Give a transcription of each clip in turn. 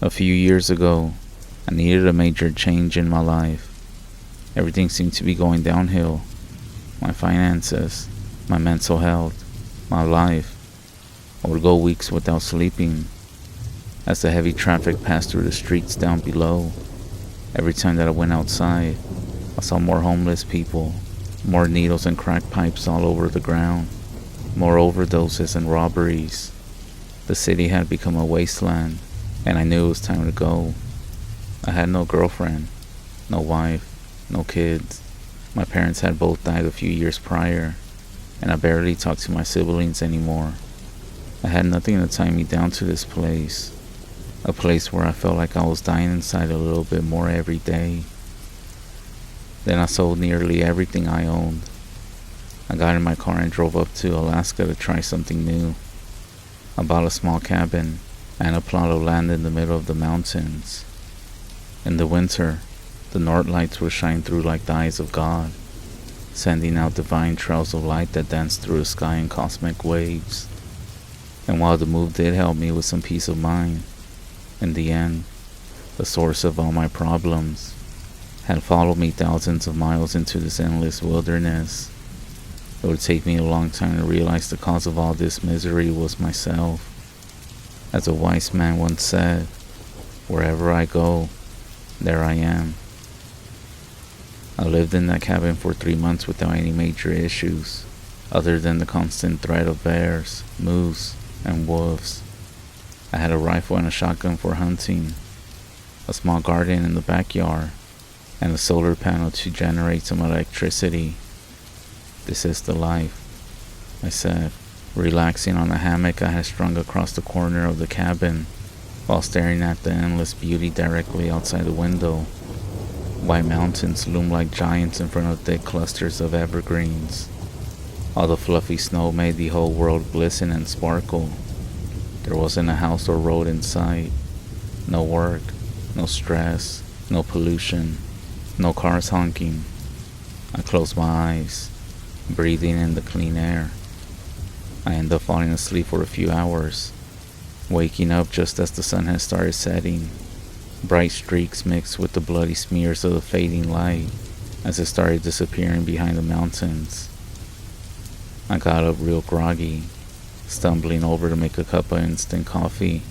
A few years ago, I needed a major change in my life. Everything seemed to be going downhill. My finances, my mental health, my life. I would go weeks without sleeping. As the heavy traffic passed through the streets down below, every time that I went outside, I saw more homeless people, more needles and crack pipes all over the ground, more overdoses and robberies. The city had become a wasteland, and I knew it was time to go. I had no girlfriend, no wife, no kids. My parents had both died a few years prior, and I barely talked to my siblings anymore. I had nothing to tie me down to this place, a place where I felt like I was dying inside a little bit more every day. Then I sold nearly everything I owned. I got in my car and drove up to Alaska to try something new. I bought a small cabin and a plot of land in the middle of the mountains. In the winter, the north lights would shine through like the eyes of God, sending out divine trails of light that danced through the sky in cosmic waves. And while the move did help me with some peace of mind, in the end, the source of all my problems had followed me thousands of miles into this endless wilderness. It would take me a long time to realize the cause of all this misery was myself. As a wise man once said, wherever I go, there I am. I lived in that cabin for 3 months without any major issues, other than the constant threat of bears, moose, and wolves. I had a rifle and a shotgun for hunting, a small garden in the backyard, and a solar panel to generate some electricity. This is the life, I said, relaxing on a hammock I had strung across the corner of the cabin, while staring at the endless beauty directly outside the window. White mountains loomed like giants in front of thick clusters of evergreens. All the fluffy snow made the whole world glisten and sparkle. There wasn't a house or road in sight. No work, no stress, no pollution, no cars honking. I closed my eyes, breathing in the clean air. I ended up falling asleep for a few hours, waking up just as the sun had started setting. Bright streaks mixed with the bloody smears of the fading light as it started disappearing behind the mountains. I got up real groggy, stumbling over to make a cup of instant coffee.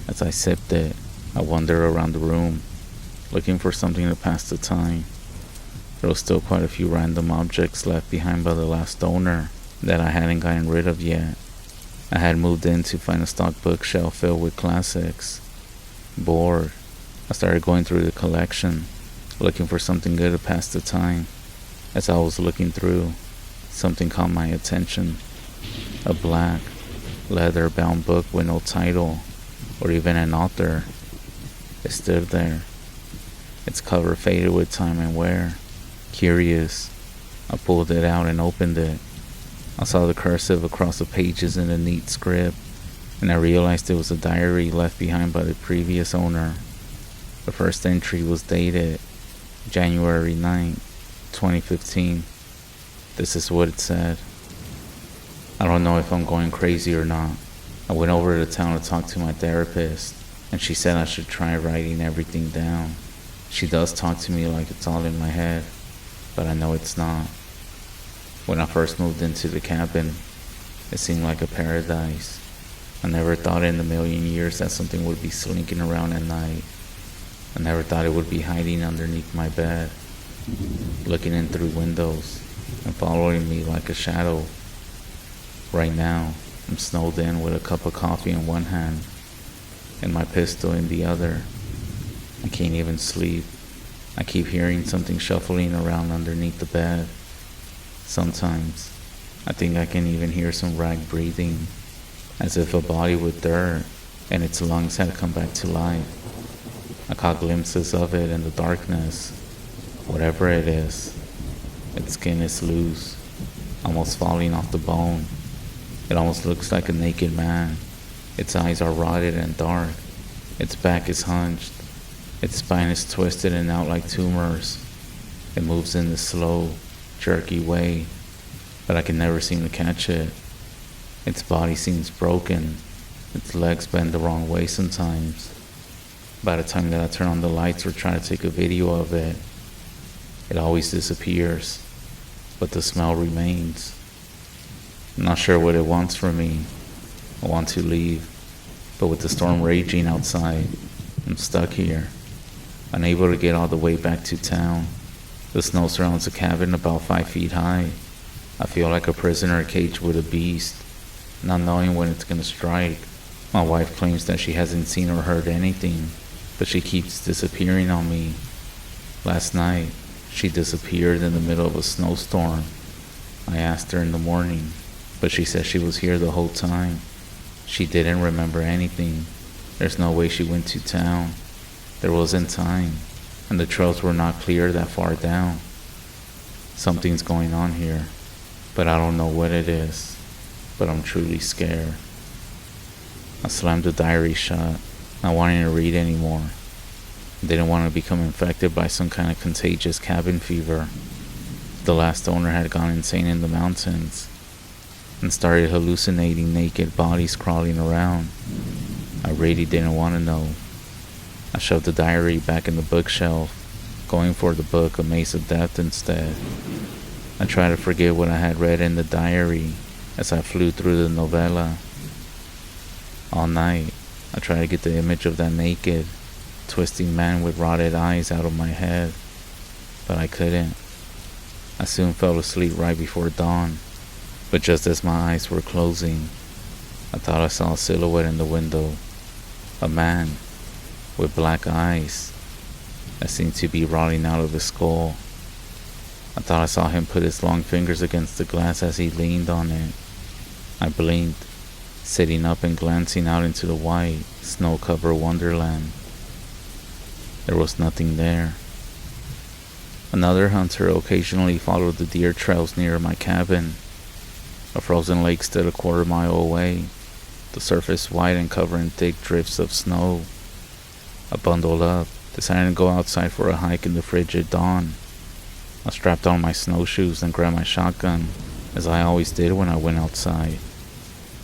As I sipped it, I wandered around the room, looking for something to pass the time. There was still quite a few random objects left behind by the last owner that I hadn't gotten rid of yet. I had moved in to find a stock bookshelf filled with classics. Bored, I started going through the collection, looking for something good to pass the time. As I was looking through, something caught my attention. A black, leather-bound book with no title, or even an author. It stood there, its cover faded with time and wear. Curious, I pulled it out and opened it. I saw the cursive across the pages in a neat script, and I realized it was a diary left behind by the previous owner. The first entry was dated January 9th, 2015. This is what it said. I don't know if I'm going crazy or not. I went over to town to talk to my therapist, and she said I should try writing everything down. She does talk to me like it's all in my head, but I know it's not. When I first moved into the cabin, it seemed like a paradise. I never thought in a million years that something would be slinking around at night. I never thought it would be hiding underneath my bed, looking in through windows and following me like a shadow. Right now, I'm snowed in with a cup of coffee in one hand and my pistol in the other. I can't even sleep. I keep hearing something shuffling around underneath the bed. Sometimes, I think I can even hear some rag breathing, as if a body with dirt and its lungs had come back to life. I caught glimpses of it in the darkness. Whatever it is, its skin is loose, almost falling off the bone. It almost looks like a naked man. Its eyes are rotted and dark. Its back is hunched. Its spine is twisted and out like tumors. It moves in this slow, jerky way, but I can never seem to catch it. Its body seems broken. Its legs bend the wrong way sometimes. By the time that I turn on the lights or try to take a video of it, it always disappears, but the smell remains. I'm not sure what it wants from me. I want to leave, but with the storm raging outside, I'm stuck here, unable to get all the way back to town. The snow surrounds the cabin about 5 feet high. I feel like a prisoner caged with a beast, not knowing when it's gonna strike. My wife claims that she hasn't seen or heard anything, but she keeps disappearing on me. Last night, she disappeared in the middle of a snowstorm. I asked her in the morning, but she said she was here the whole time. She didn't remember anything. There's no way she went to town. There wasn't time, and the trails were not clear that far down. Something's going on here, but I don't know what it is, but I'm truly scared. I slammed the diary shut, not wanting to read anymore. I didn't want to become infected by some kind of contagious cabin fever. The last owner had gone insane in the mountains and started hallucinating naked bodies crawling around. I really didn't want to know. I shoved the diary back in the bookshelf, going for the book A Maze of Death instead. I tried to forget what I had read in the diary as I flew through the novella. All night, I tried to get the image of that naked, twisting man with rotted eyes out of my head, but I couldn't. I soon fell asleep right before dawn, but just as my eyes were closing, I thought I saw a silhouette in the window. A man with black eyes that seemed to be rotting out of his skull. I thought I saw him put his long fingers against the glass as he leaned on it. I blinked, sitting up and glancing out into the white, snow-covered wonderland. There was nothing there. Another hunter occasionally followed the deer trails near my cabin. A frozen lake stood a quarter-mile away, the surface white and covered in thick drifts of snow. I bundled up, deciding to go outside for a hike in the frigid dawn. I strapped on my snowshoes and grabbed my shotgun, as I always did when I went outside.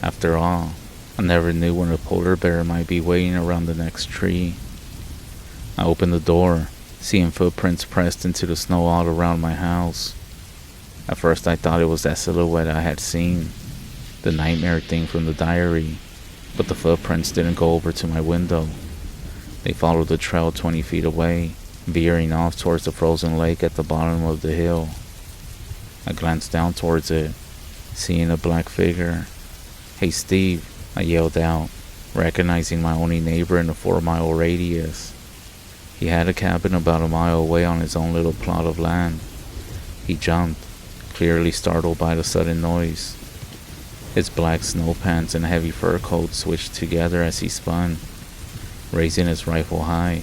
After all, I never knew when a polar bear might be waiting around the next tree. I opened the door, seeing footprints pressed into the snow all around my house. At first I thought it was that silhouette I had seen, the nightmare thing from the diary, but the footprints didn't go over to my window. They followed the trail 20 feet away, veering off towards the frozen lake at the bottom of the hill. I glanced down towards it, seeing a black figure. "Hey Steve," I yelled out, recognizing my only neighbor in a 4-mile radius. He had a cabin about a mile away on his own little plot of land. He jumped, clearly startled by the sudden noise. His black snow pants and heavy fur coat switched together as he spun, raising his rifle high.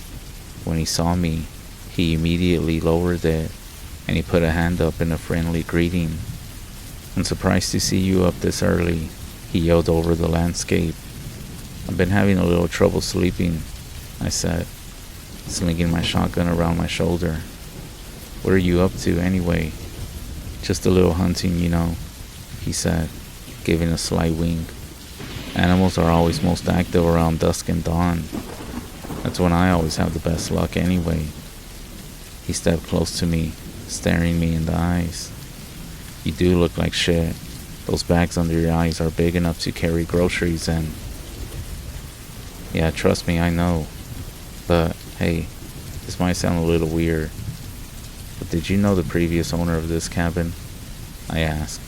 When he saw me, he immediately lowered it, and he put a hand up in a friendly greeting. "I'm surprised to see you up this early," he yelled over the landscape. "I've been having a little trouble sleeping," I said, slinging my shotgun around my shoulder. "What are you up to anyway?" "Just a little hunting, you know," he said, giving a slight wink. "Animals are always most active around dusk and dawn. That's when I always have the best luck anyway." He stepped close to me, staring me in the eyes. "You do look like shit. Those bags under your eyes are big enough to carry groceries in." "Yeah, trust me, I know. But, hey, this might sound a little weird, but did you know the previous owner of this cabin?" I asked.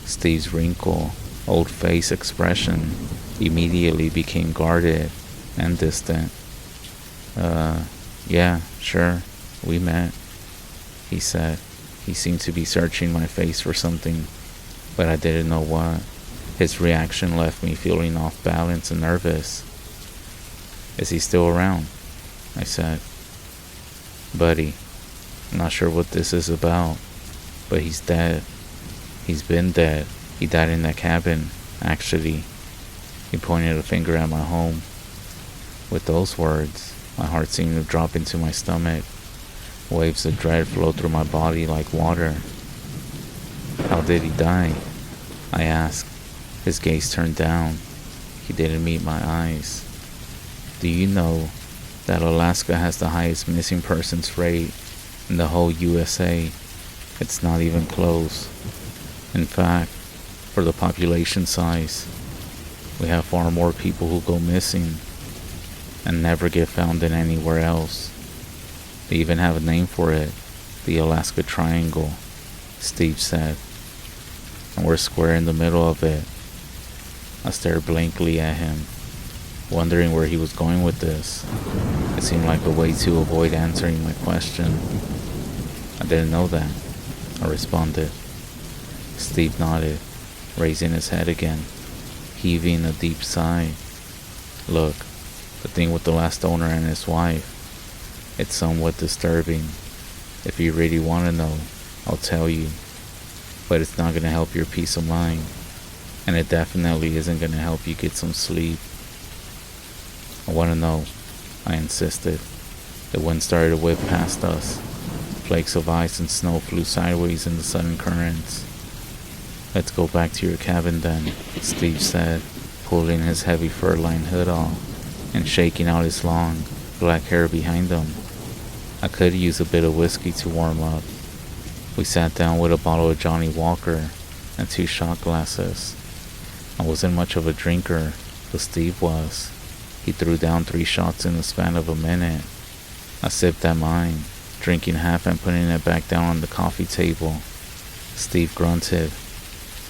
Steve's wrinkled, old face expression immediately became guarded and distant. Yeah, sure, we met," he said. He seemed to be searching my face for something, but I didn't know what. His reaction left me feeling off balance and nervous. "Is he still around?" I said. "Buddy, I'm not sure what this is about, but he's dead. He's been dead. He died in that cabin, actually." He pointed a finger at my home. With those words, my heart seemed to drop into my stomach. Waves of dread flowed through my body like water. "How did he die?" I asked. His gaze turned down. He didn't meet my eyes. "Do you know that Alaska has the highest missing persons rate in the whole USA. It's not even close. In fact, for the population size, we have far more people who go missing and never get found than anywhere else. They even have a name for it, the Alaska Triangle, Steve said. And we're square in the middle of it. I stared blankly at him, wondering where he was going with this. It seemed like a way to avoid answering my question. I didn't know that, I responded. Steve nodded, raising his head again, heaving a deep sigh. Look, the thing with the last owner and his wife, it's somewhat disturbing. If you really want to know, I'll tell you. But it's not going to help your peace of mind. And it definitely isn't going to help you get some sleep. I want to know, I insisted. The wind started to whip past us. Flakes of ice and snow flew sideways in the sudden currents. Let's go back to your cabin then, Steve said, pulling his heavy fur-lined hood off and shaking out his long, black hair behind him. I could use a bit of whiskey to warm up. We sat down with a bottle of Johnny Walker and 2 shot glasses. I wasn't much of a drinker, but Steve was. He threw down 3 shots in the span of a minute. I sipped at mine, drinking half and putting it back down on the coffee table. Steve grunted.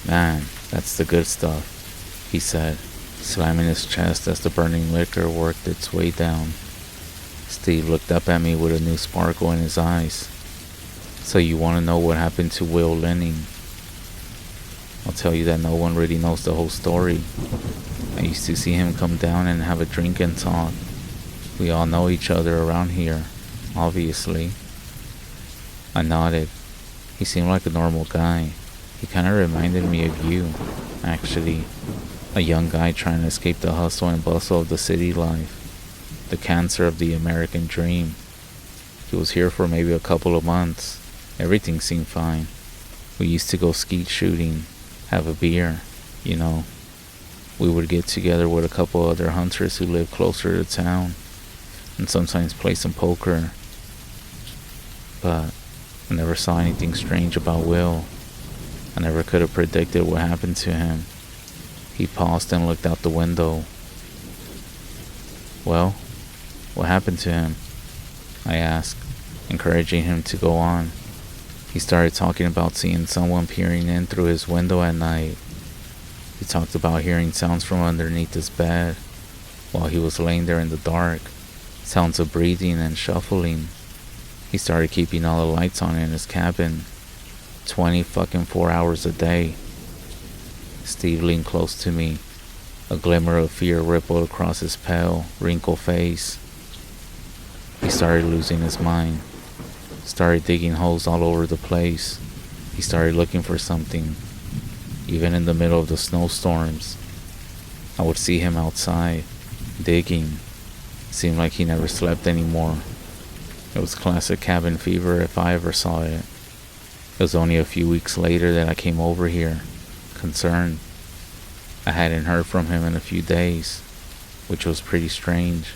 Man, that's the good stuff, he said, slamming his chest as the burning liquor worked its way down. Steve looked up at me with a new sparkle in his eyes. So you want to know what happened to Will Linning? I'll tell you that no one really knows the whole story. I used to see him come down and have a drink and talk. We all know each other around here, obviously. I nodded. He seemed like a normal guy. He kind of reminded me of you, actually. A young guy trying to escape the hustle and bustle of the city life. The cancer of the American dream. He was here for maybe a couple of months. Everything seemed fine. We used to go skeet shooting, have a beer, you know. We would get together with a couple other hunters who lived closer to town, and sometimes play some poker. But I never saw anything strange about Will. I never could have predicted what happened to him. He paused and looked out the window. Well, what happened to him? I asked, encouraging him to go on. He started talking about seeing someone peering in through his window at night. He talked about hearing sounds from underneath his bed while he was laying there in the dark. Sounds of breathing and shuffling. He started keeping all the lights on in his cabin. 24 hours a day. Steve leaned close to me. A glimmer of fear rippled across his pale, wrinkled face. He started losing his mind. Started digging holes all over the place. He started looking for something. Even in the middle of the snowstorms, I would see him outside, digging. Seemed like he never slept anymore. It was classic cabin fever if I ever saw it. It was only a few weeks later that I came over here, concerned. I hadn't heard from him in a few days, which was pretty strange.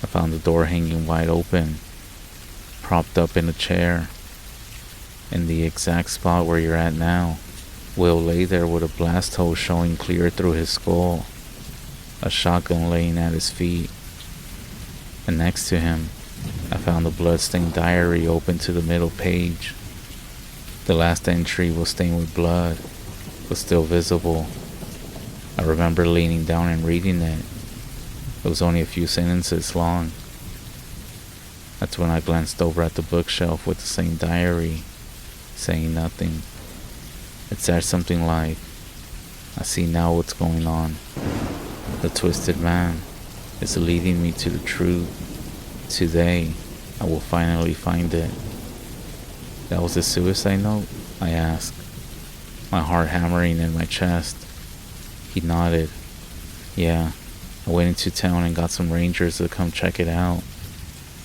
I found the door hanging wide open, propped up in a chair, in the exact spot where you're at now. Will lay there with a blast hole showing clear through his skull, a shotgun laying at his feet. And next to him, I found a blood-stained diary open to the middle page. The last entry was stained with blood, but still visible. I remember leaning down and reading it. It was only a few sentences long. That's when I glanced over at the bookshelf with the same diary, saying nothing. It said something like, I see now what's going on. The twisted man is leading me to the truth. Today, I will finally find it. That was a suicide note? I asked, my heart hammering in my chest. He nodded. Yeah, I went into town and got some rangers to come check it out.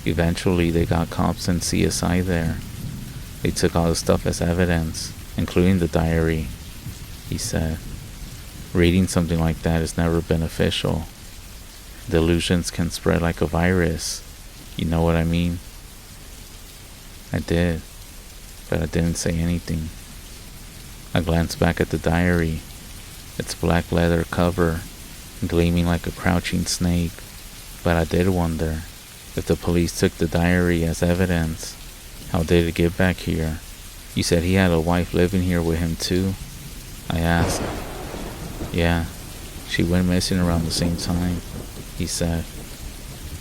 Eventually, they got cops and CSI there. They took all the stuff as evidence, including the diary, he said. Reading something like that is never beneficial. Delusions can spread like a virus. You know what I mean? I did, but I didn't say anything. I glanced back at the diary, its black leather cover gleaming like a crouching snake, but I did wonder, if the police took the diary as evidence, how did it get back here? You said he had a wife living here with him too? I asked. Yeah, she went missing around the same time, he said.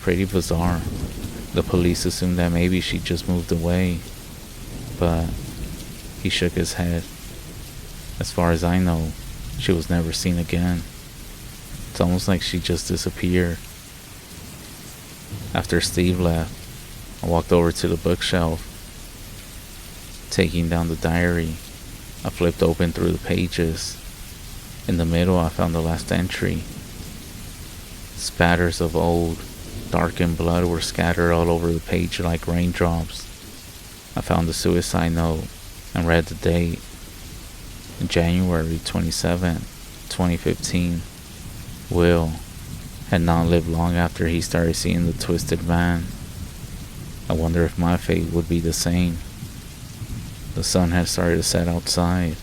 Pretty bizarre. The police assumed that maybe she just moved away, but he shook his head. As far as I know, she was never seen again. It's almost like she just disappeared. After Steve left, I walked over to the bookshelf. Taking down the diary, I flipped open through the pages. In the middle, I found the last entry. Spatters of old, darkened blood were scattered all over the page like raindrops. I found the suicide note and read the date. January 27, 2015. Will had not lived long after he started seeing the twisted man. I wonder if my fate would be the same. The sun had started to set outside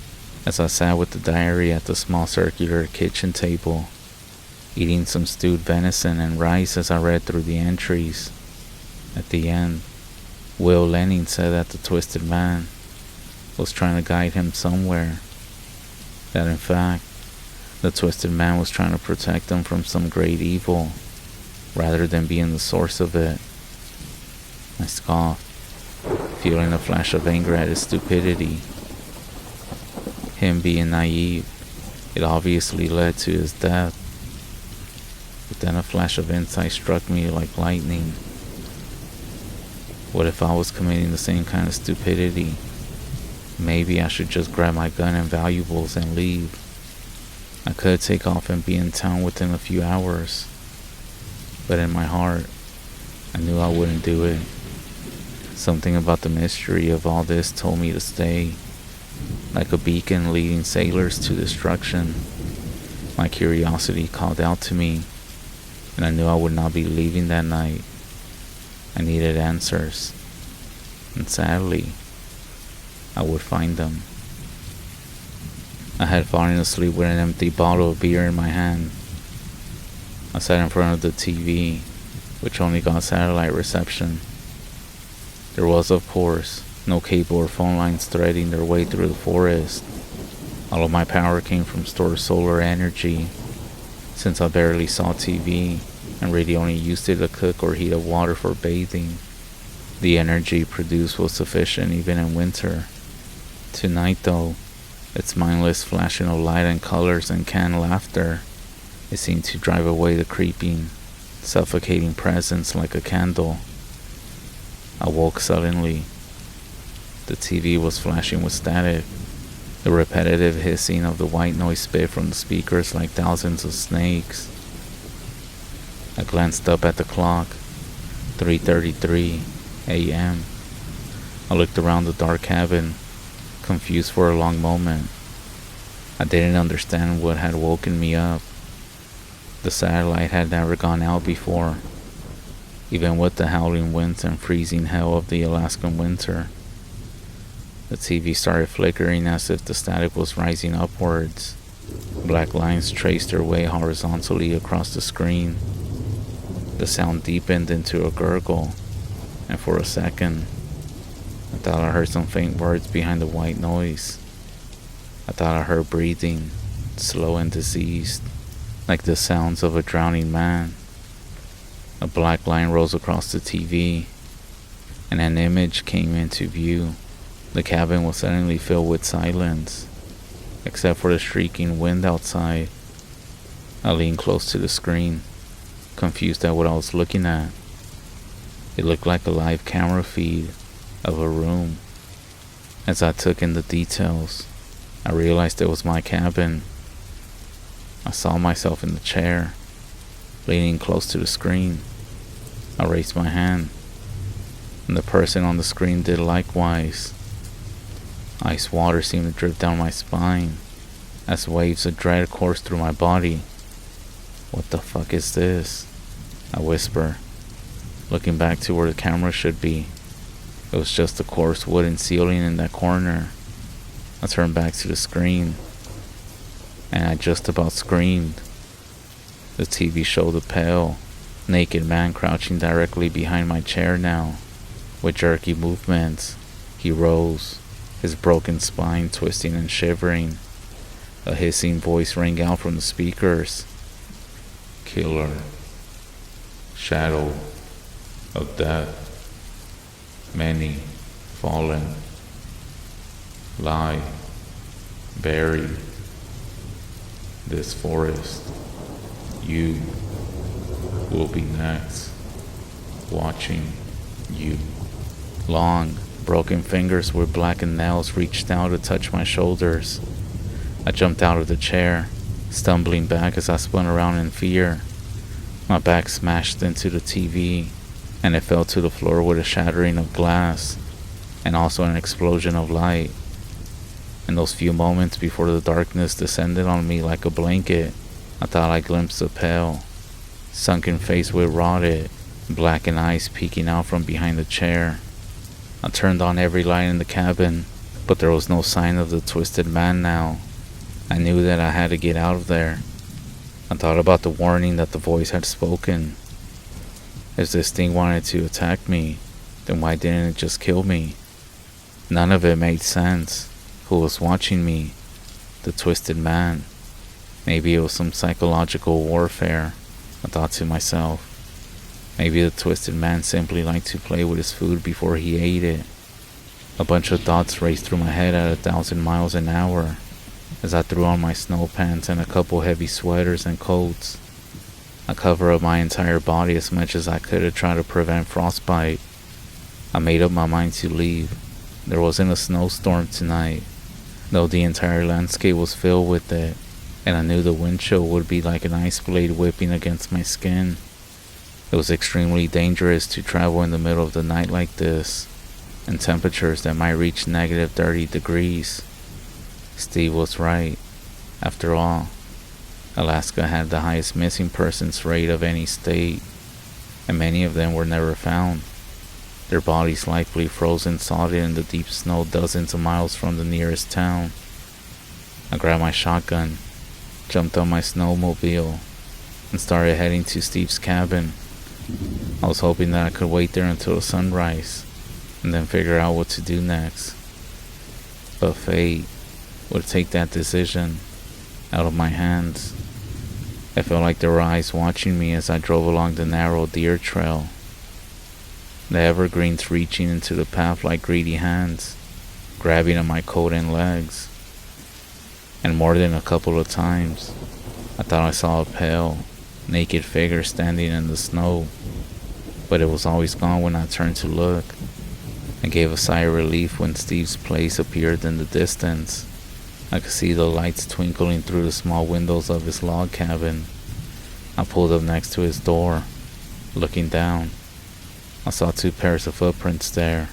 as I sat with the diary at the small circular kitchen table, eating some stewed venison and rice as I read through the entries. At the end, Will Lenning said that the twisted man was trying to guide him somewhere. That in fact, the twisted man was trying to protect him from some great evil, rather than being the source of it. I scoffed, feeling a flash of anger at his stupidity. Him being naive, it obviously led to his death. But then a flash of insight struck me like lightning. What if I was committing the same kind of stupidity? Maybe I should just grab my gun and valuables and leave. I could take off and be in town within a few hours. But in my heart, I knew I wouldn't do it. Something about the mystery of all this told me to stay, like a beacon leading sailors to destruction. My curiosity called out to me, and I knew I would not be leaving that night. I needed answers, and sadly, I would find them. I had fallen asleep with an empty bottle of beer in my hand. I sat in front of the TV, which only got satellite reception. There was, of course, no cable or phone lines threading their way through the forest. All of my power came from stored solar energy, since I barely saw TV and really only used it to cook or heat up water for bathing. The energy produced was sufficient even in winter. Tonight, though, its mindless flashing of light and colors and canned laughter, it seemed to drive away the creeping, suffocating presence like a candle. I woke suddenly. The TV was flashing with static, the repetitive hissing of the white noise spit from the speakers like thousands of snakes. I glanced up at the clock, 3:33 a.m. I looked around the dark cabin, confused for a long moment. I didn't understand what had woken me up. The satellite had never gone out before, even with the howling winds and freezing hell of the Alaskan winter. The TV started flickering as if the static was rising upwards. Black lines traced their way horizontally across the screen. The sound deepened into a gurgle, and for a second, I thought I heard some faint words behind the white noise. I thought I heard breathing, slow and diseased, like the sounds of a drowning man. A black line rose across the TV, and an image came into view. The cabin was suddenly filled with silence, except for the shrieking wind outside. I leaned close to the screen, confused at what I was looking at. It looked like a live camera feed of a room. As I took in the details, I realized it was my cabin. I saw myself in the chair, leaning close to the screen. I raised my hand, and the person on the screen did likewise. Ice water seemed to drip down my spine as waves of dread coursed through my body. What the fuck is this? I whisper, looking back to where the camera should be. It was just a coarse wooden ceiling in that corner. I turned back to the screen, and I just about screamed. The TV showed a pale, naked man crouching directly behind my chair now. With jerky movements, he rose, his broken spine twisting and shivering. A hissing voice rang out from the speakers. Killer. Shadow of death. Many fallen. Lie. Buried. This forest. You will be next. Watching you. Long, broken fingers with blackened nails reached out to touch my shoulders. I jumped out of the chair, stumbling back as I spun around in fear. My back smashed into the TV, and it fell to the floor with a shattering of glass, and also an explosion of light. In those few moments before the darkness descended on me like a blanket, I thought I glimpsed a pale, sunken face with rotted, blackened eyes peeking out from behind the chair. I turned on every light in the cabin, but there was no sign of the twisted man now. I knew that I had to get out of there. I thought about the warning that the voice had spoken. If this thing wanted to attack me, then why didn't it just kill me? None of it made sense. Who was watching me? The twisted man. Maybe it was some psychological warfare, I thought to myself. Maybe the twisted man simply liked to play with his food before he ate it. A bunch of thoughts raced through my head at 1,000 miles an hour as I threw on my snow pants and a couple heavy sweaters and coats. I covered up my entire body as much as I could to try to prevent frostbite. I made up my mind to leave. There wasn't a snowstorm tonight, though the entire landscape was filled with it, and I knew the wind chill would be like an ice blade whipping against my skin. It was extremely dangerous to travel in the middle of the night like this, and temperatures that might reach negative 30 degrees. Steve was right. After all, Alaska had the highest missing persons rate of any state, and many of them were never found. Their bodies likely frozen solid in the deep snow dozens of miles from the nearest town. I grabbed my shotgun, jumped on my snowmobile, and started heading to Steve's cabin. I was hoping that I could wait there until the sunrise, and then figure out what to do next. But fate would take that decision out of my hands. I felt like there were eyes watching me as I drove along the narrow deer trail. The evergreens reaching into the path like greedy hands, grabbing at my coat and legs. And more than a couple of times, I thought I saw a pale, naked figure standing in the snow, but it was always gone when I turned to look. I gave a sigh of relief when Steve's place appeared in the distance. I could see the lights twinkling through the small windows of his log cabin. I pulled up next to his door, looking down. I saw 2 pairs of footprints there,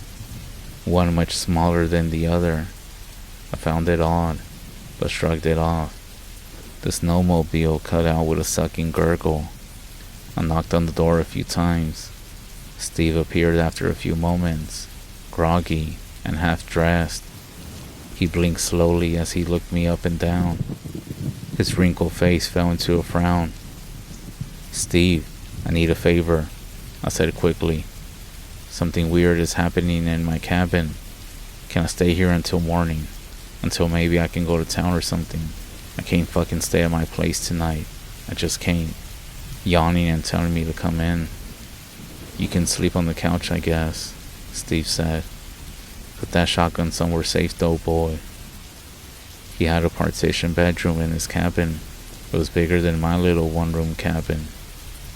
one much smaller than the other. I found it odd, but shrugged it off. The snowmobile cut out with a sucking gurgle. I knocked on the door a few times. Steve appeared after a few moments, groggy and half-dressed. He blinked slowly as he looked me up and down. His wrinkled face fell into a frown. "Steve, I need a favor," I said quickly. "Something weird is happening in my cabin. Can I stay here until morning? Until maybe I can go to town or something. I can't fucking stay at my place tonight. I just can't." Yawning and telling me to come in. "You can sleep on the couch, I guess," Steve said. "Put that shotgun somewhere safe though, boy." He had a partition bedroom in his cabin. It was bigger than my little one-room cabin,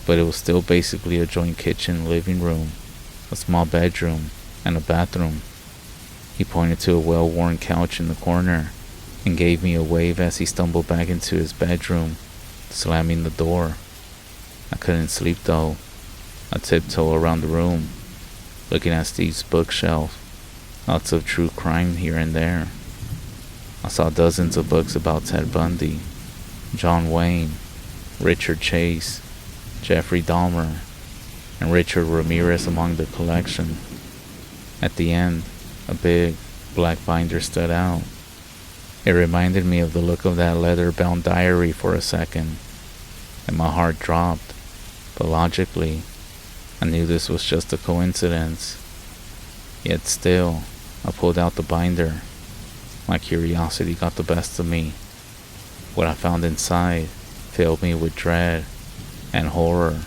but it was still basically a joint kitchen, living room, a small bedroom, and a bathroom. He pointed to a well-worn couch in the corner and gave me a wave as he stumbled back into his bedroom, slamming the door. I couldn't sleep though. I tiptoed around the room, looking at Steve's bookshelf. Lots of true crime here and there. I saw dozens of books about Ted Bundy, John Wayne, Richard Chase, Jeffrey Dahmer, and Richard Ramirez among the collection. At the end, a big, black binder stood out. It reminded me of the look of that leather-bound diary for a second, and my heart dropped. But logically, I knew this was just a coincidence. Yet still, I pulled out the binder. My curiosity got the best of me. What I found inside filled me with dread and horror.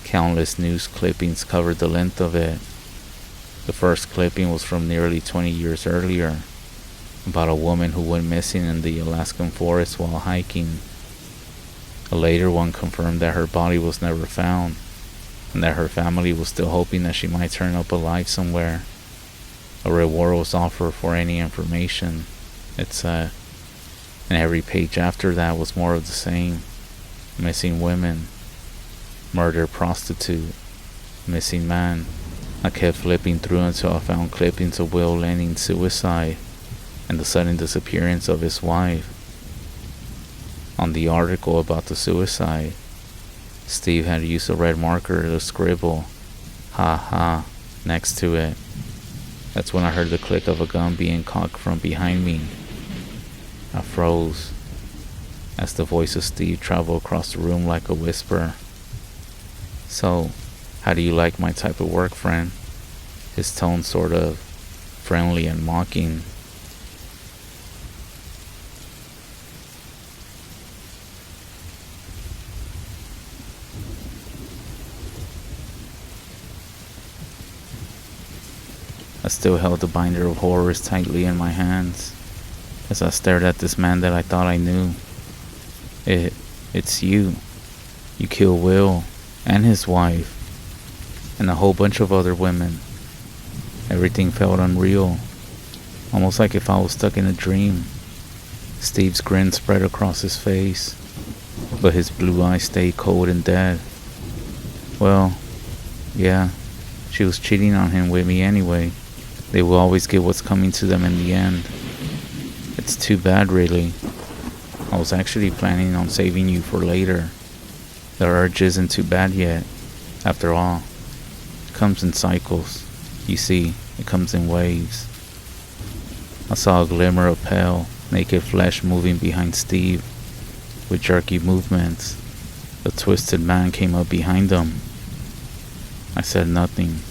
Countless news clippings covered the length of it. The first clipping was from nearly 20 years earlier, about a woman who went missing in the Alaskan forest while hiking. A later one confirmed that her body was never found, and that her family was still hoping that she might turn up alive somewhere. A reward was offered for any information, it said, and every page after that was more of the same. Missing women, murder prostitute, missing man. I kept flipping through until I found clippings of Will Lenning's suicide and the sudden disappearance of his wife. On the article about the suicide, Steve had used a red marker to scribble "ha ha" next to it. That's when I heard the click of a gun being cocked from behind me. I froze as the voice of Steve traveled across the room like a whisper. "So, how do you like my type of work, friend?" His tone sort of friendly and mocking. I still held the binder of horrors tightly in my hands as I stared at this man that I thought I knew. It's you. You killed Will and his wife and a whole bunch of other women. Everything felt unreal, almost like if I was stuck in a dream. Steve's grin spread across his face, but his blue eyes stayed cold and dead. Well, yeah, she was cheating on him with me anyway. They will always get what's coming to them in the end. It's too bad, really. I was actually planning on saving you for later. The urge isn't too bad yet. After all, it comes in cycles. You see, it comes in waves. I saw a glimmer of pale, naked flesh moving behind Steve. With jerky movements, the twisted man came up behind him. I said nothing,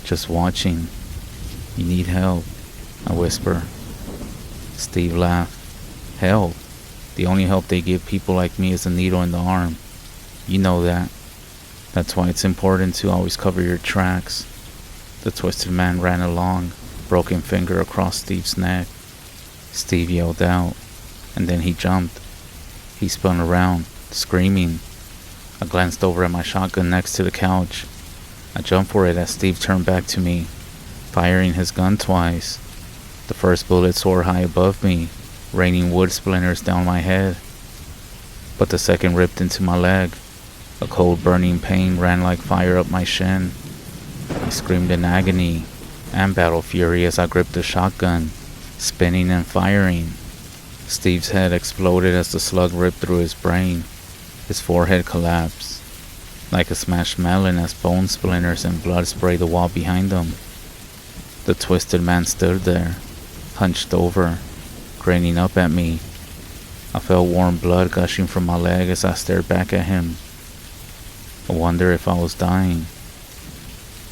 just watching. "You need help," I whisper. Steve laughed. "Help? The only help they give people like me is a needle in the arm. You know that. That's why it's important to always cover your tracks." The twisted man ran along, broken finger across Steve's neck. Steve yelled out, and then he jumped. He spun around, screaming. I glanced over at my shotgun next to the couch. I jumped for it as Steve turned back to me, firing his gun twice. The first bullet soared high above me, raining wood splinters down my head. But the second ripped into my leg. A cold burning pain ran like fire up my shin. I screamed in agony and battle fury as I gripped the shotgun, spinning and firing. Steve's head exploded as the slug ripped through his brain. His forehead collapsed, like a smashed melon as bone splinters and blood sprayed the wall behind him. The twisted man stood there, hunched over, grinning up at me. I felt warm blood gushing from my leg as I stared back at him. I wonder if I was dying.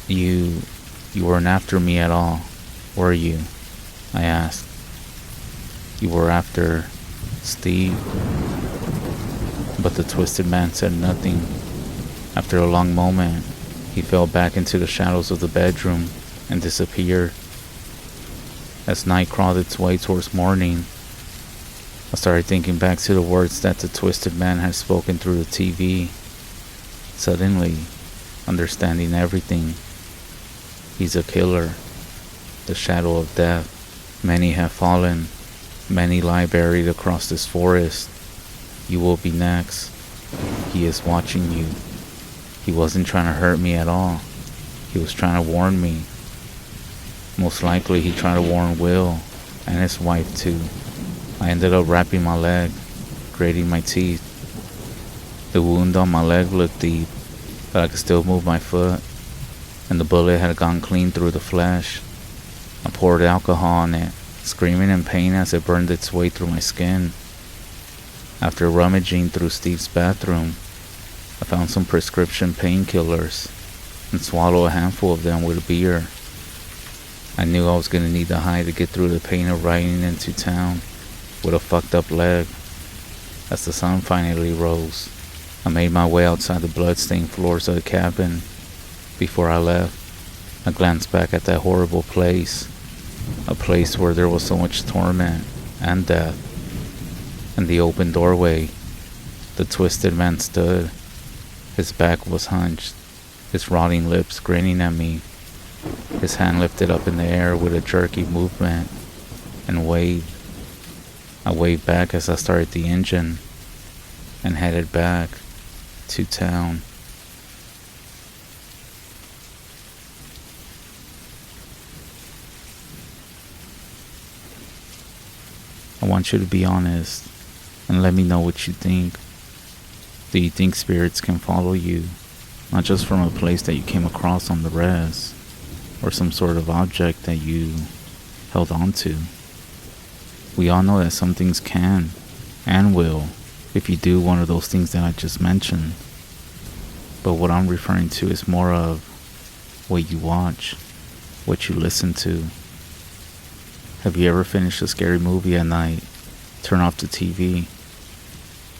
You weren't after me at all, were you?" I asked. "You were after Steve?" But the twisted man said nothing. After a long moment, he fell back into the shadows of the bedroom and disappeared. As night crawled its way towards morning, I started thinking back to the words that the twisted man had spoken through the TV. Suddenly, understanding everything. He's a killer, the shadow of death. Many have fallen, many lie buried across this forest. You will be next. He is watching you. He wasn't trying to hurt me at all. He was trying to warn me. Most likely he tried to warn Will and his wife too. I ended up wrapping my leg, grating my teeth. The wound on my leg looked deep, but I could still move my foot, and the bullet had gone clean through the flesh. I poured alcohol on it, screaming in pain as it burned its way through my skin. After rummaging through Steve's bathroom, I found some prescription painkillers and swallowed a handful of them with a beer. I knew I was going to need the high to get through the pain of riding into town with a fucked up leg. As the sun finally rose, I made my way outside the blood-stained floors of the cabin. Before I left, I glanced back at that horrible place, a place where there was so much torment and death. In the open doorway, the twisted man stood. His back was hunched, his rotting lips grinning at me. His hand lifted up in the air with a jerky movement and waved. I waved back as I started the engine and headed back to town. I want you to be honest and let me know what you think. Do you think spirits can follow you, not just from a place that you came across on the REZ, or some sort of object that you held on to? We all know that some things can and will if you do one of those things that I just mentioned. But what I'm referring to is more of what you watch, what you listen to. Have you ever finished a scary movie at night, turn off the TV,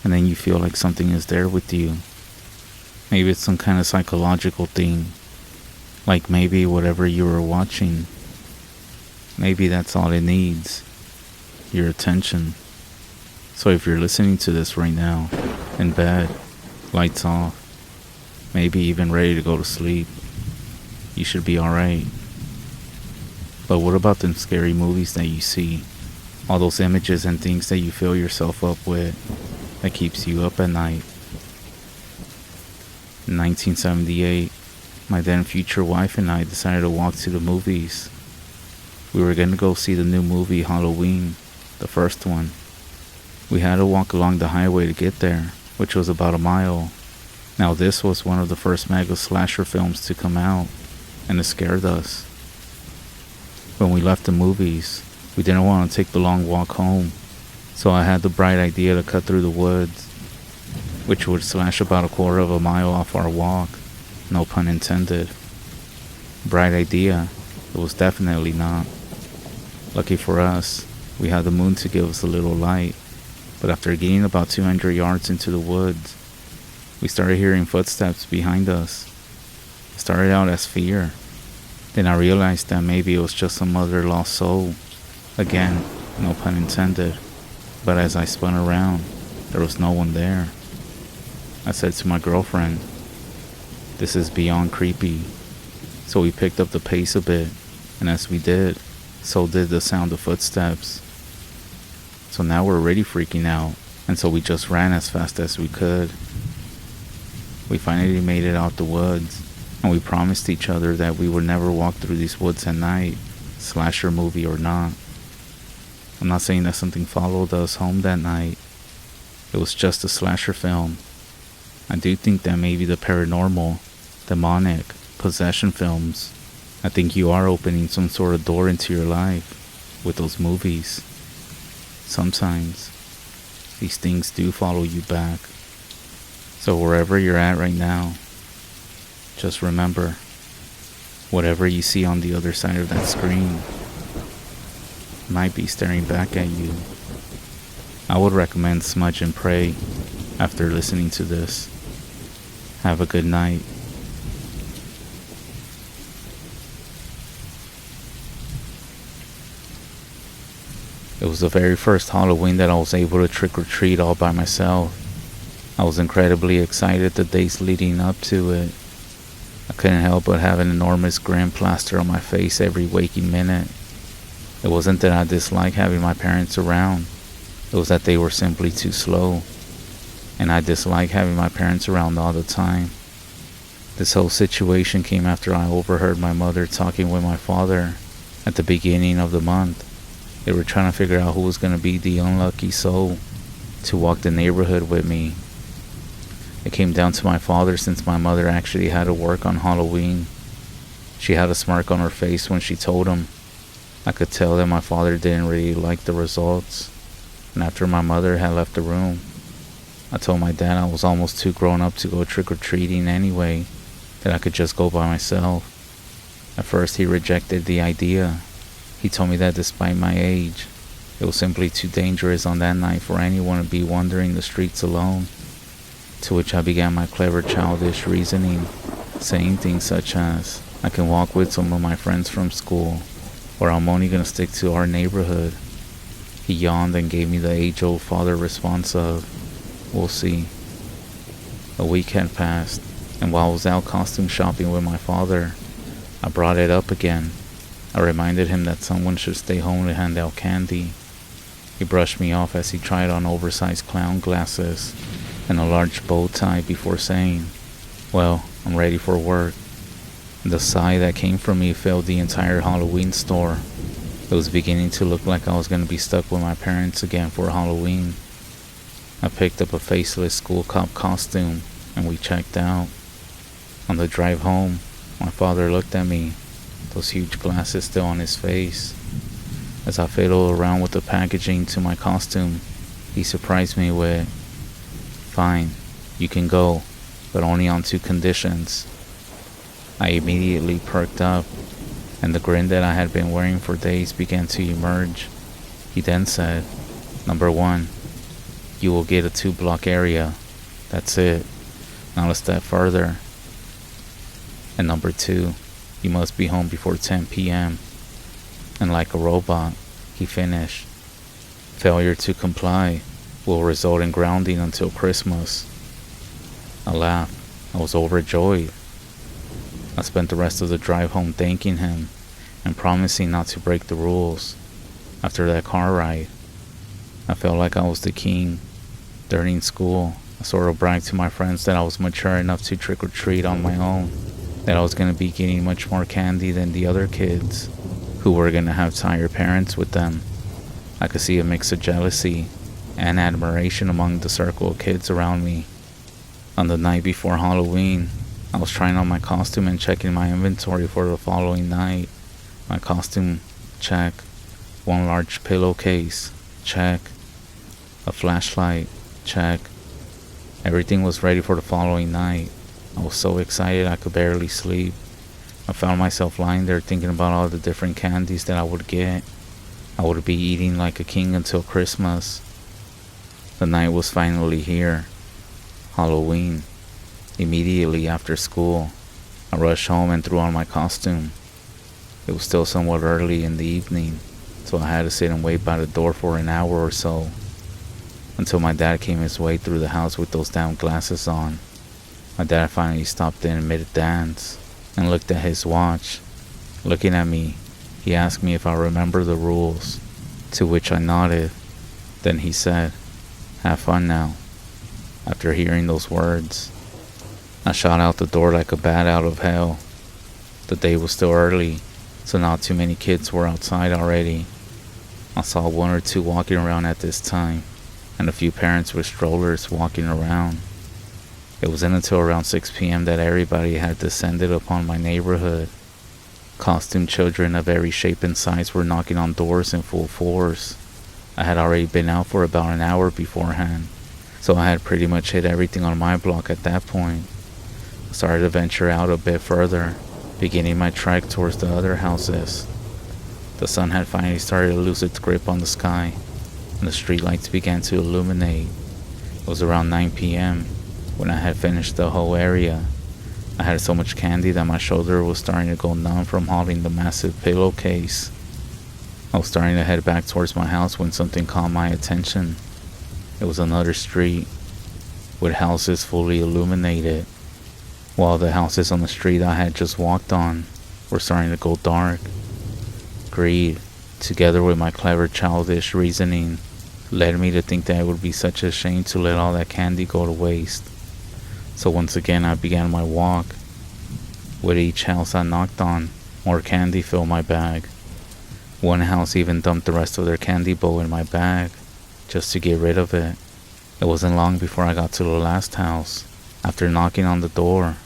and then you feel like something is there with you? Maybe it's some kind of psychological thing. Like maybe whatever you were watching, maybe that's all it needs, your attention. So if you're listening to this right now, in bed, lights off, maybe even ready to go to sleep, you should be alright. But what about them scary movies that you see? All those images and things that you fill yourself up with that keeps you up at night. In 1978, my then future wife and I decided to walk to the movies. We were going to go see the new movie Halloween, the first one. We had to walk along the highway to get there, which was about a mile. Now this was one of the first mega slasher films to come out, and it scared us. When we left the movies, we didn't want to take the long walk home, so I had the bright idea to cut through the woods, which would slash about a quarter of a mile off our walk, no pun intended. Bright idea, it was definitely not. Lucky for us, we had the moon to give us a little light, but after getting about 200 yards into the woods, we started hearing footsteps behind us. It started out as fear. Then I realized that maybe it was just some other lost soul. Again, no pun intended. But as I spun around, there was no one there. I said to my girlfriend, "This is beyond creepy." So we picked up the pace a bit, and as we did, so did the sound of footsteps. So now we're already freaking out, and so we just ran as fast as we could. We finally made it out the woods, and we promised each other that we would never walk through these woods at night, slasher movie or not. I'm not saying that something followed us home that night. It was just a slasher film. I do think that maybe the paranormal, demonic, possession films, I think you are opening some sort of door into your life with those movies. Sometimes these things do follow you back. So wherever you're at right now, just remember, whatever you see on the other side of that screen might be staring back at you. I would recommend smudge and pray after listening to this. Have a good night. It was the very first Halloween that I was able to trick or treat all by myself. I was incredibly excited the days leading up to it. I couldn't help but have an enormous grin plastered on my face every waking minute. It wasn't that I disliked having my parents around. It was that they were simply too slow. And I disliked having my parents around all the time. This whole situation came after I overheard my mother talking with my father at the beginning of the month. They were trying to figure out who was going to be the unlucky soul to walk the neighborhood with me. It came down to my father since my mother actually had to work on Halloween. She had a smirk on her face when she told him. I could tell that my father didn't really like the results. And after my mother had left the room, I told my dad I was almost too grown up to go trick-or-treating anyway, that I could just go by myself. At first he rejected the idea. He told me that despite my age, it was simply too dangerous on that night for anyone to be wandering the streets alone. To which I began my clever childish reasoning, saying things such as, I can walk with some of my friends from school, or I'm only gonna stick to our neighborhood. He yawned and gave me the age-old father response of, we'll see. A week had passed, and while I was out costume shopping with my father, I brought it up again. I reminded him that someone should stay home to hand out candy. He brushed me off as he tried on oversized clown glasses and a large bow tie before saying, well, I'm ready for work. The sigh that came from me filled the entire Halloween store. It was beginning to look like I was going to be stuck with my parents again for Halloween. I picked up a faceless school cop costume and we checked out. On the drive home, my father looked at me, those huge glasses still on his face. As I fiddled around with the packaging to my costume, he surprised me with, fine, you can go, but only on 2 conditions. I immediately perked up, and the grin that I had been wearing for days began to emerge. He then said, number 1, you will get a 2-block area. That's it. Not a step further. And number 2, you must be home before 10 p.m. And like a robot, he finished. Failure to comply will result in grounding until Christmas. I laughed. I was overjoyed. I spent the rest of the drive home thanking him and promising not to break the rules. After that car ride, I felt like I was the king. During school, I sort of bragged to my friends that I was mature enough to trick-or-treat on my own, that I was going to be getting much more candy than the other kids, who were going to have tired parents with them. I could see a mix of jealousy and admiration among the circle of kids around me. On the night before Halloween, I was trying on my costume and checking my inventory for the following night. My costume, check. 1 large pillowcase, check. A flashlight, check. Everything was ready for the following night. I was so excited I could barely sleep. I found myself lying there thinking about all the different candies that I would get. I would be eating like a king until Christmas. The night was finally here. Halloween. Immediately after school, I rushed home and threw on my costume. It was still somewhat early in the evening, so I had to sit and wait by the door for an hour or so, until my dad came his way through the house with those damn glasses on. My dad finally stopped in mid-dance and looked at his watch. Looking at me, he asked me if I remember the rules, to which I nodded. Then he said, "Have fun now." After hearing those words, I shot out the door like a bat out of hell. The day was still early, so not too many kids were outside already. I saw 1 or 2 walking around at this time, and a few parents with strollers walking around. It wasn't until around 6 p.m. that everybody had descended upon my neighborhood. Costumed children of every shape and size were knocking on doors in full force. I had already been out for about an hour beforehand, so I had pretty much hit everything on my block at that point. I started to venture out a bit further, beginning my trek towards the other houses. The sun had finally started to lose its grip on the sky, and the streetlights began to illuminate. It was around 9 p.m. when I had finished the whole area. I had so much candy that my shoulder was starting to go numb from hauling the massive pillowcase. I was starting to head back towards my house when something caught my attention. It was another street, with houses fully illuminated, while the houses on the street I had just walked on were starting to go dark. Greed, together with my clever childish reasoning, led me to think that it would be such a shame to let all that candy go to waste. So once again I began my walk. With each house I knocked on, more candy filled my bag. One house even dumped the rest of their candy bowl in my bag, just to get rid of it. It wasn't long before I got to the last house. After knocking on the door,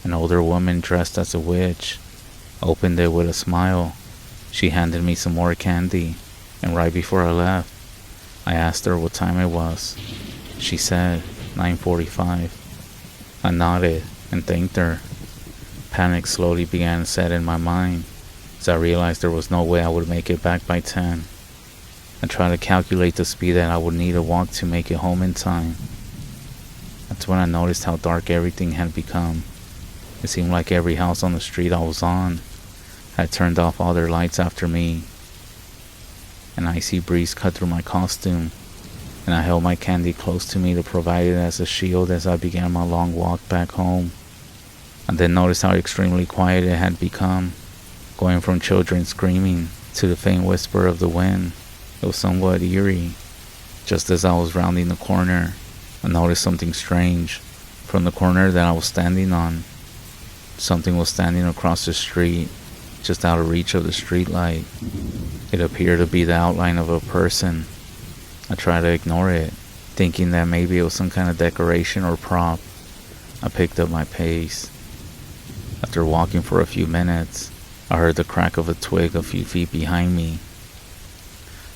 an older woman dressed as a witch opened it with a smile. She handed me some more candy, and right before I left, I asked her what time it was. She said 9:45. I nodded and thanked her. Panic slowly began to set in my mind as I realized there was no way I would make it back by 10. I tried to calculate the speed that I would need to walk to make it home in time. That's when I noticed how dark everything had become. It seemed like every house on the street I was on had turned off all their lights after me. An icy breeze cut through my costume, and I held my candy close to me to provide it as a shield as I began my long walk back home. I then noticed how extremely quiet it had become, going from children screaming to the faint whisper of the wind. It was somewhat eerie. Just as I was rounding the corner, I noticed something strange. From the corner that I was standing on, something was standing across the street, just out of reach of the street light. It appeared to be the outline of a person. I tried to ignore it, thinking that maybe it was some kind of decoration or prop. I picked up my pace. After walking for a few minutes, I heard the crack of a twig a few feet behind me.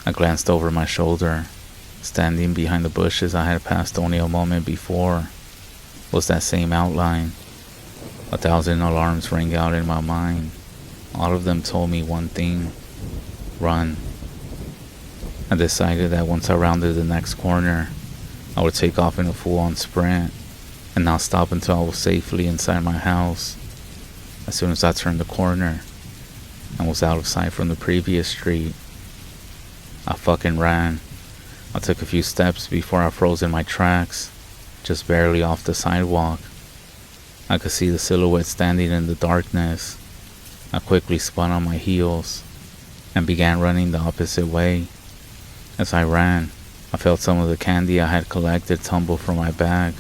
I glanced over my shoulder. Standing behind the bushes I had passed only a moment before was that same outline. 1,000 alarms rang out in my mind. All of them told me one thing: run. I decided that once I rounded the next corner, I would take off in a full-on sprint and not stop until I was safely inside my house. As soon as I turned the corner and was out of sight from the previous street, I fucking ran. I took a few steps before I froze in my tracks, just barely off the sidewalk. I could see the silhouette standing in the darkness. I quickly spun on my heels and began running the opposite way. As I ran, I felt some of the candy I had collected tumble from my bag.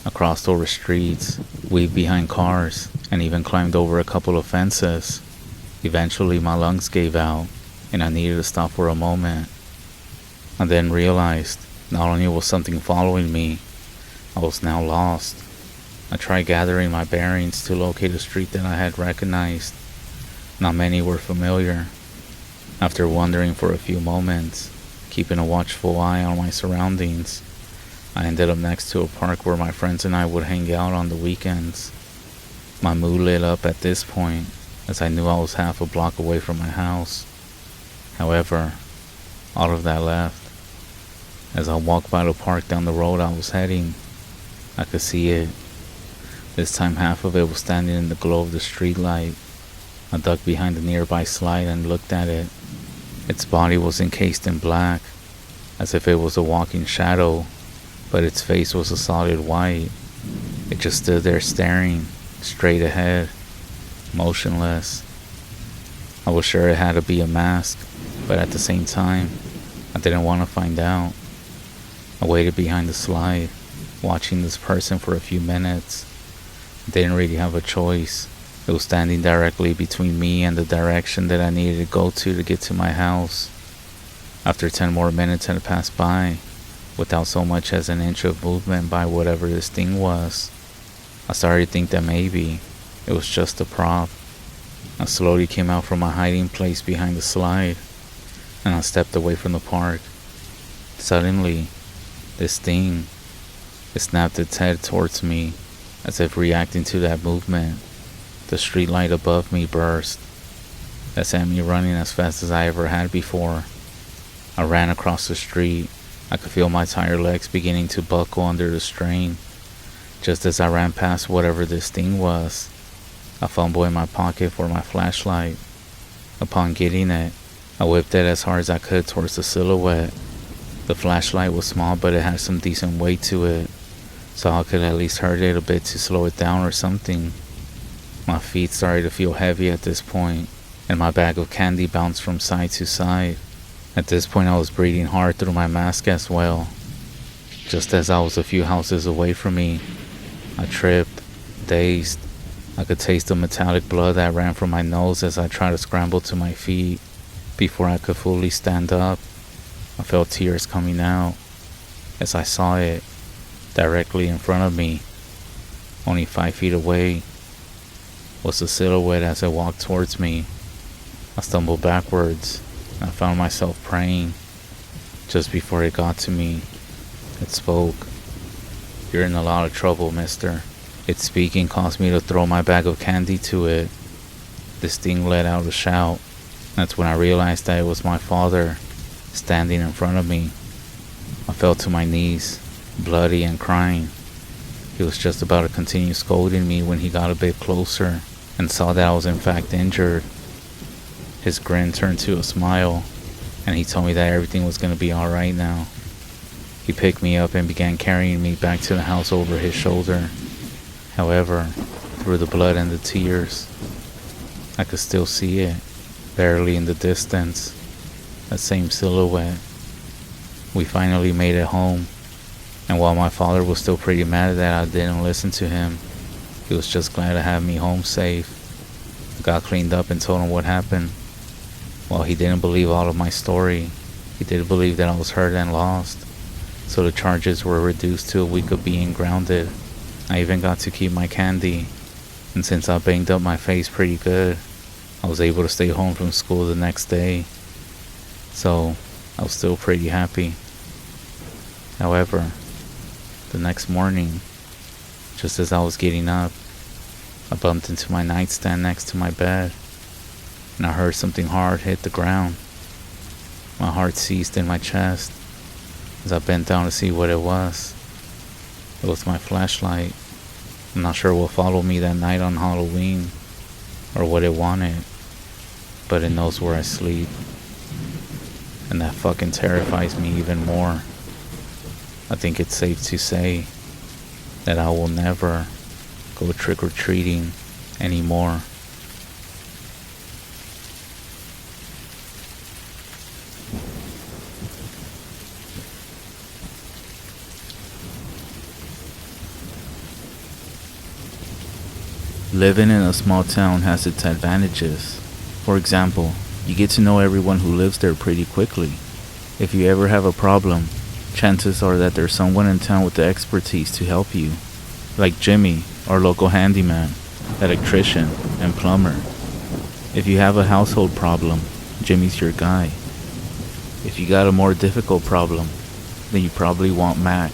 I crossed over streets, weaved behind cars, and even climbed over a couple of fences. Eventually my lungs gave out, and I needed to stop for a moment. I then realized not only was something following me, I was now lost. I tried gathering my bearings to locate a street that I had recognized. Not many were familiar. After wandering for a few moments, keeping a watchful eye on my surroundings, I ended up next to a park where my friends and I would hang out on the weekends. My mood lit up at this point, as I knew I was half a block away from my house. However, all of that left. As I walked by the park down the road I was heading, I could see it. This time half of it was standing in the glow of the street light. I ducked behind a nearby slide and looked at it. Its body was encased in black, as if it was a walking shadow, but its face was a solid white. It just stood there staring, straight ahead, motionless. I was sure it had to be a mask, but at the same time, I didn't want to find out. I waited behind the slide, watching this person for a few minutes. I didn't really have a choice. It was standing directly between me and the direction that I needed to go to get to my house. After 10 more minutes had passed by, without so much as an inch of movement by whatever this thing was, I started to think that maybe it was just a prop. I slowly came out from my hiding place behind the slide, and I stepped away from the park. Suddenly, this thing, it snapped its head towards me, as if reacting to that movement. The street light above me burst. That sent me running as fast as I ever had before. I ran across the street. I could feel my tired legs beginning to buckle under the strain. Just as I ran past whatever this thing was, I fumbled in my pocket for my flashlight. Upon getting it, I whipped it as hard as I could towards the silhouette. The flashlight was small, but it had some decent weight to it, so I could at least hurt it a bit to slow it down or something. My feet started to feel heavy at this point, and my bag of candy bounced from side to side. At this point I was breathing hard through my mask as well. Just as I was a few houses away from me, I tripped, dazed. I could taste the metallic blood that ran from my nose as I tried to scramble to my feet. Before I could fully stand up, I felt tears coming out as I saw it directly in front of me. Only 5 feet away was a silhouette as it walked towards me. I stumbled backwards, and I found myself praying. Just before it got to me, it spoke. "You're in a lot of trouble, mister." Its speaking caused me to throw my bag of candy to it. This thing let out a shout. That's when I realized that it was my father, standing in front of me. I fell to my knees, bloody and crying. He was just about to continue scolding me when he got a bit closer and saw that I was in fact injured. His grin turned to a smile, and he told me that everything was going to be alright now. He picked me up and began carrying me back to the house over his shoulder. However, through the blood and the tears, I could still see it, barely in the distance, that same silhouette. We finally made it home, and while my father was still pretty mad that I didn't listen to him, he was just glad to have me home safe. I got cleaned up and told him what happened. While he didn't believe all of my story, he did believe that I was hurt and lost, so the charges were reduced to a week of being grounded. I even got to keep my candy, and since I banged up my face pretty good, I was able to stay home from school the next day, so I was still pretty happy. However, the next morning, just as I was getting up, I bumped into my nightstand next to my bed, and I heard something hard hit the ground. My heart ceased in my chest as I bent down to see what it was. It was my flashlight. I'm not sure what followed me that night on Halloween, or what it wanted, but it knows where I sleep, and that fucking terrifies me even more. I think it's safe to say that I will never go trick-or-treating anymore. Living in a small town has its advantages. For example, you get to know everyone who lives there pretty quickly. If you ever have a problem, chances are that there's someone in town with the expertise to help you, like Jimmy, our local handyman, electrician, and plumber. If you have a household problem, Jimmy's your guy. If you got a more difficult problem, then you probably want Mac.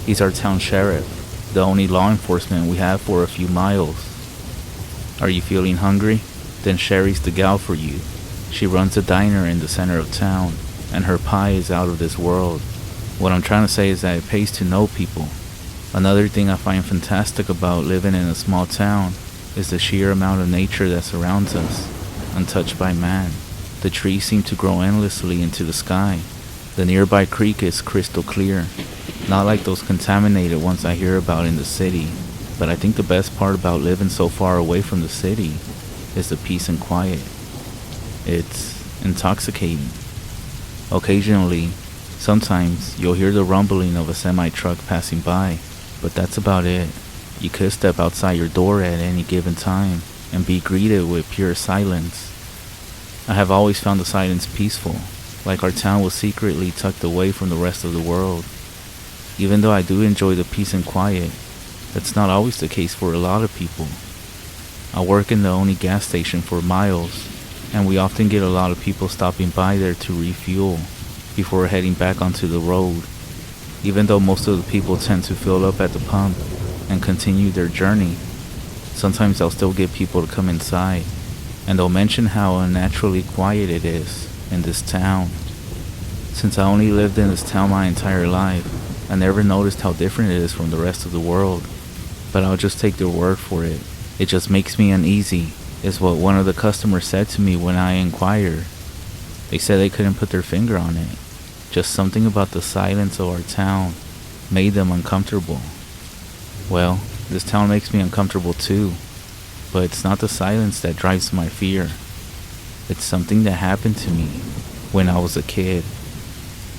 He's our town sheriff, the only law enforcement we have for a few miles. Are you feeling hungry? Then Sherry's the gal for you. She runs a diner in the center of town, and her pie is out of this world. What I'm trying to say is that it pays to know people. Another thing I find fantastic about living in a small town is the sheer amount of nature that surrounds us, untouched by man. The trees seem to grow endlessly into the sky. The nearby creek is crystal clear, not like those contaminated ones I hear about in the city. But I think the best part about living so far away from the city is the peace and quiet. It's intoxicating. Occasionally, sometimes you'll hear the rumbling of a semi-truck passing by, but that's about it. You could step outside your door at any given time and be greeted with pure silence. I have always found the silence peaceful, like our town was secretly tucked away from the rest of the world. Even though I do enjoy the peace and quiet, that's not always the case for a lot of people. I work in the only gas station for miles, and we often get a lot of people stopping by there to refuel before heading back onto the road. Even though most of the people tend to fill up at the pump and continue their journey, sometimes I'll still get people to come inside, and they'll mention how unnaturally quiet it is in this town. Since I only lived in this town my entire life, I never noticed how different it is from the rest of the world, but I'll just take their word for it. It just makes me uneasy, is what one of the customers said to me when I inquired. They said they couldn't put their finger on it. Just something about the silence of our town made them uncomfortable. Well, this town makes me uncomfortable too, but it's not the silence that drives my fear. It's something that happened to me when I was a kid.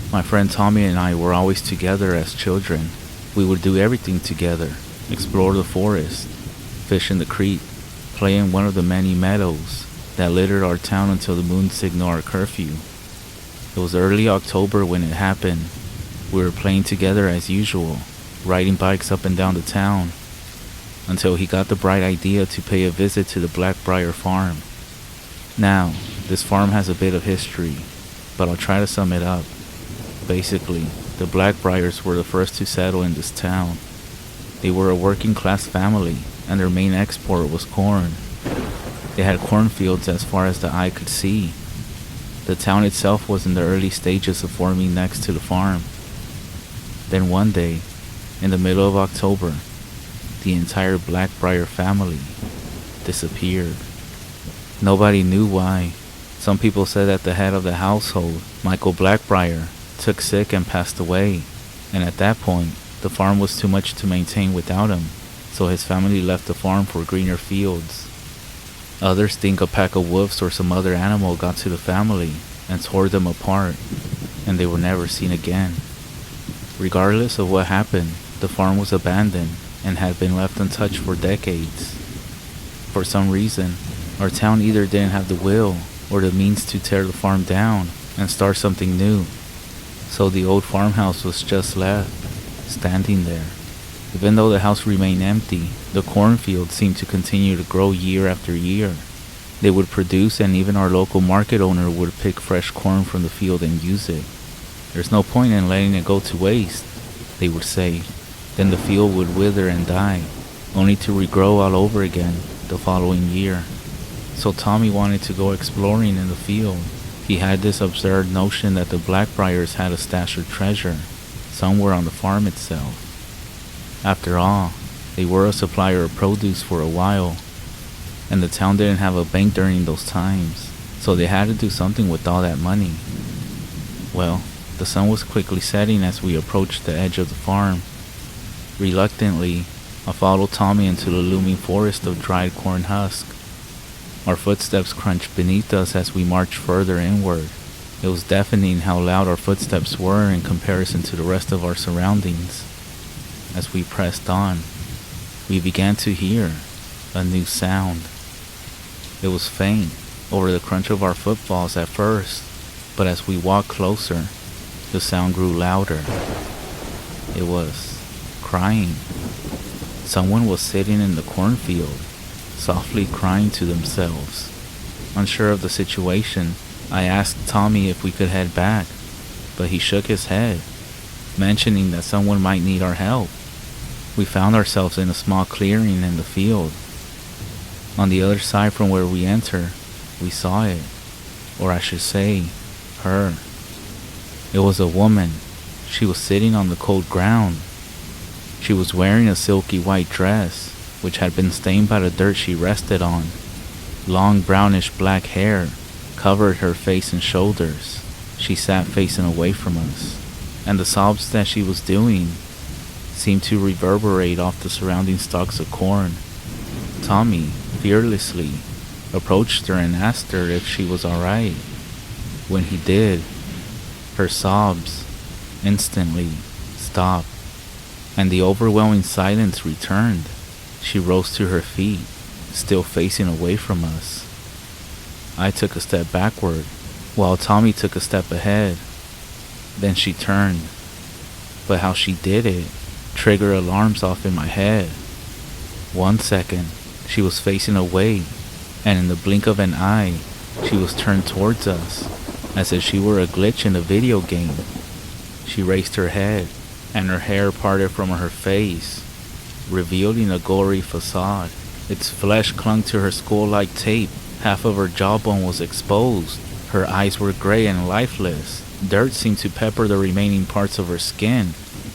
My friend Tommy and I were always together as children. We would do everything together, explore the forest, fish in the creek, play in one of the many meadows that littered our town until the moon signaled our curfew. It was early October when it happened. We were playing together as usual, riding bikes up and down the town. until he got the bright idea to pay a visit to the Blackbriar farm. Now, this farm has a bit of history, but I'll try to sum it up. Basically, the Blackbriars were the first to settle in this town. They were a working class family, and their main export was corn. They had cornfields as far as the eye could see. The town itself was in the early stages of forming next to the farm. Then one day, in the middle of October, the entire Blackbriar family disappeared. Nobody knew why. Some people said that the head of the household, Michael Blackbriar, took sick and passed away, and at that point, the farm was too much to maintain without him, so his family left the farm for greener fields. Others think a pack of wolves or some other animal got to the family and tore them apart, and they were never seen again. Regardless of what happened, the farm was abandoned and had been left untouched for decades. For some reason, our town either didn't have the will or the means to tear the farm down and start something new, so the old farmhouse was just left, standing there. Even though the house remained empty, the cornfield seemed to continue to grow year after year. They would produce, and even our local market owner would pick fresh corn from the field and use it. "There's no point in letting it go to waste," they would say. Then the field would wither and die, only to regrow all over again the following year. So Tommy wanted to go exploring in the field. He had this absurd notion that the Blackbriars had a stash of treasure somewhere on the farm itself. After all, they were a supplier of produce for a while, and the town didn't have a bank during those times, so they had to do something with all that money. Well, the sun was quickly setting as we approached the edge of the farm. Reluctantly, I followed Tommy into the looming forest of dried corn husk. Our footsteps crunched beneath us as we marched further inward. It was deafening how loud our footsteps were in comparison to the rest of our surroundings. As we pressed on, we began to hear a new sound. It was faint, over the crunch of our footfalls at first, but as we walked closer, the sound grew louder. It was crying. Someone was sitting in the cornfield, softly crying to themselves. Unsure of the situation, I asked Tommy if we could head back, but he shook his head, mentioning that someone might need our help. We found ourselves in a small clearing in the field. On the other side from where we entered, we saw it, or I should say, her. It was a woman. She was sitting on the cold ground. She was wearing a silky white dress, which had been stained by the dirt she rested on. Long brownish black hair covered her face and shoulders. She sat facing away from us, and the sobs that she was doing seemed to reverberate off the surrounding stalks of corn. Tommy fearlessly approached her and asked her if she was alright. When he did, her sobs instantly stopped, and the overwhelming silence returned. She rose to her feet, still facing away from us. I took a step backward, while Tommy took a step ahead. Then she turned, but how she did it triggered alarms off in my head. 1 second, she was facing away, and in the blink of an eye, she was turned towards us, as if she were a glitch in a video game. She raised her head, and her hair parted from her face, revealing a gory facade. Its flesh clung to her skull-like tape. Half of her jawbone was exposed. Her eyes were gray and lifeless. Dirt seemed to pepper the remaining parts of her skin,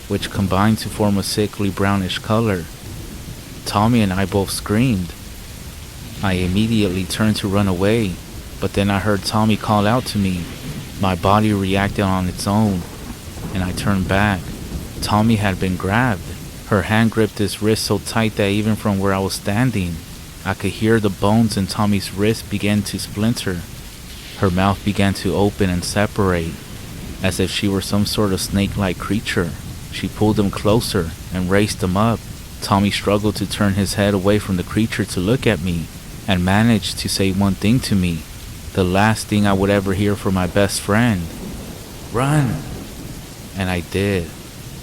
which combined to form a sickly brownish color. Tommy and I both screamed. I immediately turned to run away, but then I heard Tommy call out to me. My body reacted on its own, and I turned back. Tommy had been grabbed. Her hand gripped his wrist so tight that even from where I was standing, I could hear the bones in Tommy's wrist begin to splinter. Her mouth began to open and separate, as if she were some sort of snake-like creature. She pulled him closer and raised him up. Tommy struggled to turn his head away from the creature to look at me, and managed to say one thing to me, the last thing I would ever hear from my best friend. "Run!" And I did.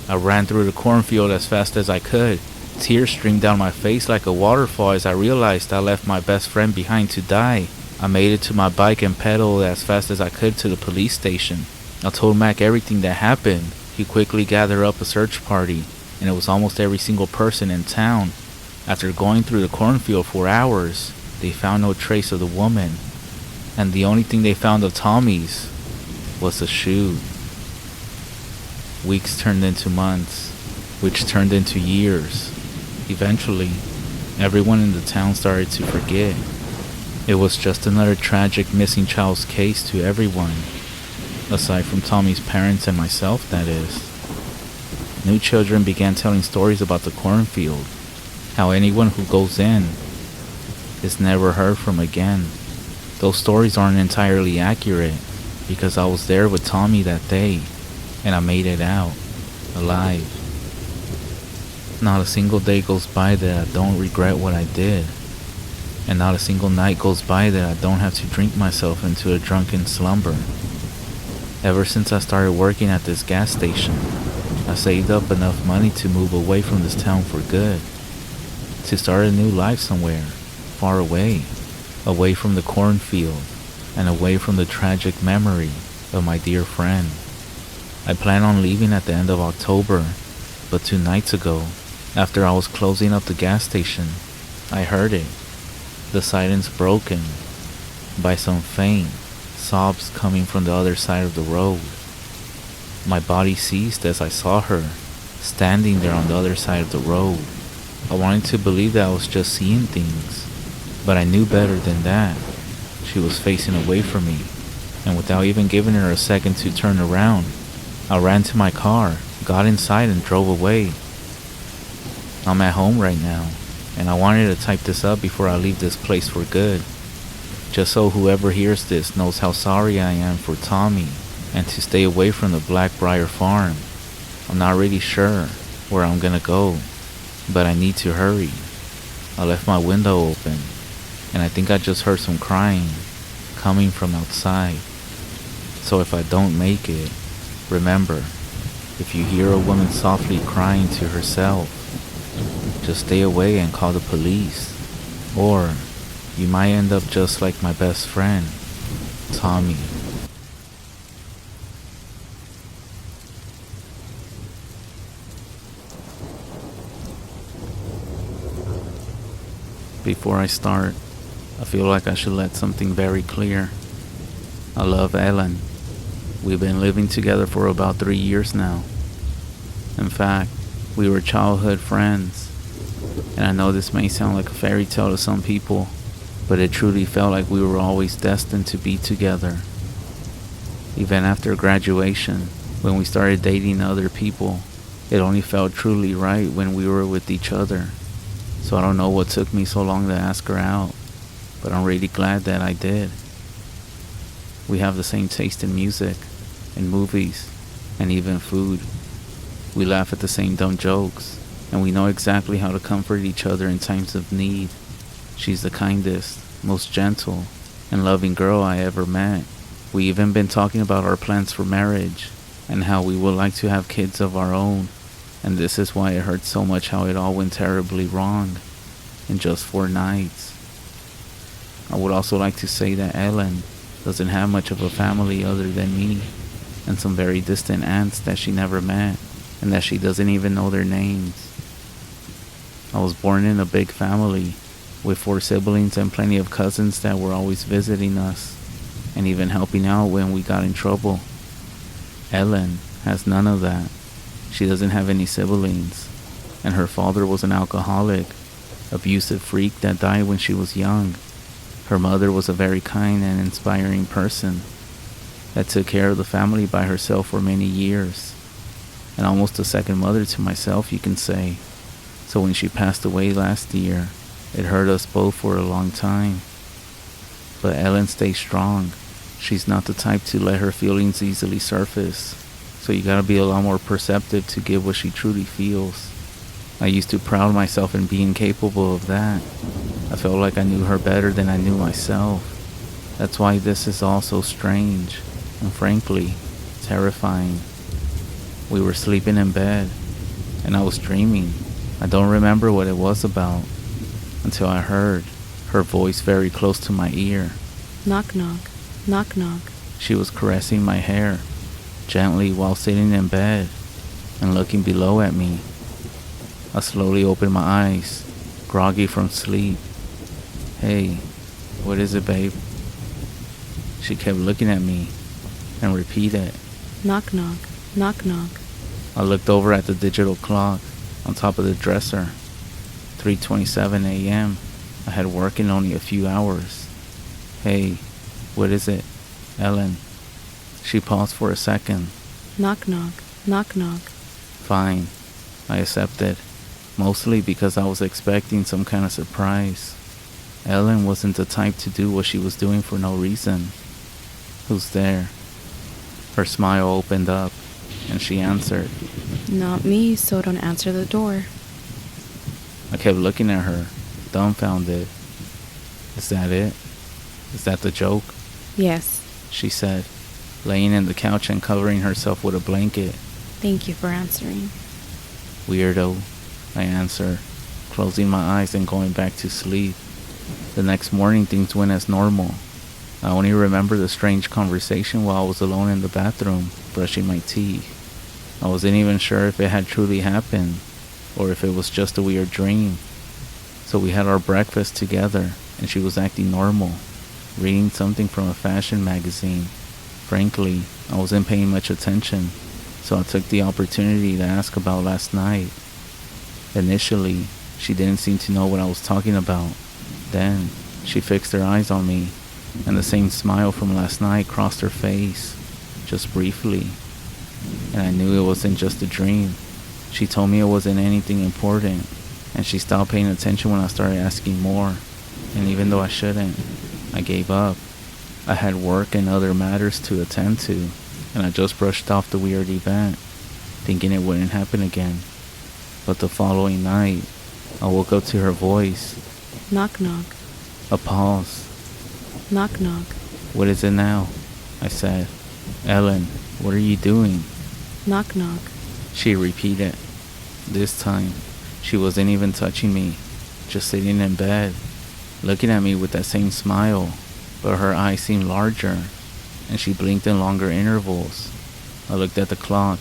I ran through the cornfield as fast as I could, Tears streamed down my face like a waterfall as I realized I left my best friend behind to die. I made it to my bike and pedaled as fast as I could to the police station. I told Mac everything that happened. He quickly gathered up a search party, and it was almost every single person in town. After going through the cornfield for hours, they found no trace of the woman, and the only thing they found of Tommy's was a shoe. Weeks turned into months, which turned into years. Eventually, everyone in the town started to forget. It was just another tragic missing child's case to everyone, aside from Tommy's parents and myself, that is. New children began telling stories about the cornfield, how anyone who goes in is never heard from again. Those stories aren't entirely accurate, because I was there with Tommy that day, and I made it out, alive. Not a single day goes by that I don't regret what I did, and not a single night goes by that I don't have to drink myself into a drunken slumber. Ever since I started working at this gas station, I saved up enough money to move away from this town for good, to start a new life somewhere, far away, away from the cornfield, and away from the tragic memory of my dear friend. I plan on leaving at the end of October, but 2 nights ago, after I was closing up the gas station, I heard it. The silence broken by some faint sobs coming from the other side of the road. My body seized as I saw her, standing there on the other side of the road. I wanted to believe that I was just seeing things, but I knew better than that. She was facing away from me, and without even giving her a second to turn around, I ran to my car, got inside, and drove away. I'm at home right now, and I wanted to type this up before I leave this place for good, just so whoever hears this knows how sorry I am for Tommy, and to stay away from the Blackbriar farm. I'm not really sure where I'm gonna go, but I need to hurry. I left my window open, and I think I just heard some crying coming from outside. So if I don't make it, remember, if you hear a woman softly crying to herself, just stay away and call the police, or you might end up just like my best friend, Tommy. Before I start, I feel like I should let something very clear. I love Ellen. We've been living together for about 3 years now. In fact, we were childhood friends. And I know this may sound like a fairy tale to some people, but it truly felt like we were always destined to be together. Even after graduation, when we started dating other people, it only felt truly right when we were with each other. So I don't know what took me so long to ask her out, but I'm really glad that I did. We have the same taste in music, in movies, and even food. We laugh at the same dumb jokes, and we know exactly how to comfort each other in times of need. She's the kindest, most gentle, and loving girl I ever met. We even been talking about our plans for marriage, and how we would like to have kids of our own. And this is why it hurts so much how it all went terribly wrong in just 4 nights. I would also like to say that Ellen doesn't have much of a family other than me, and some very distant aunts that she never met, and that she doesn't even know their names. I was born in a big family, with 4 siblings and plenty of cousins that were always visiting us, and even helping out when we got in trouble. Ellen has none of that. She doesn't have any siblings, and her father was an alcoholic, abusive freak that died when she was young. Her mother was a very kind and inspiring person that took care of the family by herself for many years, and almost a second mother to myself, you can say. So when she passed away last year, it hurt us both for a long time. But Ellen stays strong. She's not the type to let her feelings easily surface, so you gotta be a lot more perceptive to get what she truly feels. I used to pride myself in being capable of that. I felt like I knew her better than I knew myself. That's why this is all so strange, and frankly, terrifying. We were sleeping in bed, and I was dreaming, I don't remember what it was about until I heard her voice very close to my ear. Knock, knock, knock, knock. She was caressing my hair gently while sitting in bed and looking below at me. I slowly opened my eyes, groggy from sleep. Hey, what is it, babe? She kept looking at me and repeated, Knock, knock, knock, knock. I looked over at the digital clock on top of the dresser. 3:27 a.m. I had work in only a few hours. Hey, what is it, Ellen? She paused for a second. Knock, knock, knock, knock. Fine, I accepted, mostly because I was expecting some kind of surprise. Ellen wasn't the type to do what she was doing for no reason. Who's there? Her smile opened up, and she answered. Not me, so don't answer the door. I kept looking at her, dumbfounded. Is that it? Is that the joke? Yes. She said, laying in the couch and covering herself with a blanket. Thank you for answering. Weirdo, I answered, closing my eyes and going back to sleep. The next morning things went as normal. I only remember the strange conversation while I was alone in the bathroom, brushing my teeth. I wasn't even sure if it had truly happened, or if it was just a weird dream. So we had our breakfast together, and she was acting normal, reading something from a fashion magazine. Frankly, I wasn't paying much attention, so I took the opportunity to ask about last night. Initially, she didn't seem to know what I was talking about. Then, she fixed her eyes on me, and the same smile from last night crossed her face, just briefly. And I knew it wasn't just a dream. She told me it wasn't anything important, and she stopped paying attention when I started asking more. And even though I shouldn't, I gave up. I had work and other matters to attend to, and I just brushed off the weird event, thinking it wouldn't happen again. But the following night, I woke up to her voice. Knock, knock. A pause. Knock, knock. What is it now? I said. Ellen, what are you doing? Knock, knock. She repeated. This time, she wasn't even touching me, just sitting in bed, looking at me with that same smile, but her eyes seemed larger, and she blinked in longer intervals. I looked at the clock,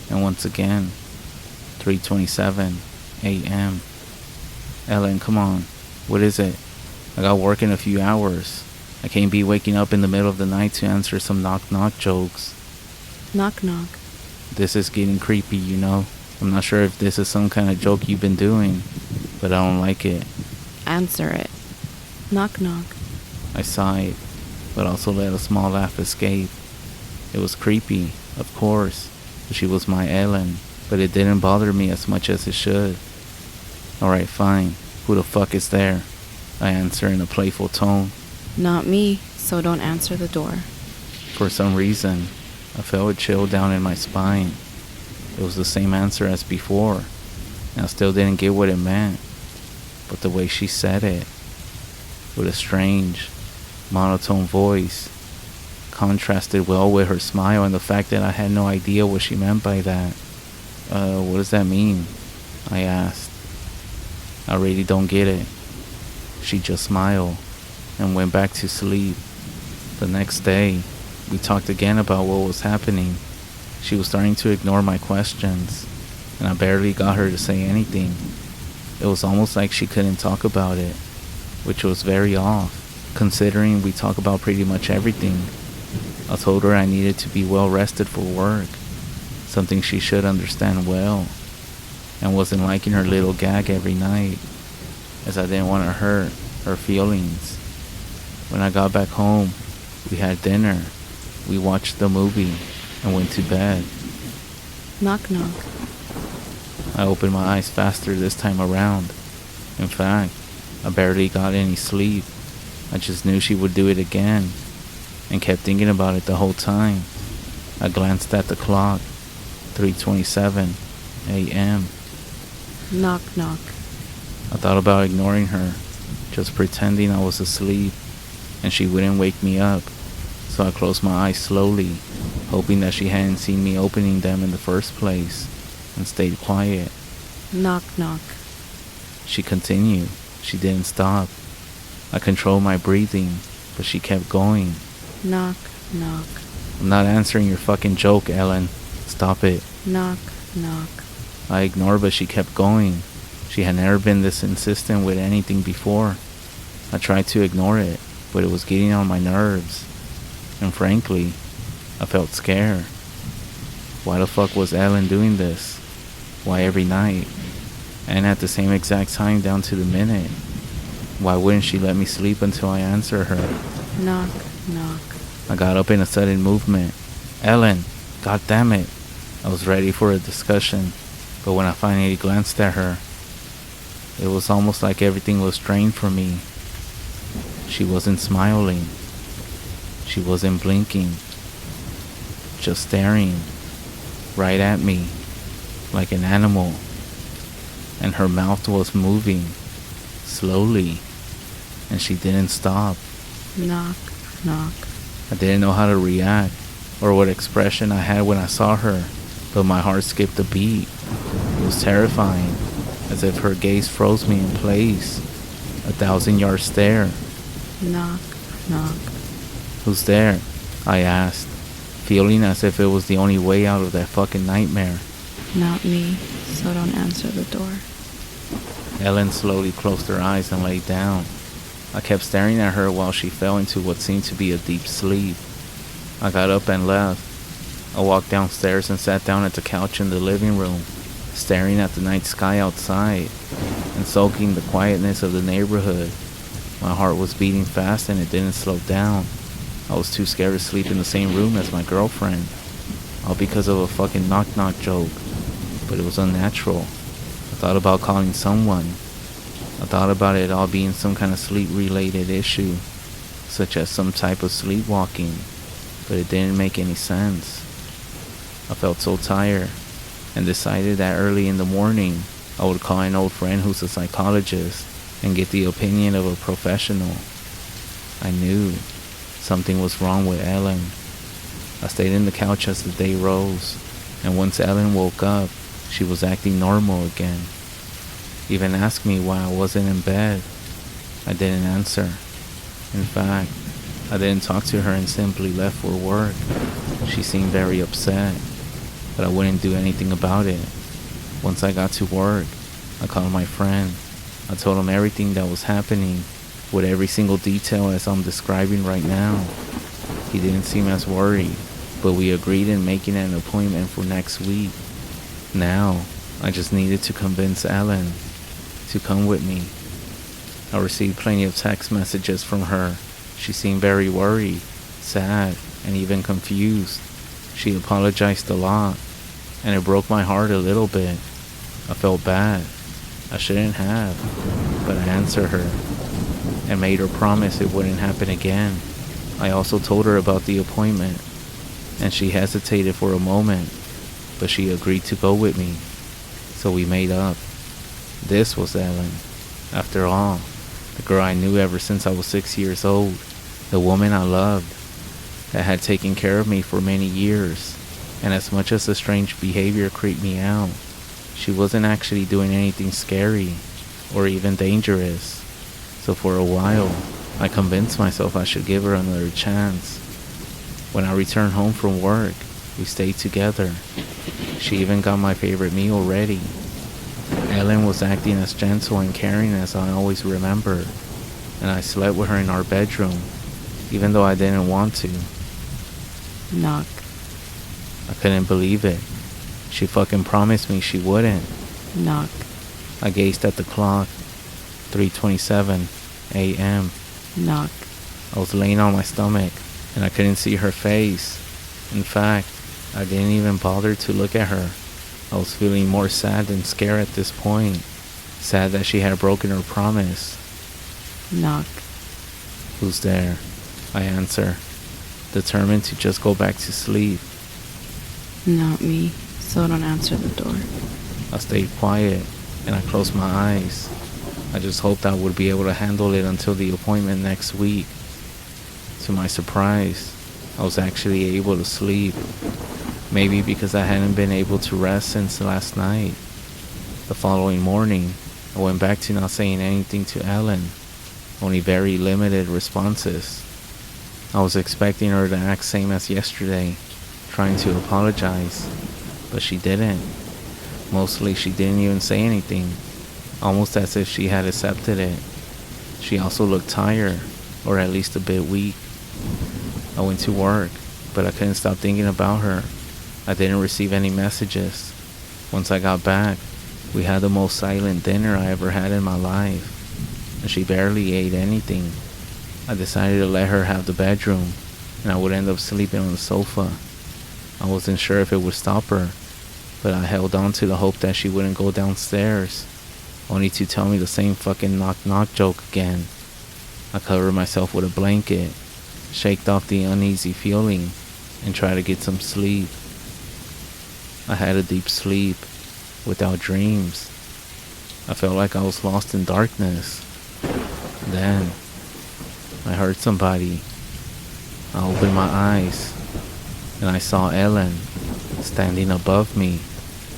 and once again, 3:27 a.m. Ellen, come on. What is it? I got work in a few hours. I can't be waking up in the middle of the night to answer some knock-knock jokes. Knock, knock. This is getting creepy, you know. I'm not sure if this is some kind of joke you've been doing, but I don't like it. Answer it. Knock, knock. I sighed, but also let a small laugh escape. It was creepy, of course, but she was my Ellen, but it didn't bother me as much as it should. Alright, fine. Who the fuck is there? I answered in a playful tone. Not me, so don't answer the door. For some reason, I felt a chill down in my spine. It was the same answer as before, and I still didn't get what it meant. But the way she said it, with a strange, monotone voice, contrasted well with her smile and the fact that I had no idea what she meant by that. What does that mean? I asked. I really don't get it. She just smiled and went back to sleep. The next day, we talked again about what was happening. She was starting to ignore my questions, and I barely got her to say anything. It was almost like she couldn't talk about it, which was very off, considering we talk about pretty much everything. I told her I needed to be well rested for work, something she should understand well, and wasn't liking her little gag every night, as I didn't want to hurt her feelings. When I got back home, we had dinner, we watched the movie, and went to bed. Knock, knock. I opened my eyes faster this time around. In fact, I barely got any sleep. I just knew she would do it again, and kept thinking about it the whole time. I glanced at the clock. 3:27 a.m. Knock, knock. I thought about ignoring her, just pretending I was asleep, and she wouldn't wake me up. So I closed my eyes slowly, hoping that she hadn't seen me opening them in the first place, and stayed quiet. Knock, knock. She continued. She didn't stop. I controlled my breathing, but she kept going. Knock, knock. I'm not answering your fucking joke, Ellen. Stop it. Knock, knock. I ignored, but she kept going. She had never been this insistent with anything before. I tried to ignore it, but it was getting on my nerves. And frankly, I felt scared. Why the fuck was Ellen doing this? Why every night? And at the same exact time down to the minute? Why wouldn't she let me sleep until I answer her? Knock, knock. I got up in a sudden movement. Ellen, god damn it. I was ready for a discussion, but when I finally glanced at her, it was almost like everything was drained from me. She wasn't smiling. She wasn't blinking. Just staring right at me like an animal. And her mouth was moving slowly, and she didn't stop. Knock, knock. I didn't know how to react or what expression I had when I saw her, but my heart skipped a beat. It was terrifying, as if her gaze froze me in place. 1,000-yard stare. Knock, knock. Who's there? I asked, feeling as if it was the only way out of that fucking nightmare. Not me, so don't answer the door. Ellen slowly closed her eyes and lay down. I kept staring at her while she fell into what seemed to be a deep sleep. I got up and left. I walked downstairs and sat down at the couch in the living room, staring at the night sky outside and soaking the quietness of the neighborhood. My heart was beating fast and it didn't slow down. I was too scared to sleep in the same room as my girlfriend, all because of a fucking knock-knock joke. But it was unnatural. I thought about calling someone. I thought about it all being some kind of sleep-related issue, such as some type of sleepwalking, but it didn't make any sense. I felt so tired and decided that early in the morning I would call an old friend who's a psychologist and get the opinion of a professional. I knew something was wrong with Ellen. I stayed in the couch as the day rose, and once Ellen woke up, she was acting normal again. Even asked me why I wasn't in bed. I didn't answer. In fact, I didn't talk to her and simply left for work. She seemed very upset, but I wouldn't do anything about it. Once I got to work, I called my friend. I told him everything that was happening, with every single detail as I'm describing right now. He didn't seem as worried, but we agreed in making an appointment for next week. Now, I just needed to convince Ellen to come with me. I received plenty of text messages from her. She seemed very worried, sad, and even confused. She apologized a lot, and it broke my heart a little bit. I felt bad. I shouldn't have, but I answered her and made her promise it wouldn't happen again. I also told her about the appointment, and she hesitated for a moment, but she agreed to go with me. So we made up. This was Ellen. After all, the girl I knew ever since I was 6 years old, the woman I loved, that had taken care of me for many years, and as much as the strange behavior creeped me out, she wasn't actually doing anything scary or even dangerous. So for a while, I convinced myself I should give her another chance. When I returned home from work, we stayed together. She even got my favorite meal ready. Ellen was acting as gentle and caring as I always remembered, and I slept with her in our bedroom, even though I didn't want to. Knock. I couldn't believe it. She fucking promised me she wouldn't. Knock. I gazed at the clock. 3:27 a.m. Knock. I was laying on my stomach, and I couldn't see her face. In fact, I didn't even bother to look at her. I was feeling more sad than scared at this point. Sad that she had broken her promise. Knock. Who's there? I answer, determined to just go back to sleep. Not me, so don't answer the door. I stayed quiet, and I closed my eyes. I just hoped I would be able to handle it until the appointment next week. To my surprise, I was actually able to sleep. Maybe because I hadn't been able to rest since last night. The following morning, I went back to not saying anything to Ellen, only very limited responses. I was expecting her to act same as yesterday, trying to apologize, but she didn't. Mostly she didn't even say anything, almost as if she had accepted it. She also looked tired, or at least a bit weak. I went to work, but I couldn't stop thinking about her. I didn't receive any messages. Once I got back, we had the most silent dinner I ever had in my life, and she barely ate anything. I decided to let her have the bedroom, and I would end up sleeping on the sofa. I wasn't sure if it would stop her, but I held on to the hope that she wouldn't go downstairs, only to tell me the same fucking knock-knock joke again. I covered myself with a blanket, shaked off the uneasy feeling, and tried to get some sleep. I had a deep sleep, without dreams. I felt like I was lost in darkness. Then, I heard somebody. I opened my eyes, and I saw Ellen, standing above me,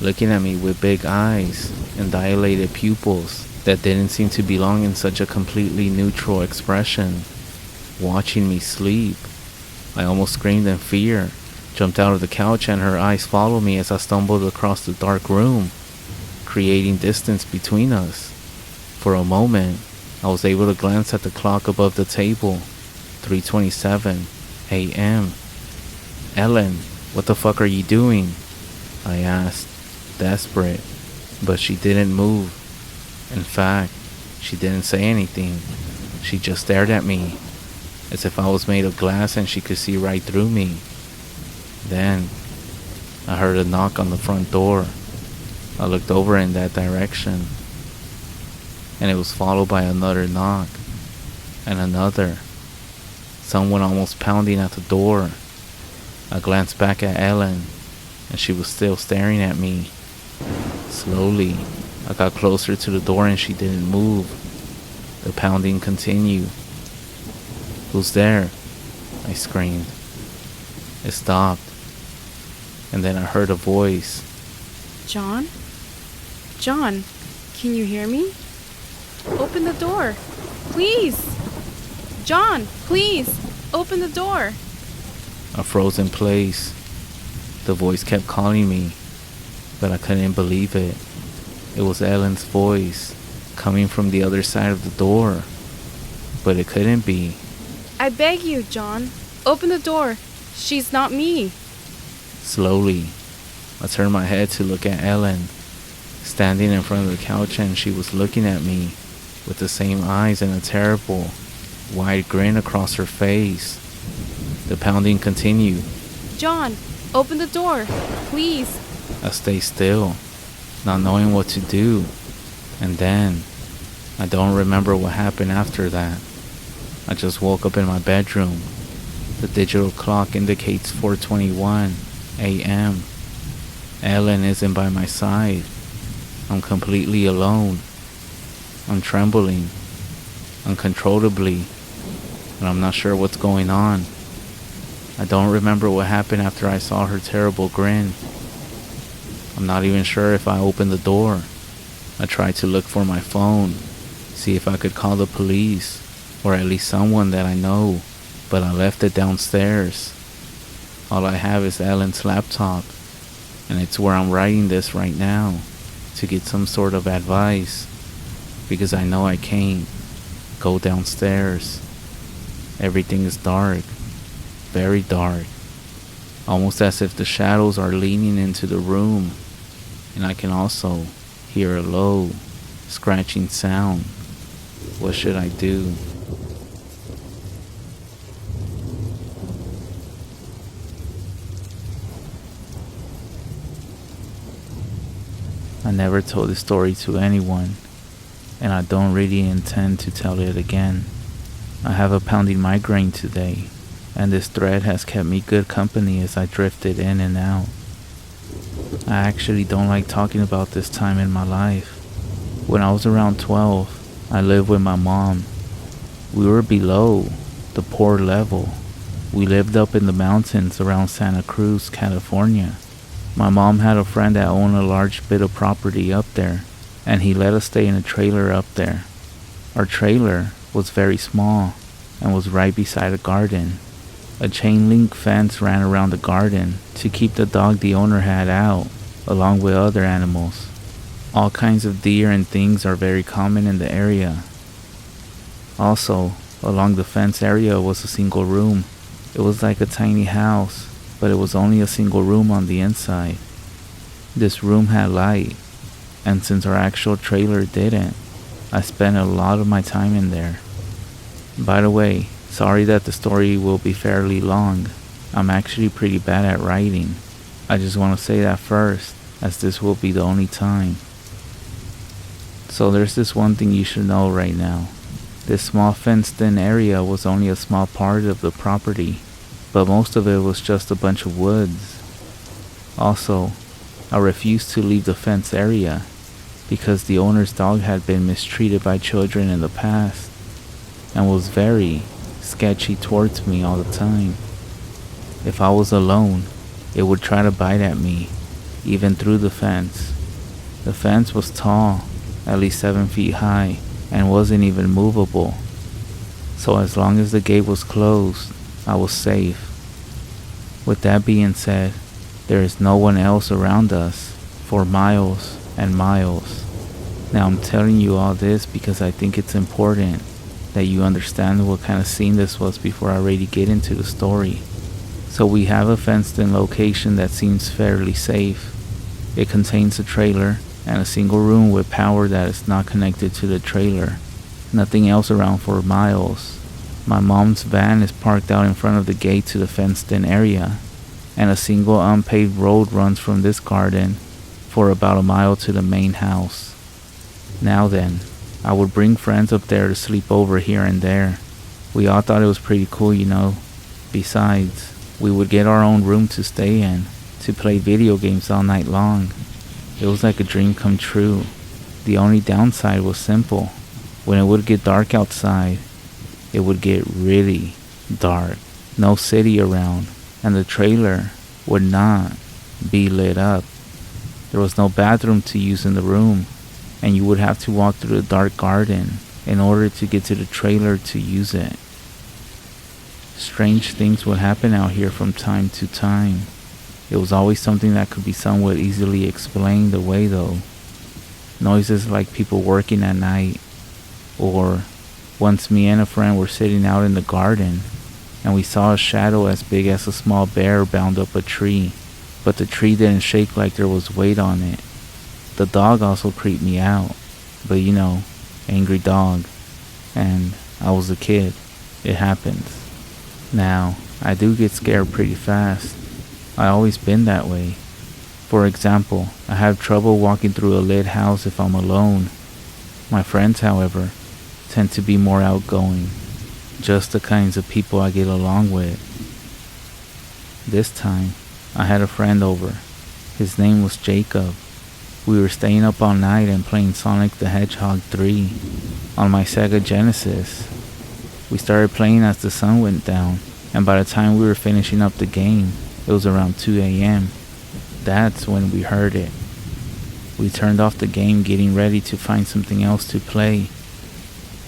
looking at me with big eyes and dilated pupils that didn't seem to belong in such a completely neutral expression, watching me sleep. I almost screamed in fear, jumped out of the couch, and her eyes followed me as I stumbled across the dark room, creating distance between us. For a moment, I was able to glance at the clock above the table, 3:27 a.m. "Ellen, what the fuck are you doing?" I asked, desperate, but she didn't move. In fact, she didn't say anything. She just stared at me, as if I was made of glass and she could see right through me. Then, I heard a knock on the front door. I looked over in that direction, and it was followed by another knock, and another. Someone almost pounding at the door. I glanced back at Ellen, and she was still staring at me. Slowly, I got closer to the door and she didn't move. The pounding continued. "Who's there?" I screamed. It stopped, and then I heard a voice. John? John, can you hear me? Open the door, please! John, please, open the door! I froze in place. The voice kept calling me, but I couldn't believe it. It was Ellen's voice, coming from the other side of the door. But it couldn't be. I beg you, John, open the door. She's not me. Slowly, I turned my head to look at Ellen, standing in front of the couch, and she was looking at me with the same eyes and a terrible, wide grin across her face. The pounding continued. John, open the door, please. I stayed still, not knowing what to do. And then, I don't remember what happened after that. I just woke up in my bedroom. The digital clock indicates 4:21 a.m. Ellen isn't by my side. I'm completely alone. I'm trembling, uncontrollably, and I'm not sure what's going on. I don't remember what happened after I saw her terrible grin. I'm not even sure if I opened the door. I tried to look for my phone, see if I could call the police, or at least someone that I know, but I left it downstairs. All I have is Ellen's laptop, and it's where I'm writing this right now, to get some sort of advice, because I know I can't go downstairs. Everything is dark, very dark, almost as if the shadows are leaning into the room, and I can also hear a low, scratching sound. What should I do? I never told this story to anyone, and I don't really intend to tell it again. I have a pounding migraine today, and this thread has kept me good company as I drifted in and out. I actually don't like talking about this time in my life. When I was around 12, I lived with my mom. We were below the poor level. We lived up in the mountains around Santa Cruz, California. My mom had a friend that owned a large bit of property up there, and he let us stay in a trailer up there. Our trailer was very small and was right beside a garden. A chain link fence ran around the garden to keep the dog the owner had out, along with other animals. All kinds of deer and things are very common in the area. Also, along the fence area was a single room. It was like a tiny house, but it was only a single room on the inside. This room had light, and since our actual trailer didn't, I spent a lot of my time in there. By the way, sorry that the story will be fairly long. I'm actually pretty bad at writing. I just want to say that first, as this will be the only time. So there's this one thing you should know right now. This small fenced-in area was only a small part of the property, but most of it was just a bunch of woods. Also, I refused to leave the fence area because the owner's dog had been mistreated by children in the past and was very sketchy towards me all the time. If I was alone, it would try to bite at me, even through the fence. The fence was tall, at least 7 feet high, and wasn't even movable. So as long as the gate was closed, I was safe. With that being said, there is no one else around us for miles and miles. Now I'm telling you all this because I think it's important that you understand what kind of scene this was before I really get into the story. So we have a fenced-in location that seems fairly safe. It contains a trailer and a single room with power that is not connected to the trailer. Nothing else around for miles. My mom's van is parked out in front of the gate to the fenced-in area, and a single unpaved road runs from this garden for about a mile to the main house. Now then, I would bring friends up there to sleep over here and there. We all thought it was pretty cool, you know. Besides, we would get our own room to stay in, to play video games all night long. It was like a dream come true. The only downside was simple. When it would get dark outside, it would get really dark. No city around, and the trailer would not be lit up. There was no bathroom to use in the room, and you would have to walk through the dark garden in order to get to the trailer to use it. Strange things would happen out here from time to time. It was always something that could be somewhat easily explained away though. Noises like people working at night, or once me and a friend were sitting out in the garden and we saw a shadow as big as a small bear bound up a tree, but the tree didn't shake like there was weight on it. The dog also creeped me out, but you know, angry dog, and I was a kid. It happens. Now, I do get scared pretty fast. I always been that way. For example, I have trouble walking through a lit house if I'm alone. My friends, however, tend to be more outgoing, just the kinds of people I get along with. This time, I had a friend over. His name was Jacob. We were staying up all night and playing Sonic the Hedgehog 3 on my Sega Genesis. We started playing as the sun went down, and by the time we were finishing up the game, it was around 2 a.m. That's when we heard it. We turned off the game, getting ready to find something else to play.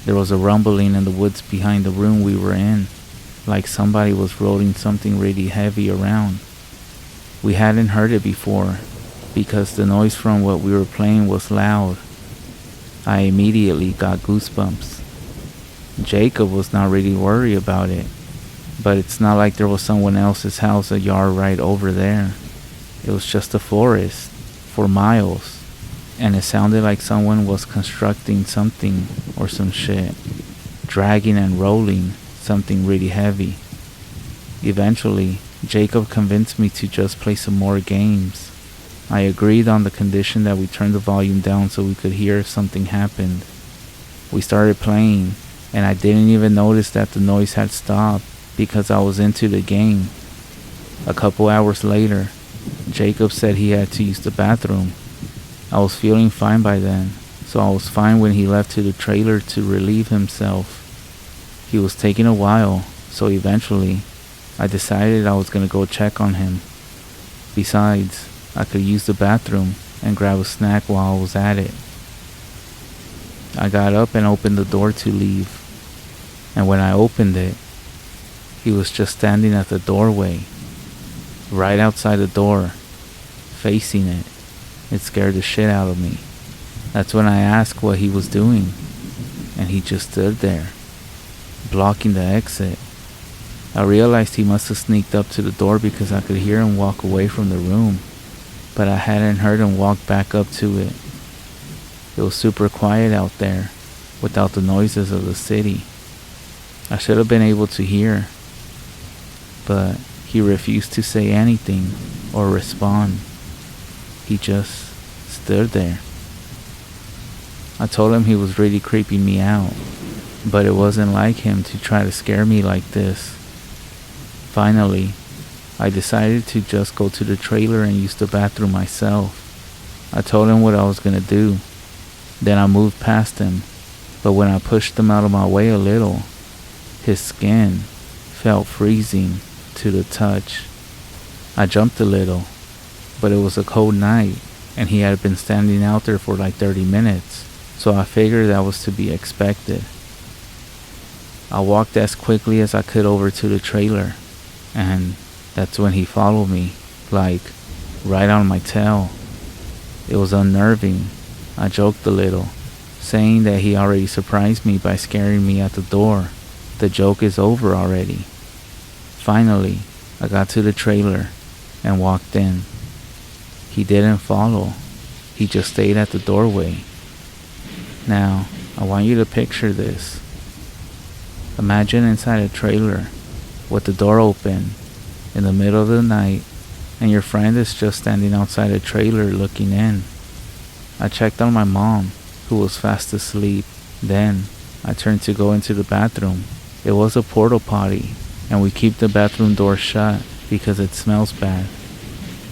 There was a rumbling in the woods behind the room we were in, like somebody was rolling something really heavy around. We hadn't heard it before, because the noise from what we were playing was loud. I immediately got goosebumps. Jacob was not really worried about it, but it's not like there was someone else's house a yard right over there. It was just a forest for miles, and it sounded like someone was constructing something or some shit, dragging and rolling something really heavy. Eventually, Jacob convinced me to just play some more games. I agreed on the condition that we turn the volume down so we could hear if something happened. We started playing, and I didn't even notice that the noise had stopped because I was into the game. A couple hours later, Jacob said he had to use the bathroom. I was feeling fine by then, so I was fine when he left to the trailer to relieve himself. He was taking a while, so eventually, I decided I was gonna go check on him. Besides, I could use the bathroom and grab a snack while I was at it. I got up and opened the door to leave, and when I opened it, he was just standing at the doorway, right outside the door, facing it. It scared the shit out of me. That's when I asked what he was doing, and he just stood there, blocking the exit. I realized he must have sneaked up to the door because I could hear him walk away from the room, but I hadn't heard him walk back up to it. It was super quiet out there, without the noises of the city. I should have been able to hear, but he refused to say anything or respond. He just stood there. I told him he was really creeping me out, but it wasn't like him to try to scare me like this. Finally, I decided to just go to the trailer and use the bathroom myself. I told him what I was gonna do. Then I moved past him, but when I pushed him out of my way a little, his skin felt freezing to the touch. I jumped a little, but it was a cold night, and he had been standing out there for like 30 minutes, so I figured that was to be expected. I walked as quickly as I could over to the trailer, and that's when he followed me, like right on my tail. It was unnerving. I joked a little, saying that he already surprised me by scaring me at the door. The joke is over already. Finally, I got to the trailer and walked in. He didn't follow. He just stayed at the doorway. Now, I want you to picture this. Imagine inside a trailer with the door open in the middle of the night, and your friend is just standing outside a trailer looking in. I checked on my mom, who was fast asleep. Then, I turned to go into the bathroom. It was a porta potty, and we keep the bathroom door shut because it smells bad.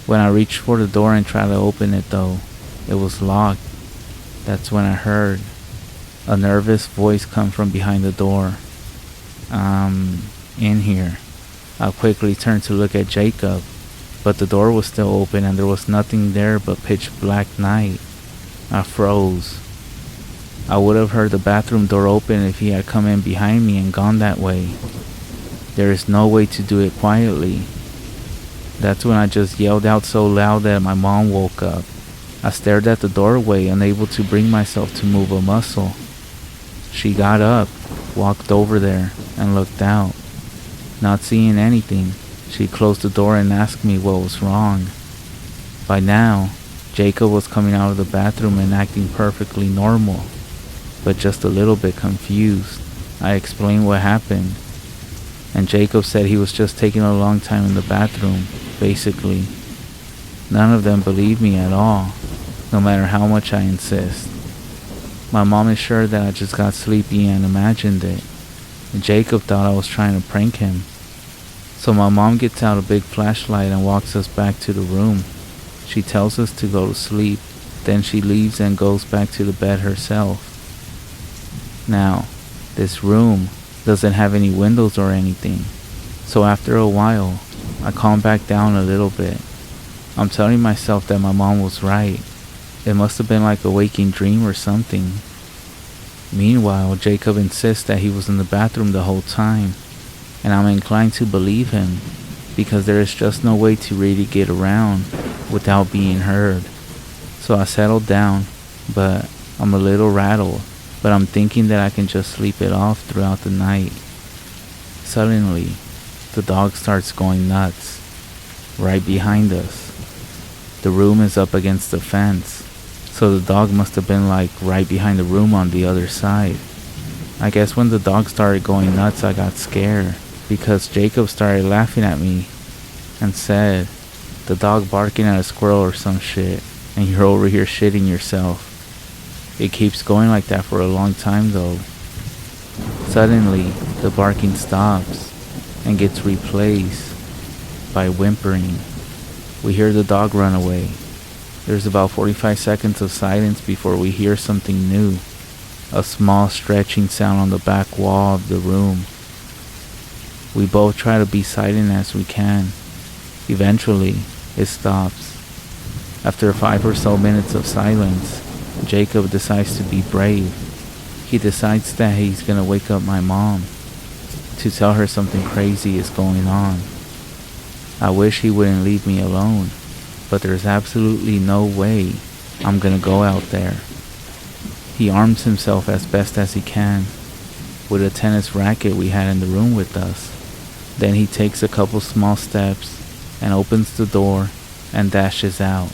When I reached for the door and tried to open it though, it was locked. That's when I heard a nervous voice come from behind the door. In here. I quickly turned to look at Jacob, but the door was still open and there was nothing there but pitch black night. I froze. I would have heard the bathroom door open if he had come in behind me and gone that way. There is no way to do it quietly. That's when I just yelled out so loud that my mom woke up. I stared at the doorway, unable to bring myself to move a muscle. She got up, walked over there, and looked out. Not seeing anything, she closed the door and asked me what was wrong. By now, Jacob was coming out of the bathroom and acting perfectly normal, but just a little bit confused. I explained what happened, and Jacob said he was just taking a long time in the bathroom, basically. None of them believed me at all, no matter how much I insist. My mom is sure that I just got sleepy and imagined it. And Jacob thought I was trying to prank him. So my mom gets out a big flashlight and walks us back to the room. She tells us to go to sleep. Then she leaves and goes back to the bed herself. Now, this room doesn't have any windows or anything. So after a while, I calm back down a little bit. I'm telling myself that my mom was right. It must have been like a waking dream or something. Meanwhile, Jacob insists that he was in the bathroom the whole time, and I'm inclined to believe him, because there is just no way to really get around without being heard. So I settled down, but I'm a little rattled, but I'm thinking that I can just sleep it off throughout the night. Suddenly, the dog starts going nuts, right behind us. The room is up against the fence, so the dog must have been like right behind the room on the other side. I guess when the dog started going nuts, I got scared, because Jacob started laughing at me and said, "The dog barking at a squirrel or some shit, and you're over here shitting yourself." It keeps going like that for a long time though. Suddenly, the barking stops and gets replaced by whimpering. We hear the dog run away. There's about 45 seconds of silence before we hear something new. A small stretching sound on the back wall of the room. We both try to be silent as we can. Eventually, it stops. After 5 or so minutes of silence, Jacob decides to be brave He decides that he's gonna wake up my mom to tell her something crazy is going on. I wish he wouldn't leave me alone, but there's absolutely no way I'm gonna go out there. He arms himself as best as he can with a tennis racket we had in the room with us. Then he takes a couple small steps and opens the door and dashes out.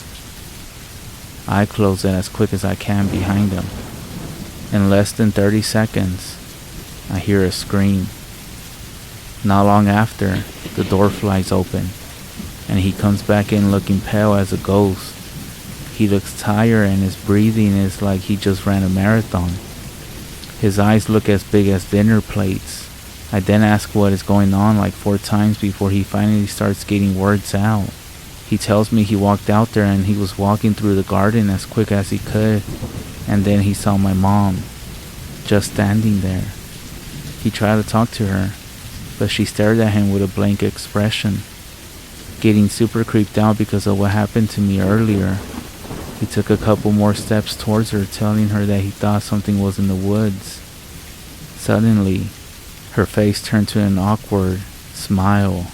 I close it as quick as I can behind him. In less than 30 seconds, I hear a scream. Not long after, the door flies open, and he comes back in looking pale as a ghost. He looks tired and his breathing is like he just ran a marathon. His eyes look as big as dinner plates. I then ask what is going on like 4 times before he finally starts getting words out. He tells me he walked out there and he was walking through the garden as quick as he could, and then he saw my mom just standing there. He tried to talk to her, but she stared at him with a blank expression. Getting super creeped out because of what happened to me earlier, he took a couple more steps towards her, telling her that he thought something was in the woods. Suddenly, her face turned to an awkward smile.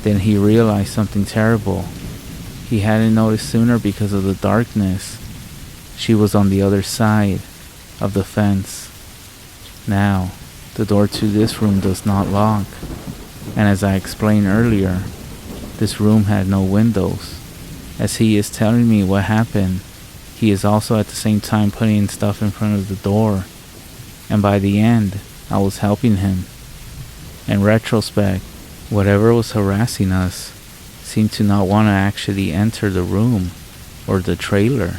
Then he realized something terrible. He hadn't noticed sooner because of the darkness. She was on the other side of the fence. Now, the door to this room does not lock, and as I explained earlier, this room had no windows. As he is telling me what happened, he is also at the same time putting stuff in front of the door, and by the end, I was helping him. In retrospect, whatever was harassing us seemed to not want to actually enter the room or the trailer,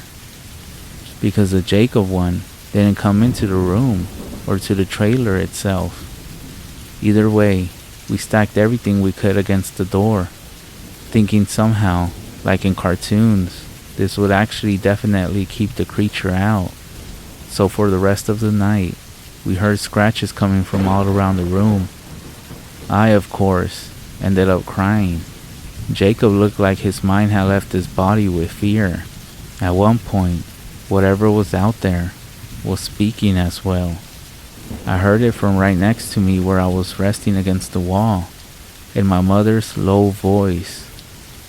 because the Jacob one didn't come into the room or to the trailer itself. Either way, we stacked everything we could against the door, thinking somehow, like in cartoons, this would actually definitely keep the creature out. So for the rest of the night, we heard scratches coming from all around the room. I, of course, ended up crying. Jacob looked like his mind had left his body with fear. At one point, whatever was out there was speaking as well. I heard it from right next to me where I was resting against the wall, in my mother's low voice,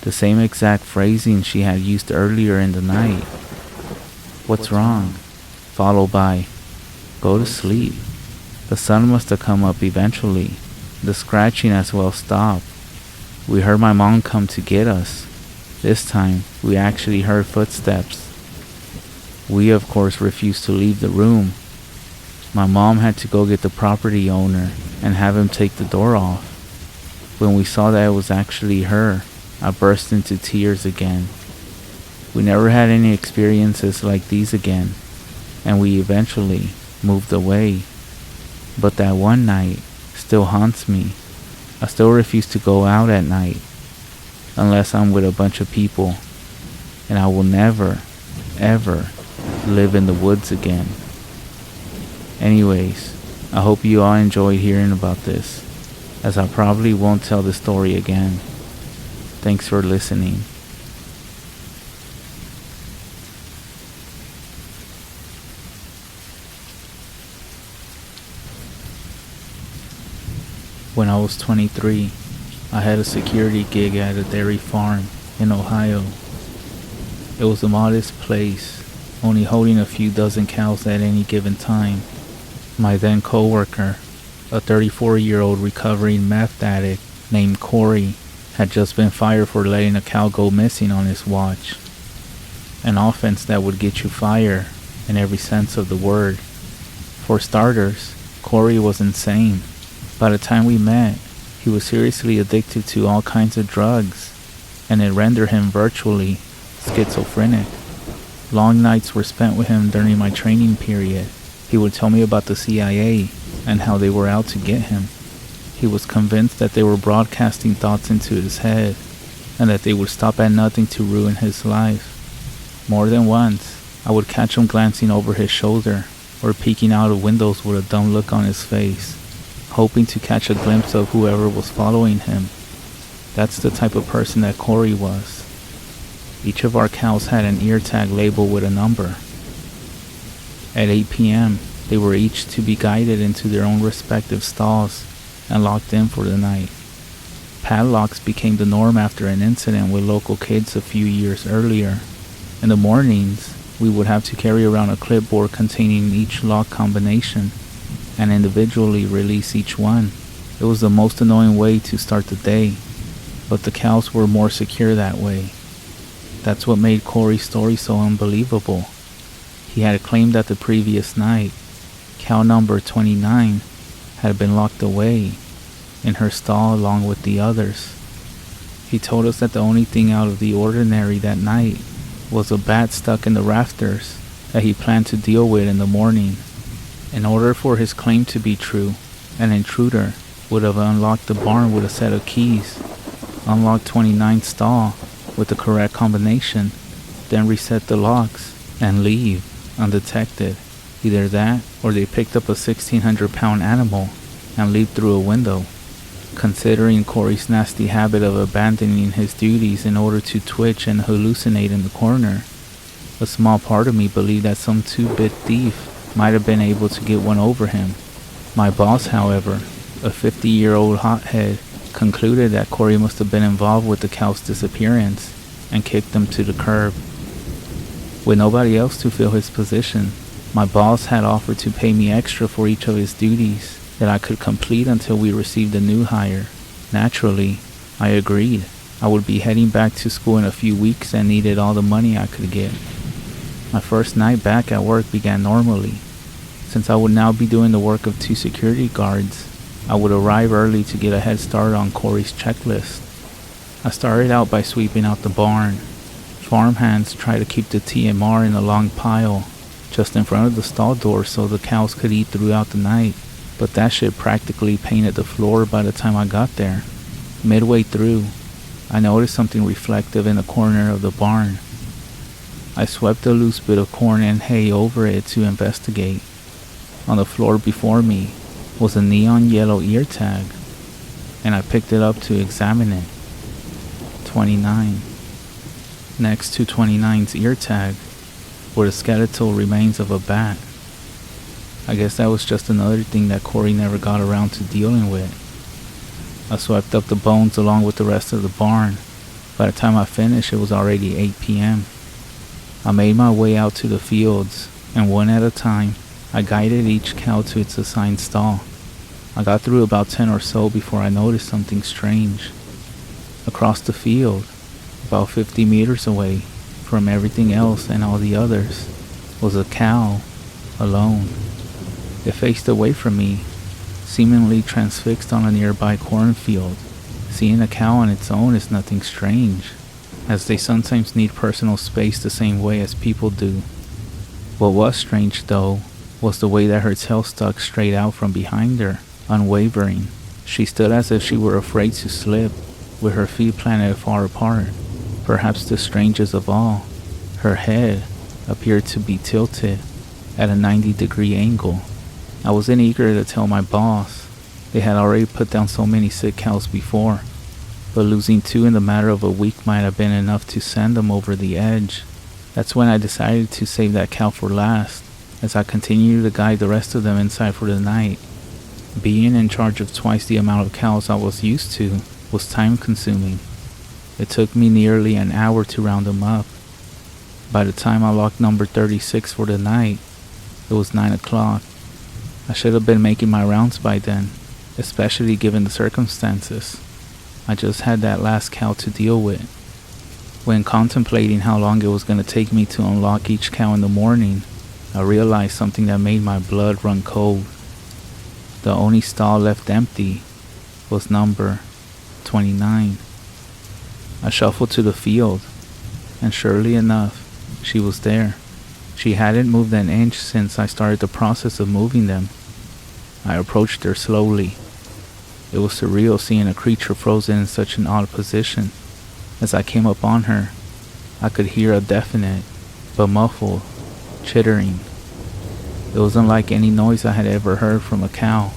the same exact phrasing she had used earlier in the night. "What's wrong?" Followed by, "Go to sleep." The sun must have come up eventually. The scratching as well stopped. We heard my mom come to get us. This time, we actually heard footsteps. We of course refused to leave the room. My mom had to go get the property owner and have him take the door off. When we saw that it was actually her, I burst into tears again. We never had any experiences like these again, and we eventually moved away. But that one night still haunts me. I still refuse to go out at night unless I'm with a bunch of people, and I will never, ever live in the woods again. Anyways, I hope you all enjoyed hearing about this, as I probably won't tell the story again. Thanks for listening. When I was 23, I had a security gig at a dairy farm in Ohio. It was a modest place, only holding a few dozen cows at any given time. My then co-worker, a 34-year-old recovering meth addict named Corey, had just been fired for letting a cow go missing on his watch. An offense that would get you fired in every sense of the word. For starters, Corey was insane. By the time we met, he was seriously addicted to all kinds of drugs, and it rendered him virtually schizophrenic. Long nights were spent with him during my training period. He would tell me about the CIA and how they were out to get him. He was convinced that they were broadcasting thoughts into his head, and that they would stop at nothing to ruin his life. More than once, I would catch him glancing over his shoulder or peeking out of windows with a dumb look on his face, hoping to catch a glimpse of whoever was following him. That's the type of person that Corey was. Each of our cows had an ear tag label with a number. At 8 p.m., they were each to be guided into their own respective stalls and locked in for the night. Padlocks became the norm after an incident with local kids a few years earlier. In the mornings, we would have to carry around a clipboard containing each lock combination and individually release each one. It was the most annoying way to start the day, but the cows were more secure that way. That's what made Corey's story so unbelievable. He had claimed that the previous night, cow number 29 had been locked away in her stall along with the others. He told us that the only thing out of the ordinary that night was a bat stuck in the rafters that he planned to deal with in the morning. In order for his claim to be true, an intruder would have unlocked the barn with a set of keys, unlocked 29's stall with the correct combination, then reset the locks and leave undetected. Either that or they picked up a 1,600-pound animal and leaped through a window. Considering Corey's nasty habit of abandoning his duties in order to twitch and hallucinate in the corner, a small part of me believed that some two-bit thief might have been able to get one over him. My boss, however, a 50-year-old hothead, concluded that Corey must have been involved with the cow's disappearance and kicked them to the curb. With nobody else to fill his position, my boss had offered to pay me extra for each of his duties that I could complete until we received a new hire. Naturally, I agreed. I would be heading back to school in a few weeks and needed all the money I could get. My first night back at work began normally. Since I would now be doing the work of 2 security guards, I would arrive early to get a head start on Corey's checklist. I started out by sweeping out the barn. Farmhands tried to keep the TMR in a long pile just in front of the stall door so the cows could eat throughout the night, but that shit practically painted the floor by the time I got there. Midway through, I noticed something reflective in the corner of the barn. I swept a loose bit of corn and hay over it to investigate. On the floor before me was a neon yellow ear tag, and I picked it up to examine it. 29. Next to 29's ear tag were the skeletal remains of a bat. I guess that was just another thing that Corey never got around to dealing with. I swept up the bones along with the rest of the barn. By the time I finished, it was already 8 p.m. I made my way out to the fields, and one at a time, I guided each cow to its assigned stall. I got through about 10 or so before I noticed something strange. Across the field, about 50 meters away from everything else and all the others, was a cow, alone. It faced away from me, seemingly transfixed on a nearby cornfield. Seeing a cow on its own is nothing strange, as they sometimes need personal space the same way as people do. What was strange, though, was the way that her tail stuck straight out from behind her, unwavering. She stood as if she were afraid to slip, with her feet planted far apart. Perhaps the strangest of all, her head appeared to be tilted at a 90-degree angle. I wasn't eager to tell my boss. They had already put down so many sick cows before, but losing 2 in the matter of a week might have been enough to send them over the edge. That's when I decided to save that cow for last, as I continued to guide the rest of them inside for the night. Being in charge of twice the amount of cows I was used to was time-consuming. It took me nearly an hour to round them up. By the time I locked number 36 for the night, it was 9 o'clock. I should have been making my rounds by then, especially given the circumstances. I just had that last cow to deal with. When contemplating how long it was going to take me to unlock each cow in the morning, I realized something that made my blood run cold. The only stall left empty was number 29. I shuffled to the field, and surely enough, she was there. She hadn't moved an inch since I started the process of moving them. I approached her slowly. It was surreal seeing a creature frozen in such an odd position. As I came up on her, I could hear a definite, but muffled, chittering. It was unlike any noise I had ever heard from a cow.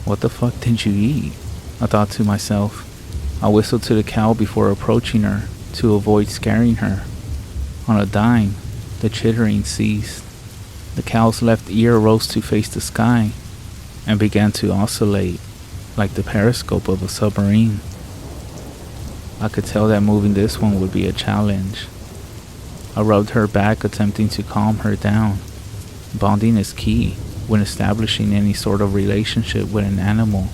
What the fuck did you eat? I thought to myself. I whistled to the cow before approaching her to avoid scaring her. On a dime, the chittering ceased. The cow's left ear rose to face the sky and began to oscillate like the periscope of a submarine. I could tell that moving this one would be a challenge. I rubbed her back, attempting to calm her down. Bonding is key when establishing any sort of relationship with an animal.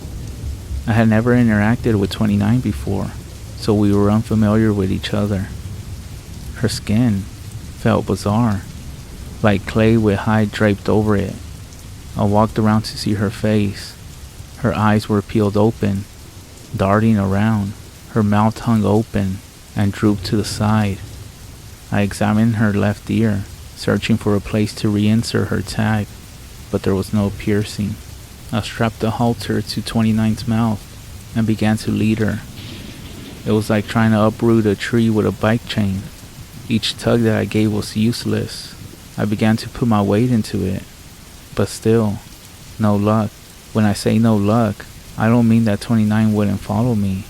I had never interacted with 29 before, so we were unfamiliar with each other. Her skin felt bizarre, like clay with hide draped over it. I walked around to see her face. Her eyes were peeled open, darting around. Her mouth hung open and drooped to the side. I examined her left ear, searching for a place to reinsert her tag, but there was no piercing. I strapped the halter to 29's mouth and began to lead her. It was like trying to uproot a tree with a bike chain. Each tug that I gave was useless. I began to put my weight into it, but still, no luck. When I say no luck, I don't mean that 29 wouldn't follow me.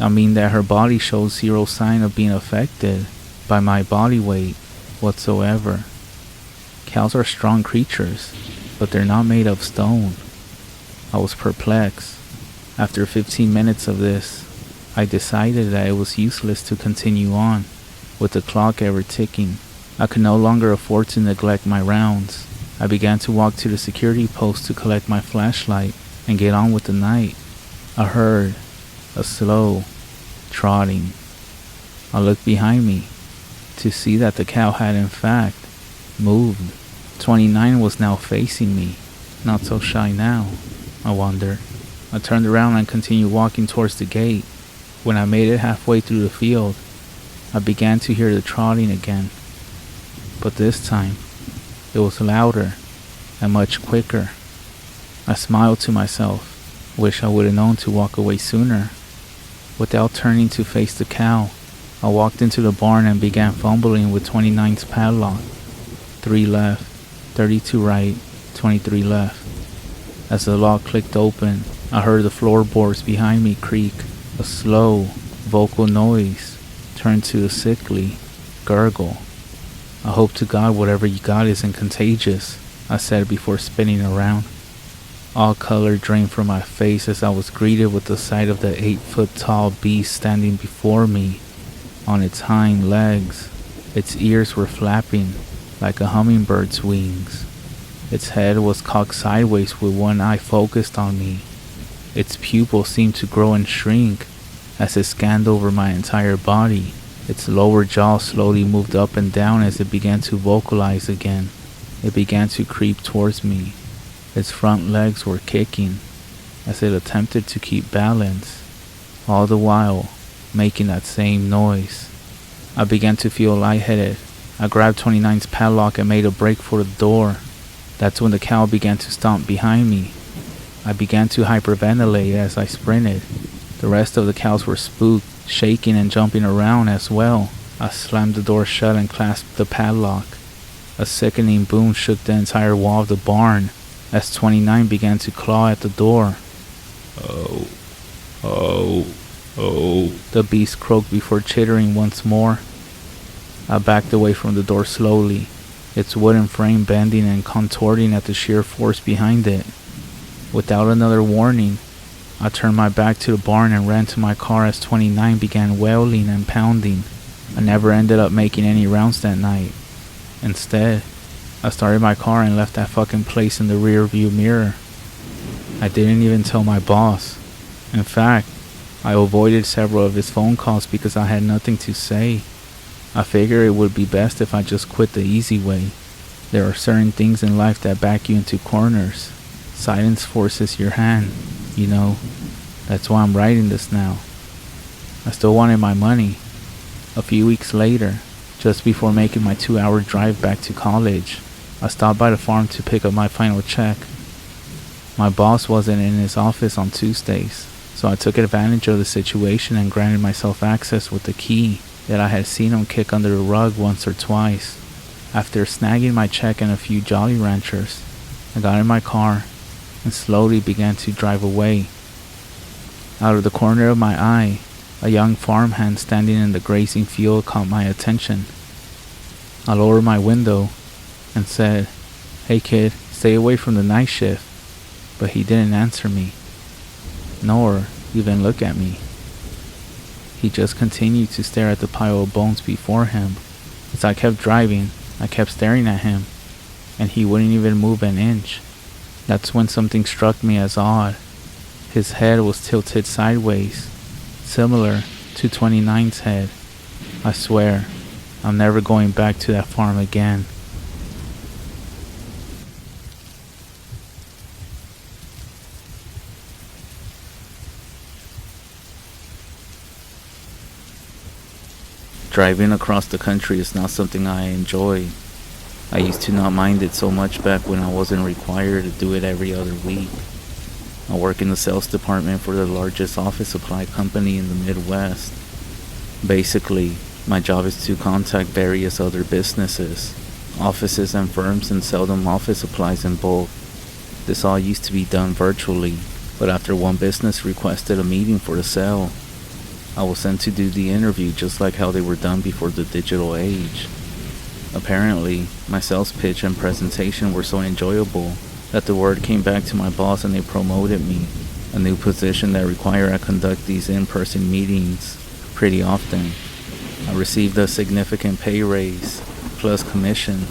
I mean that her body showed zero sign of being affected by my body weight whatsoever. Cows are strong creatures, but they're not made of stone. I was perplexed. After 15 minutes of this, I decided that it was useless to continue on, with the clock ever ticking. I could no longer afford to neglect my rounds. I began to walk to the security post to collect my flashlight and get on with the night. I heard a slow trotting. I looked behind me to see that the cow had in fact moved. 29 was now facing me, not so shy now, I wondered. I turned around and continued walking towards the gate. When I made it halfway through the field, I began to hear the trotting again. But this time, it was louder and much quicker. I smiled to myself. Wish I would have known to walk away sooner. Without turning to face the cow, I walked into the barn and began fumbling with 29's padlock. 3 left, 32 right, 23 left. As the lock clicked open, I heard the floorboards behind me creak. A slow, vocal noise turned to a sickly gurgle. I hope to God whatever you got isn't contagious, I said before spinning around. All color drained from my face as I was greeted with the sight of the 8-foot-tall beast standing before me on its hind legs. Its ears were flapping like a hummingbird's wings. Its head was cocked sideways with one eye focused on me. Its pupils seemed to grow and shrink as it scanned over my entire body. Its lower jaw slowly moved up and down as it began to vocalize again. It began to creep towards me. Its front legs were kicking as it attempted to keep balance, all the while making that same noise. I began to feel lightheaded. I grabbed 29's padlock and made a break for the door. That's when the cow began to stomp behind me. I began to hyperventilate as I sprinted. The rest of the cows were spooked, shaking and jumping around as well. I slammed the door shut and clasped the padlock. A sickening boom shook the entire wall of the barn as 29 began to claw at the door. Oh, oh, oh, the beast croaked before chittering once more. I backed away from the door slowly, its wooden frame bending and contorting at the sheer force behind it. Without another warning, I turned my back to the barn and ran to my car as 29 began wailing and pounding. I never ended up making any rounds that night. Instead, I started my car and left that fucking place in the rear view mirror. I didn't even tell my boss. In fact, I avoided several of his phone calls because I had nothing to say. I figured it would be best if I just quit the easy way. There are certain things in life that back you into corners. Silence forces your hand, you know. That's why I'm writing this now. I still wanted my money. A few weeks later, just before making my 2-hour drive back to college, I stopped by the farm to pick up my final check. My boss wasn't in his office on Tuesdays, so I took advantage of the situation and granted myself access with the key that I had seen him kick under the rug once or twice. After snagging my check and a few Jolly Ranchers, I got in my car and slowly began to drive away. Out of the corner of my eye, a young farmhand standing in the grazing field caught my attention. I lowered my window and said, "Hey kid, stay away from the night shift." But he didn't answer me, nor even look at me. He just continued to stare at the pile of bones before him. As I kept driving, I kept staring at him, and he wouldn't even move an inch. That's when something struck me as odd. His head was tilted sideways, similar to 29's head. I swear, I'm never going back to that farm again. Driving across the country is not something I enjoy. I used to not mind it so much back when I wasn't required to do it every other week. I work in the sales department for the largest office supply company in the Midwest. Basically, my job is to contact various other businesses, offices and firms, and sell them office supplies in bulk. This all used to be done virtually, but after one business requested a meeting for the sale, I was sent to do the interview just like how they were done before the digital age. Apparently, my sales pitch and presentation were so enjoyable that the word came back to my boss and they promoted me, a new position that required I conduct these in-person meetings pretty often. I received a significant pay raise, plus commission.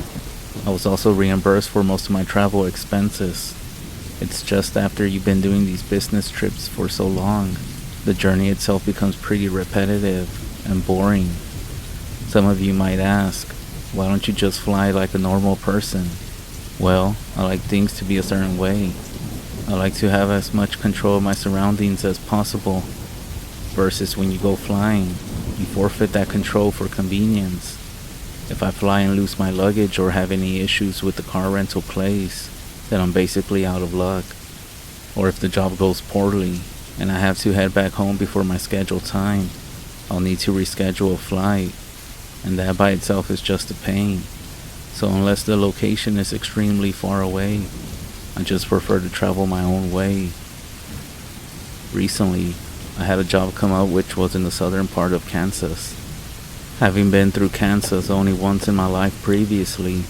I was also reimbursed for most of my travel expenses. It's just after you've been doing these business trips for so long, the journey itself becomes pretty repetitive and boring. Some of you might ask, why don't you just fly like a normal person? Well, I like things to be a certain way. I like to have as much control of my surroundings as possible. Versus when you go flying, you forfeit that control for convenience. If I fly and lose my luggage or have any issues with the car rental place, then I'm basically out of luck. Or if the job goes poorly and I have to head back home before my scheduled time, I'll need to reschedule a flight, and that by itself is just a pain. So unless the location is extremely far away, I just prefer to travel my own way. Recently, I had a job come up which was in the southern part of Kansas. Having been through Kansas only once in my life previously,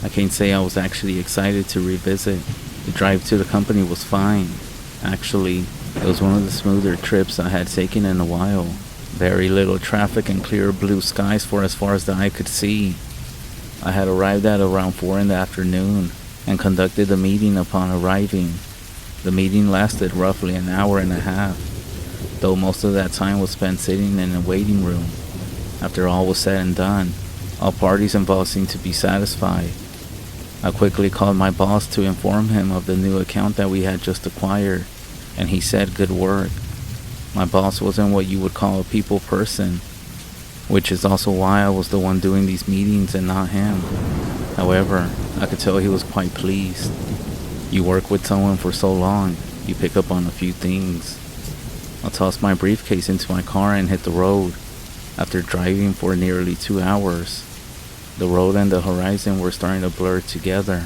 I can't say I was actually excited to revisit. The drive to the company was fine. Actually, it was one of the smoother trips I had taken in a while. Very little traffic and clear blue skies for as far as the eye could see. I had arrived at around 4 in the afternoon and conducted the meeting upon arriving. The meeting lasted roughly an hour and a half, though most of that time was spent sitting in a waiting room. After all was said and done, all parties involved seemed to be satisfied. I quickly called my boss to inform him of the new account that we had just acquired, and he said good work. My boss wasn't what you would call a people person, which is also why I was the one doing these meetings and not him. However, I could tell he was quite pleased. You work with someone for so long, you pick up on a few things. I tossed my briefcase into my car and hit the road. After driving for nearly 2 hours, the road and the horizon were starting to blur together.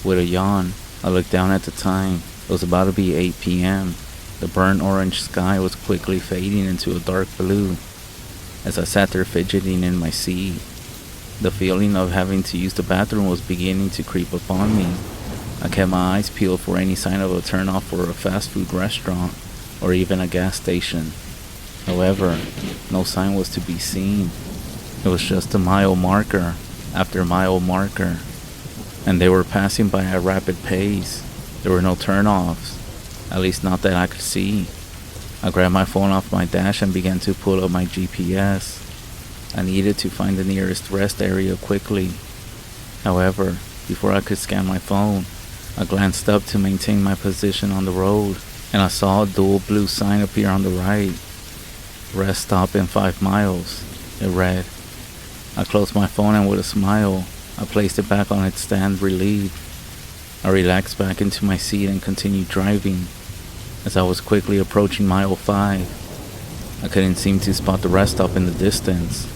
With a yawn, I looked down at the time. It was about to be 8 p.m. The burnt orange sky was quickly fading into a dark blue. As I sat there fidgeting in my seat, the feeling of having to use the bathroom was beginning to creep upon me. I kept my eyes peeled for any sign of a turnoff for a fast food restaurant or even a gas station. However, no sign was to be seen. It was just a mile marker after mile marker, and they were passing by at a rapid pace. There were no turnoffs, at least not that I could see. I grabbed my phone off my dash and began to pull up my GPS. I needed to find the nearest rest area quickly. However, before I could scan my phone, I glanced up to maintain my position on the road, and I saw a dual blue sign appear on the right. Rest stop in 5 miles, it read. I closed my phone and with a smile, I placed it back on its stand, relieved. I relaxed back into my seat and continued driving. As I was quickly approaching mile 5, I couldn't seem to spot the rest stop in the distance.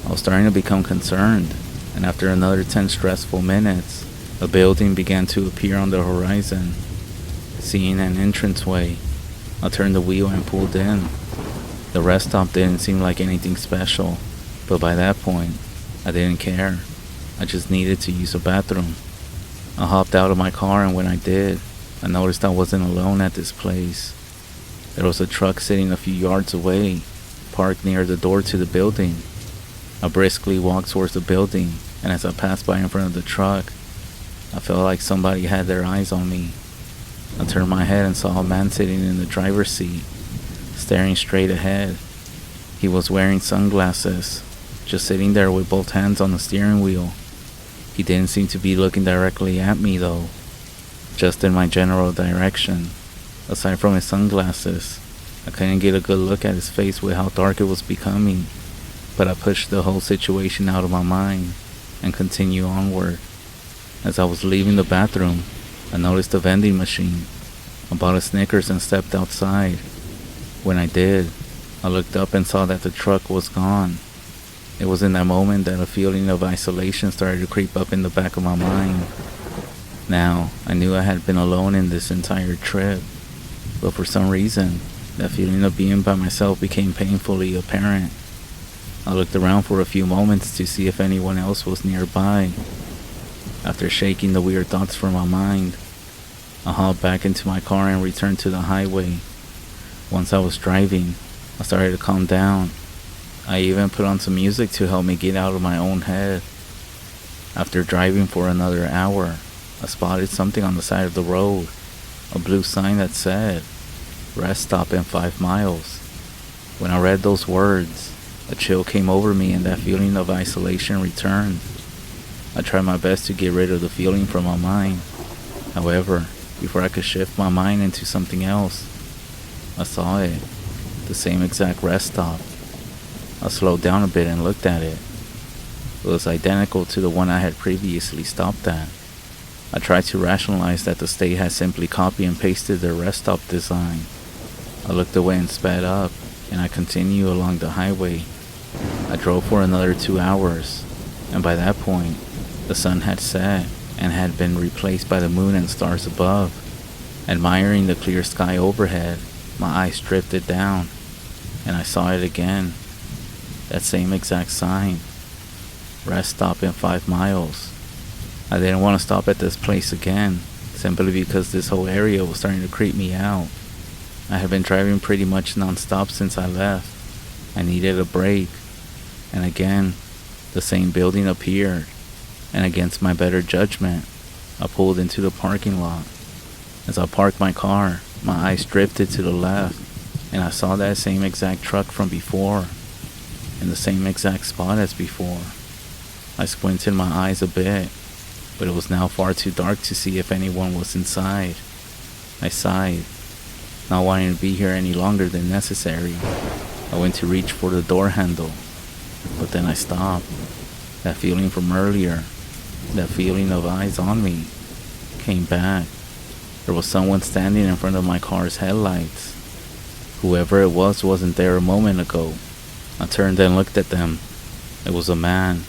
I was starting to become concerned, and after another 10 stressful minutes, a building began to appear on the horizon. Seeing an entranceway, I turned the wheel and pulled in. The rest stop didn't seem like anything special, but by that point, I didn't care. I just needed to use a bathroom. I hopped out of my car, and when I did, I noticed I wasn't alone at this place. There was a truck sitting a few yards away, parked near the door to the building. I briskly walked towards the building, and as I passed by in front of the truck, I felt like somebody had their eyes on me. I turned my head and saw a man sitting in the driver's seat, staring straight ahead. He was wearing sunglasses, just sitting there with both hands on the steering wheel. He didn't seem to be looking directly at me though, just in my general direction. Aside from his sunglasses, I couldn't get a good look at his face with how dark it was becoming, but I pushed the whole situation out of my mind and continued onward. As I was leaving the bathroom, I noticed a vending machine. I bought a Snickers and stepped outside. When I did, I looked up and saw that the truck was gone. It was in that moment that a feeling of isolation started to creep up in the back of my mind. Now, I knew I had been alone in this entire trip, but for some reason, that feeling of being by myself became painfully apparent. I looked around for a few moments to see if anyone else was nearby. After shaking the weird thoughts from my mind, I hopped back into my car and returned to the highway. Once I was driving, I started to calm down. I even put on some music to help me get out of my own head. After driving for another hour, I spotted something on the side of the road, a blue sign that said, "Rest stop in 5 miles." When I read those words, a chill came over me and that feeling of isolation returned. I tried my best to get rid of the feeling from my mind. However, before I could shift my mind into something else, I saw it, the same exact rest stop. I slowed down a bit and looked at it. It was identical to the one I had previously stopped at. I tried to rationalize that the state had simply copied and pasted their rest stop design. I looked away and sped up, and I continued along the highway. I drove for another 2 hours, and by that point, the sun had set and had been replaced by the moon and stars above. Admiring the clear sky overhead, my eyes drifted down, and I saw it again. That same exact sign. Rest stop in 5 miles. I didn't want to stop at this place again, simply because this whole area was starting to creep me out. I had been driving pretty much non-stop since I left. I needed a break. And again, the same building appeared. And against my better judgment, I pulled into the parking lot. As I parked my car, my eyes drifted to the left, and I saw that same exact truck from before, in the same exact spot as before. I squinted my eyes a bit, but it was now far too dark to see if anyone was inside. I sighed, not wanting to be here any longer than necessary. I went to reach for the door handle, but then I stopped. That feeling from earlier, that feeling of eyes on me, came back. There was someone standing in front of my car's headlights. Whoever it was wasn't there a moment ago. I turned and looked at them. It was a man,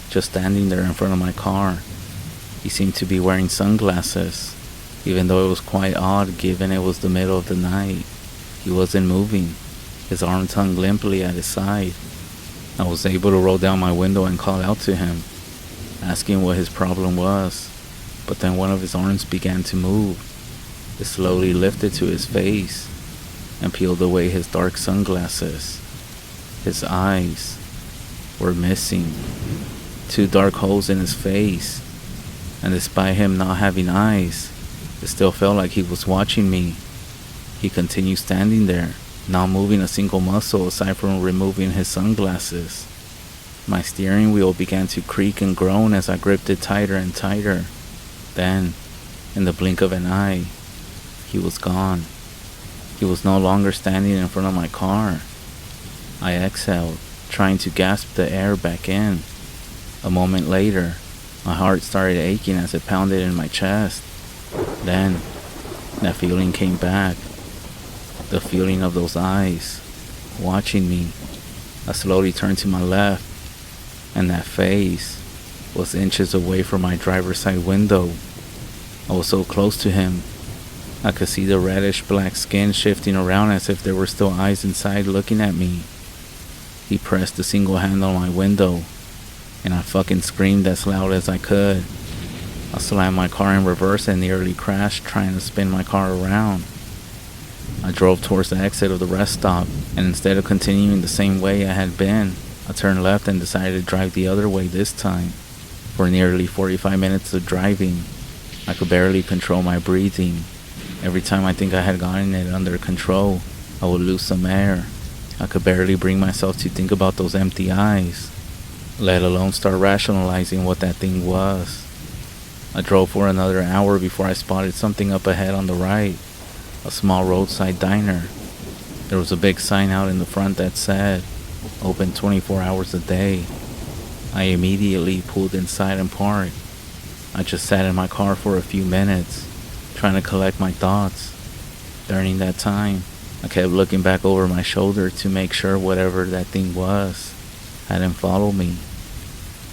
just standing there in front of my car. He seemed to be wearing sunglasses, even though it was quite odd given it was the middle of the night. He wasn't moving. His arms hung limply at his side. I was able to roll down my window and call out to him, asking what his problem was, but then one of his arms began to move. It slowly lifted to his face and peeled away his dark sunglasses. His eyes were missing, 2 dark holes in his face, and despite him not having eyes, it still felt like he was watching me. He continued standing there, not moving a single muscle aside from removing his sunglasses. My steering wheel began to creak and groan as I gripped it tighter and tighter. Then, in the blink of an eye, he was gone. He was no longer standing in front of my car. I exhaled, trying to gasp the air back in. A moment later, my heart started aching as it pounded in my chest. Then, that feeling came back. The feeling of those eyes, watching me. I slowly turned to my left, and that face was inches away from my driver's side window. I was so close to him. I could see the reddish black skin shifting around as if there were still eyes inside looking at me. He pressed the single hand on my window, and I fucking screamed as loud as I could. I slammed my car in reverse and nearly crashed trying to spin my car around. I drove towards the exit of the rest stop, and instead of continuing the same way I had been, I turned left and decided to drive the other way this time. For nearly 45 minutes of driving, I could barely control my breathing. Every time I think I had gotten it under control, I would lose some air. I could barely bring myself to think about those empty eyes, let alone start rationalizing what that thing was. I drove for another hour before I spotted something up ahead on the right, a small roadside diner. There was a big sign out in the front that said, "Open 24 hours a day." I immediately pulled inside and parked. I just sat in my car for a few minutes, trying to collect my thoughts. During that time, I kept looking back over my shoulder to make sure whatever that thing was hadn't followed me.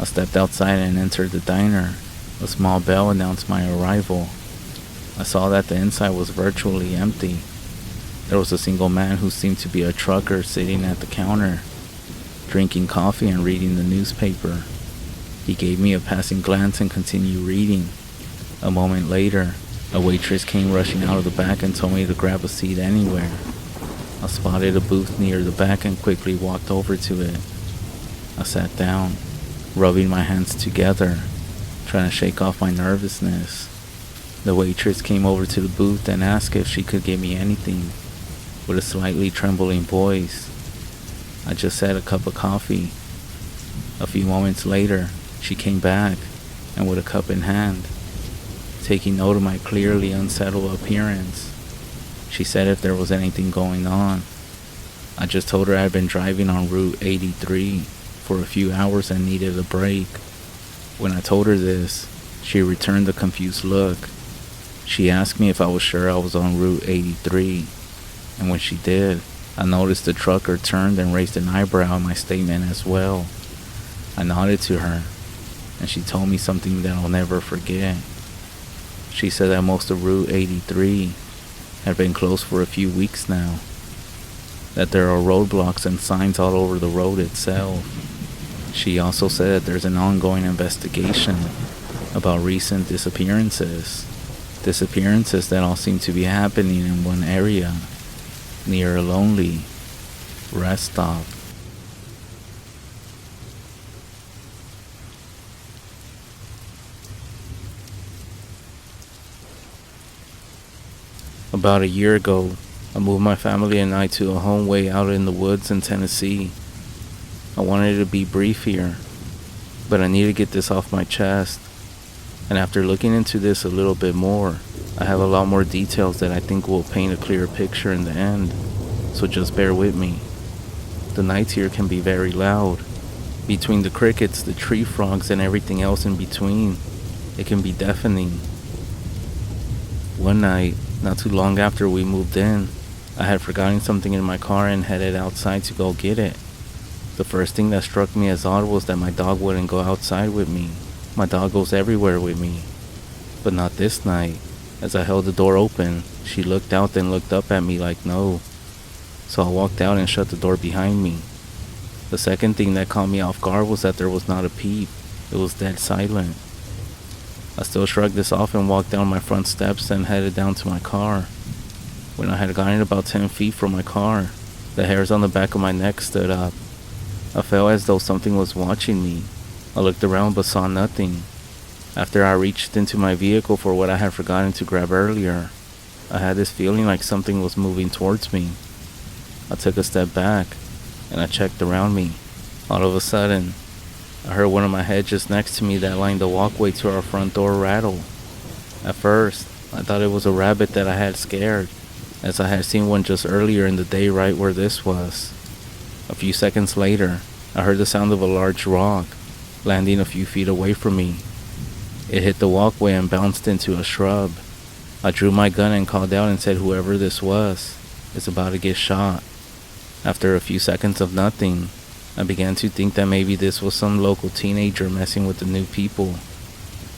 I stepped outside and entered the diner. A small bell announced my arrival. I saw that the inside was virtually empty. There was a single man who seemed to be a trucker sitting at the counter, drinking coffee and reading the newspaper. He gave me a passing glance and continued reading. A moment later, a waitress came rushing out of the back and told me to grab a seat anywhere. I spotted a booth near the back and quickly walked over to it. I sat down, rubbing my hands together, trying to shake off my nervousness. The waitress came over to the booth and asked if she could give me anything, with a slightly trembling voice. I just said a cup of coffee. A few moments later, she came back, and with a cup in hand, taking note of my clearly unsettled appearance, she said if there was anything going on. I just told her I had been driving on Route 83 for a few hours and needed a break. When I told her this, she returned a confused look. She asked me if I was sure I was on Route 83, and when she did, I noticed the trucker turned and raised an eyebrow at my statement as well. I nodded to her, and she told me something that I'll never forget. She said that most of Route 83 had been closed for a few weeks now, that there are roadblocks and signs all over the road itself. She also said that there's an ongoing investigation about recent disappearances that all seem to be happening in one area, near a lonely rest stop. About a year ago, I moved my family and I to a home way out in the woods in Tennessee. I wanted to be brief here, but I need to get this off my chest. And after looking into this a little bit more, I have a lot more details that I think will paint a clearer picture in the end, so just bear with me. The nights here can be very loud. Between the crickets, the tree frogs, and everything else in between, it can be deafening. One night, not too long after we moved in, I had forgotten something in my car and headed outside to go get it. The first thing that struck me as odd was that my dog wouldn't go outside with me. My dog goes everywhere with me. But not this night. As I held the door open, she looked out then looked up at me like no. So I walked out and shut the door behind me. The second thing that caught me off guard was that there was not a peep. It was dead silent. I still shrugged this off and walked down my front steps and headed down to my car. When I had gotten about 10 feet from my car, the hairs on the back of my neck stood up. I felt as though something was watching me. I looked around but saw nothing. After I reached into my vehicle for what I had forgotten to grab earlier, I had this feeling like something was moving towards me. I took a step back, and I checked around me. All of a sudden, I heard one of my hedges next to me that lined the walkway to our front door rattle. At first, I thought it was a rabbit that I had scared, as I had seen one just earlier in the day right where this was. A few seconds later, I heard the sound of a large rock, landing a few feet away from me. It hit the walkway and bounced into a shrub. I drew my gun and called out and said whoever this was is about to get shot. After a few seconds of nothing, I began to think that maybe this was some local teenager messing with the new people.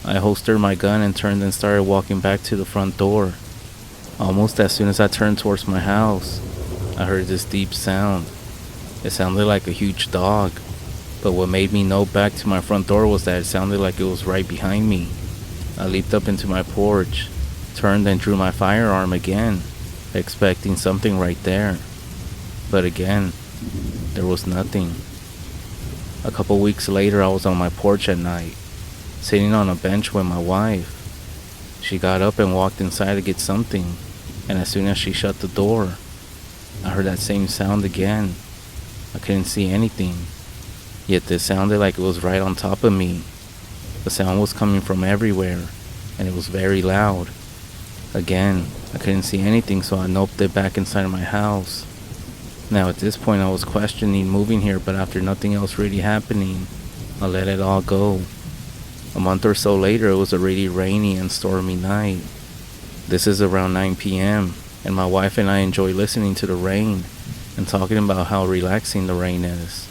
I holstered my gun and turned and started walking back to the front door. Almost as soon as I turned towards my house, I heard this deep sound. It sounded like a huge dog, but what made me know back to my front door was that it sounded like it was right behind me. I leaped up into my porch, turned and drew my firearm again, expecting something right there. But again, there was nothing. A couple weeks later, I was on my porch at night, sitting on a bench with my wife. She got up and walked inside to get something, and as soon as she shut the door, I heard that same sound again. I couldn't see anything, yet this sounded like it was right on top of me. The sound was coming from everywhere, and it was very loud. Again, I couldn't see anything, so I noped it back inside of my house. Now at this point I was questioning moving here, but after nothing else really happening, I let it all go. A month or so later, it was a really rainy and stormy night. This is around 9 p.m., and my wife and I enjoy listening to the rain and talking about how relaxing the rain is.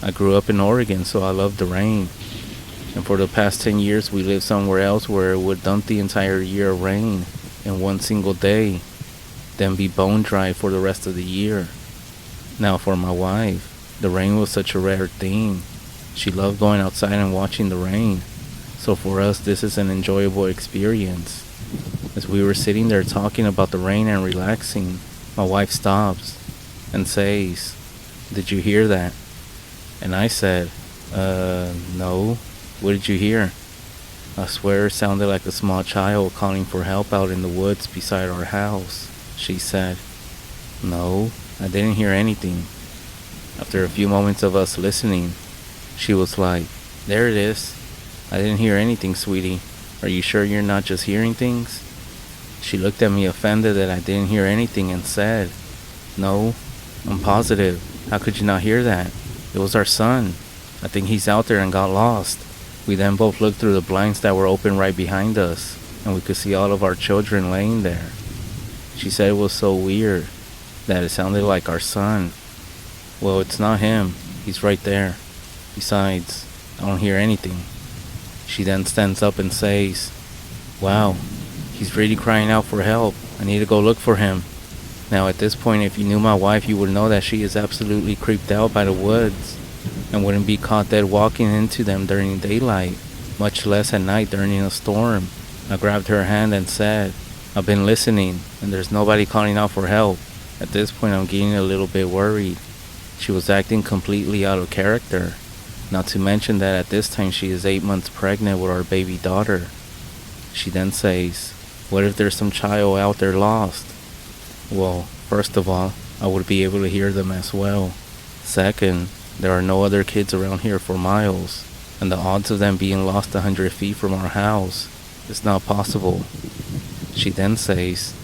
I grew up in Oregon, so I love the rain. And for the past 10 years, we lived somewhere else where it would dump the entire year of rain in one single day, then be bone dry for the rest of the year. Now for my wife, the rain was such a rare thing. She loved going outside and watching the rain. So for us, this is an enjoyable experience. As we were sitting there talking about the rain and relaxing, my wife stops and says, "Did you hear that?" And I said, no. What did you hear?" I swear it sounded like a small child calling for help out in the woods beside our house. She said, "No, I didn't hear anything." After a few moments of us listening, she was like, "There it is. I didn't hear anything, sweetie. Are you sure you're not just hearing things?" She looked at me offended that I didn't hear anything and said, "No, I'm positive. How could you not hear that? It was our son. I think he's out there and got lost." We then both looked through the blinds that were open right behind us, and we could see all of our children laying there. She said it was so weird that it sounded like our son. Well, it's not him. He's right there. Besides, I don't hear anything. She then stands up and says, "Wow, he's really crying out for help. I need to go look for him." Now at this point, if you knew my wife, you would know that she is absolutely creeped out by the woods and wouldn't be caught dead walking into them during daylight, much less at night during a storm. I grabbed her hand and said, "I've been listening, and there's nobody calling out for help." At this point, I'm getting a little bit worried. She was acting completely out of character, not to mention that at this time she is 8 months pregnant with our baby daughter. She then says, "What if there's some child out there lost?" Well, first of all, I would be able to hear them as well. Second, there are no other kids around here for miles, and the odds of them being lost 100 feet from our house is not possible. She then says,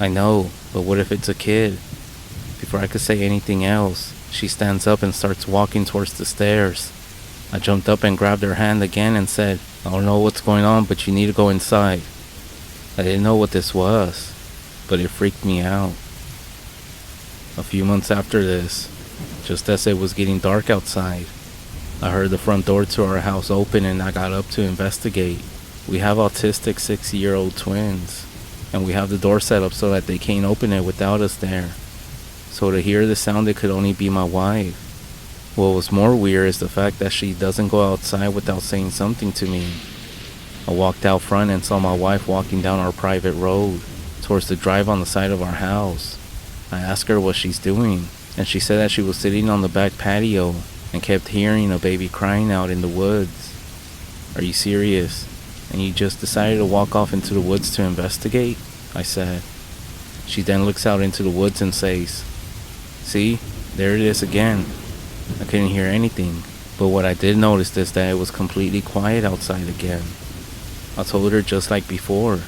"I know, but what if it's a kid?" Before I could say anything else, she stands up and starts walking towards the stairs. I jumped up and grabbed her hand again and said, "I don't know what's going on, but you need to go inside." I didn't know what this was, but it freaked me out. A few months after this, just as it was getting dark outside, I heard the front door to our house open and I got up to investigate. We have autistic 6-year-old twins, and we have the door set up so that they can't open it without us there. So to hear the sound, it could only be my wife. What was more weird is the fact that she doesn't go outside without saying something to me. I walked out front and saw my wife walking down our private road towards the drive on the side of our house. I asked her what she's doing, and she said that she was sitting on the back patio and kept hearing a baby crying out in the woods. "Are you serious? And you just decided to walk off into the woods to investigate?" I said. She then looks out into the woods and says, "See, there it is again." I couldn't hear anything, but what I did notice is that it was completely quiet outside again. I told her just like before,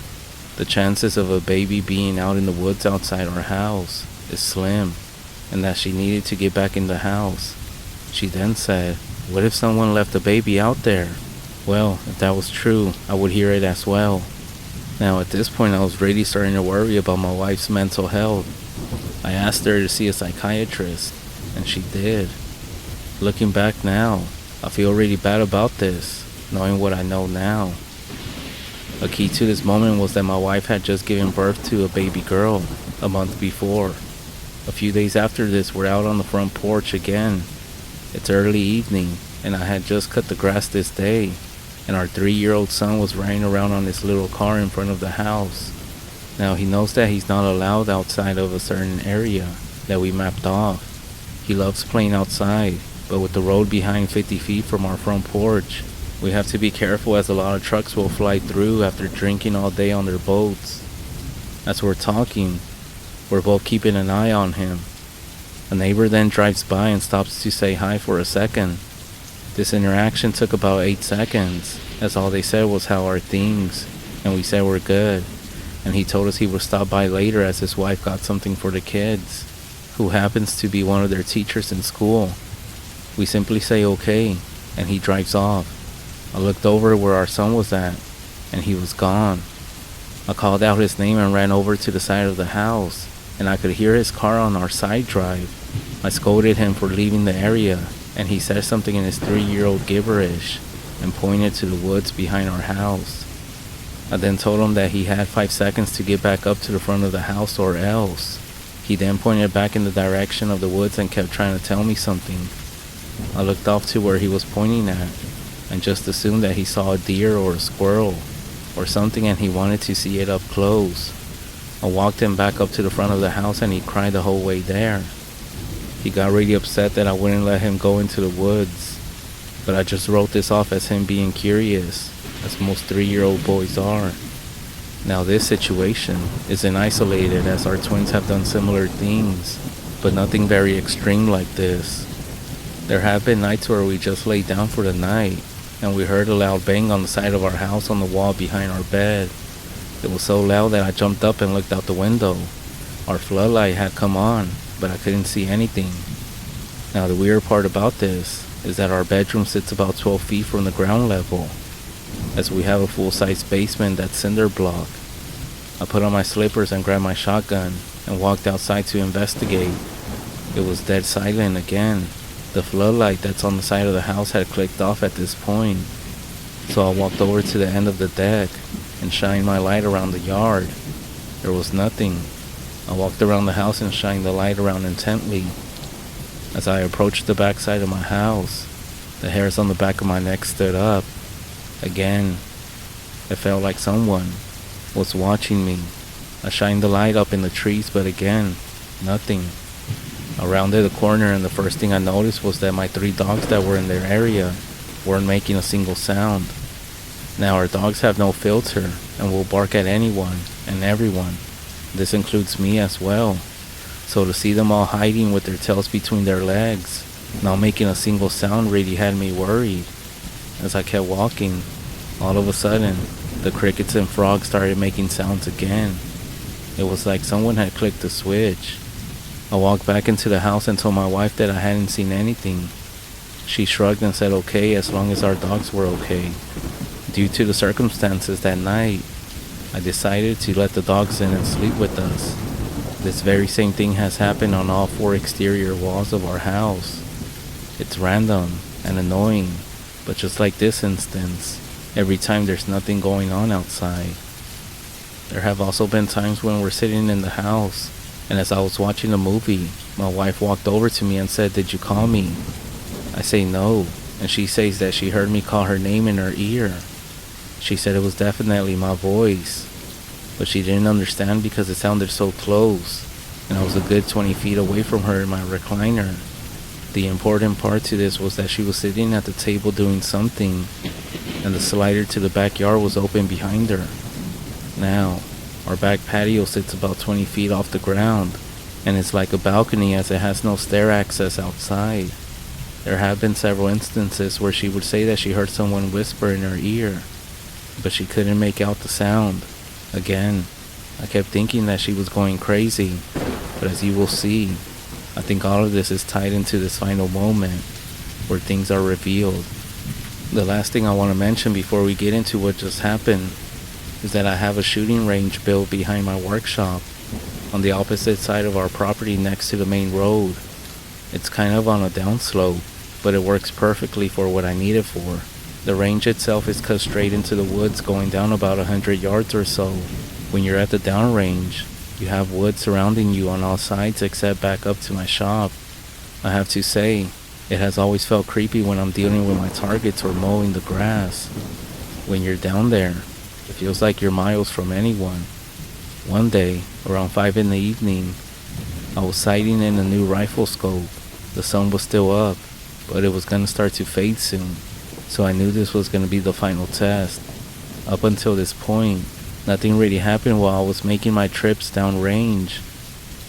the chances of a baby being out in the woods outside our house is slim, and that she needed to get back in the house. She then said, "What if someone left a baby out there?" Well, if that was true, I would hear it as well. Now at this point I was really starting to worry about my wife's mental health. I asked her to see a psychiatrist, and she did. Looking back now, I feel really bad about this, knowing what I know now. A key to this moment was that my wife had just given birth to a baby girl a month before. A few days after this, we're out on the front porch again. It's early evening, and I had just cut the grass this day. and our 3-year-old son was riding around on his little car in front of the house. Now he knows that he's not allowed outside of a certain area that we mapped off. He loves playing outside, but with the road behind 50 feet from our front porch, we have to be careful as a lot of trucks will fly through after drinking all day on their boats. As we're talking, we're both keeping an eye on him. A neighbor then drives by and stops to say hi for a second. This interaction took about 8 seconds, as all they said was how are things, and we said we're good, and he told us he would stop by later as his wife got something for the kids, who happens to be one of their teachers in school. We simply say okay, and he drives off. I looked over where our son was at, and he was gone. I called out his name and ran over to the side of the house, and I could hear his car on our side drive. I scolded him for leaving the area, and he said something in his 3-year-old gibberish and pointed to the woods behind our house. I then told him that he had 5 seconds to get back up to the front of the house or else. He then pointed back in the direction of the woods and kept trying to tell me something. I looked off to where he was pointing at and just assumed that he saw a deer or a squirrel or something and he wanted to see it up close. I walked him back up to the front of the house and he cried the whole way there. He got really upset that I wouldn't let him go into the woods, but I just wrote this off as him being curious, as most 3-year-old boys are. Now this situation isn't isolated, as our twins have done similar things, but nothing very extreme like this. There have been nights where we just laid down for the night, and we heard a loud bang on the side of our house on the wall behind our bed. It was so loud that I jumped up and looked out the window. Our floodlight had come on, but I couldn't see anything. Now the weird part about this is that our bedroom sits about 12 feet from the ground level, as we have a full-size basement that's cinder block. I put on my slippers and grabbed my shotgun and walked outside to investigate. It was dead silent again. The floodlight that's on the side of the house had clicked off at this point. So I walked over to the end of the deck and shined my light around the yard. There was nothing. I walked around the house and shined the light around intently. As I approached the back side of my house, the hairs on the back of my neck stood up. Again, it felt like someone was watching me. I shined the light up in the trees, but again, nothing. I rounded the corner and the first thing I noticed was that my 3 dogs that were in their area weren't making a single sound. Now our dogs have no filter and will bark at anyone and everyone. This includes me as well. So to see them all hiding with their tails between their legs, not making a single sound, really had me worried. As I kept walking, all of a sudden, the crickets and frogs started making sounds again. It was like someone had clicked the switch. I walked back into the house and told my wife that I hadn't seen anything. She shrugged and said okay as long as our dogs were okay. Due to the circumstances that night, I decided to let the dogs in and sleep with us. This very same thing has happened on all 4 exterior walls of our house. It's random and annoying, but just like this instance, every time there's nothing going on outside. There have also been times when we're sitting in the house, and as I was watching a movie, my wife walked over to me and said, "Did you call me?" I say no, and she says that she heard me call her name in her ear. She said it was definitely my voice, but she didn't understand because it sounded so close, and I was a good 20 feet away from her in my recliner. The important part to this was that she was sitting at the table doing something, and the slider to the backyard was open behind her. Now, our back patio sits about 20 feet off the ground, and it's like a balcony as it has no stair access outside. There have been several instances where she would say that she heard someone whisper in her ear, but she couldn't make out the sound. Again, I kept thinking that she was going crazy, but as you will see, I think all of this is tied into this final moment where things are revealed. The last thing I want to mention before we get into what just happened is that I have a shooting range built behind my workshop on the opposite side of our property next to the main road. It's kind of on a downslope, but it works perfectly for what I need it for. The range itself is cut straight into the woods going down about 100 yards or so. When you're at the downrange, you have woods surrounding you on all sides except back up to my shop. I have to say, it has always felt creepy when I'm dealing with my targets or mowing the grass. When you're down there, it feels like you're miles from anyone. One day, around 5 in the evening, I was sighting in a new rifle scope. The sun was still up, but it was going to start to fade soon, so I knew this was going to be the final test. Up until this point, nothing really happened while I was making my trips downrange,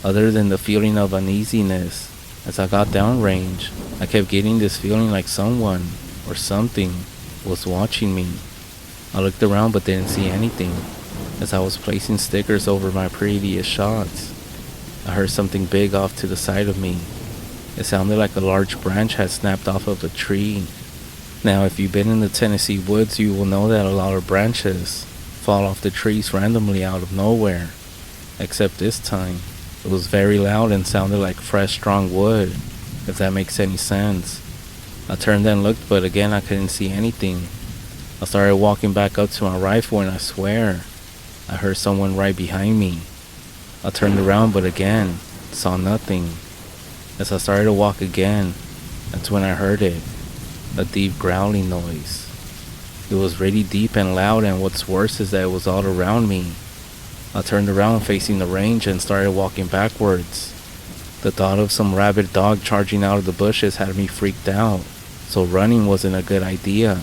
other than the feeling of uneasiness. As I got downrange, I kept getting this feeling like someone, or something, was watching me. I looked around but didn't see anything. As I was placing stickers over my previous shots, I heard something big off to the side of me. It sounded like a large branch had snapped off of a tree. Now, if you've been in the Tennessee woods, you will know that a lot of branches fall off the trees randomly out of nowhere. Except this time, it was very loud and sounded like fresh, strong wood, if that makes any sense. I turned and looked, but again I couldn't see anything. I started walking back up to my rifle, and I swear, I heard someone right behind me. I turned around, but again, saw nothing. As I started to walk again, that's when I heard it, a deep growling noise. It was really deep and loud, and what's worse is that it was all around me. I turned around facing the range and started walking backwards. The thought of some rabid dog charging out of the bushes had me freaked out, so running wasn't a good idea.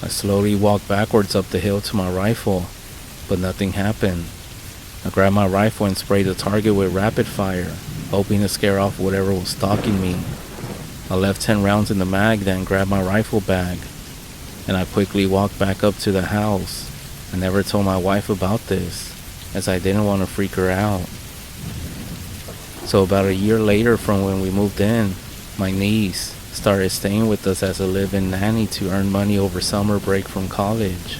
I slowly walked backwards up the hill to my rifle, but nothing happened. I grabbed my rifle and sprayed the target with rapid fire, hoping to scare off whatever was stalking me. I left 10 rounds in the mag, then grabbed my rifle bag, and I quickly walked back up to the house. I never told my wife about this, as I didn't want to freak her out. So about a year later from when we moved in, my niece started staying with us as a live-in nanny to earn money over summer break from college.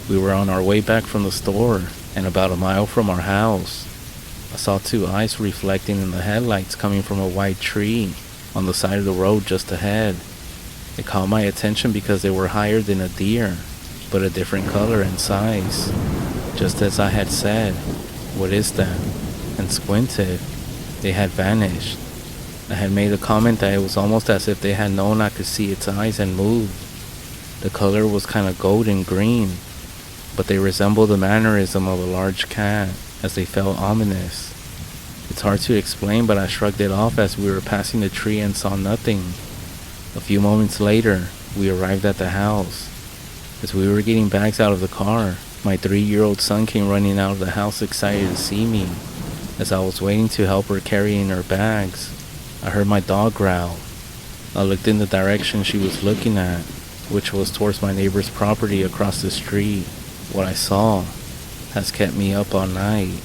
We were on our way back from the store, and about a mile from our house, I saw 2 eyes reflecting in the headlights coming from a white tree on the side of the road just ahead. It caught my attention because they were higher than a deer, but a different color and size. Just as I had said, "What is that?" and squinted, they had vanished. I had made a comment that it was almost as if they had known I could see its eyes and moved. The color was kind of golden green, but they resembled the mannerism of a large cat, as they felt ominous. It's hard to explain, but I shrugged it off as we were passing the tree and saw nothing. A few moments later, we arrived at the house. As we were getting bags out of the car, my 3-year-old son came running out of the house excited to see me. As I was waiting to help her carrying her bags, I heard my dog growl. I looked in the direction she was looking at, which was towards my neighbor's property across the street. What I saw has kept me up all night.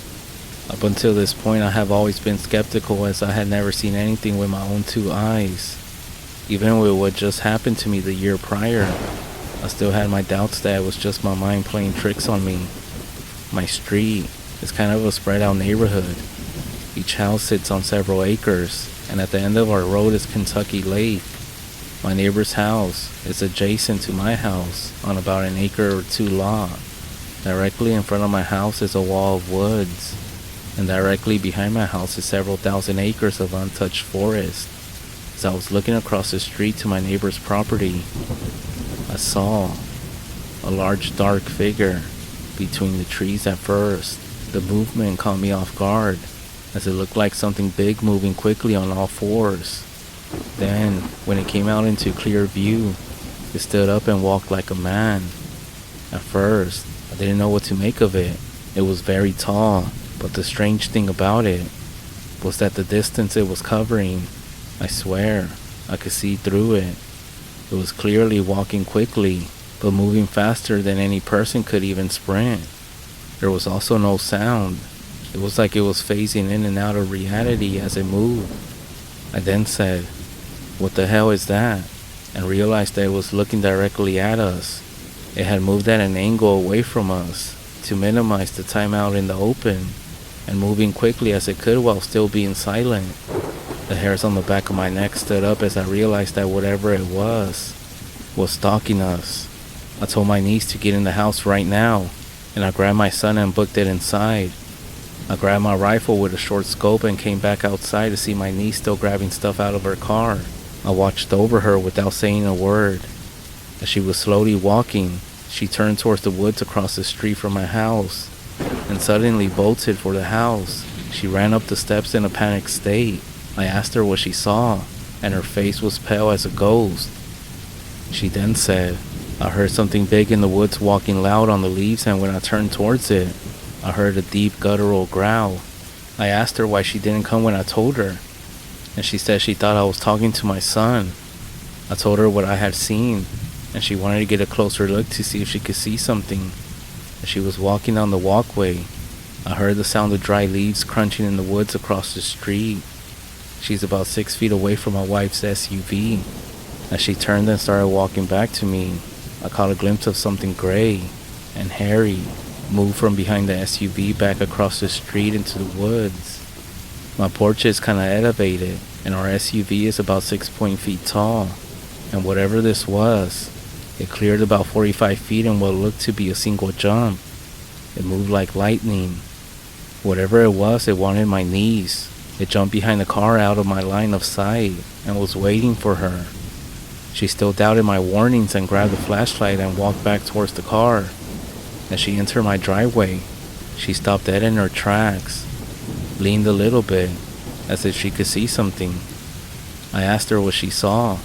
Up until this point, I have always been skeptical, as I had never seen anything with my own 2 eyes. Even with what just happened to me the year prior, I still had my doubts that it was just my mind playing tricks on me. My street is kind of a spread out neighborhood. Each house sits on several acres, and at the end of our road is Kentucky Lake. My neighbor's house is adjacent to my house on about an acre or 2 lot. Directly in front of my house is a wall of woods, and directly behind my house is several thousand acres of untouched forest. As I was looking across the street to my neighbor's property, I saw a large dark figure between the trees at first. The movement caught me off guard, as it looked like something big moving quickly on all 4s. Then, when it came out into clear view, it stood up and walked like a man. At first, I didn't know what to make of it. It was very tall, but the strange thing about it was that the distance it was covering, I swear, I could see through it. It was clearly walking quickly, but moving faster than any person could even sprint. There was also no sound. It was like it was phasing in and out of reality as it moved. I then said, "What the hell is that?" and realized that it was looking directly at us. It had moved at an angle away from us to minimize the time out in the open, and moving quickly as it could while still being silent. The hairs on the back of my neck stood up as I realized that whatever it was stalking us. I told my niece to get in the house right now, and I grabbed my son and booked it inside. I grabbed my rifle with a short scope and came back outside to see my niece still grabbing stuff out of her car. I watched over her without saying a word. As she was slowly walking, She turned towards the woods across the street from my house and suddenly bolted for the house. She ran up the steps in a panicked state. I asked her what she saw, and her face was pale as a ghost. She then said, "I heard something big in the woods walking loud on the leaves, and when I turned towards it, I heard a deep guttural growl." I asked her why she didn't come when I told her, and she said she thought I was talking to my son. I told her what I had seen, and she wanted to get a closer look to see if she could see something. As she was walking down the walkway, I heard the sound of dry leaves crunching in the woods across the street. She's about 6 feet away from my wife's SUV. As she turned and started walking back to me, I caught a glimpse of something gray and hairy move from behind the SUV back across the street into the woods. My porch is kinda elevated, and our SUV is about 6 feet tall, and whatever this was, it cleared about 45 feet in what looked to be a single jump. It moved like lightning. Whatever it was, it wanted my niece. It jumped behind the car out of my line of sight and was waiting for her. She still doubted my warnings and grabbed a flashlight and walked back towards the car. As she entered my driveway, she stopped dead in her tracks, leaned a little bit, as if she could see something. I asked her what she saw.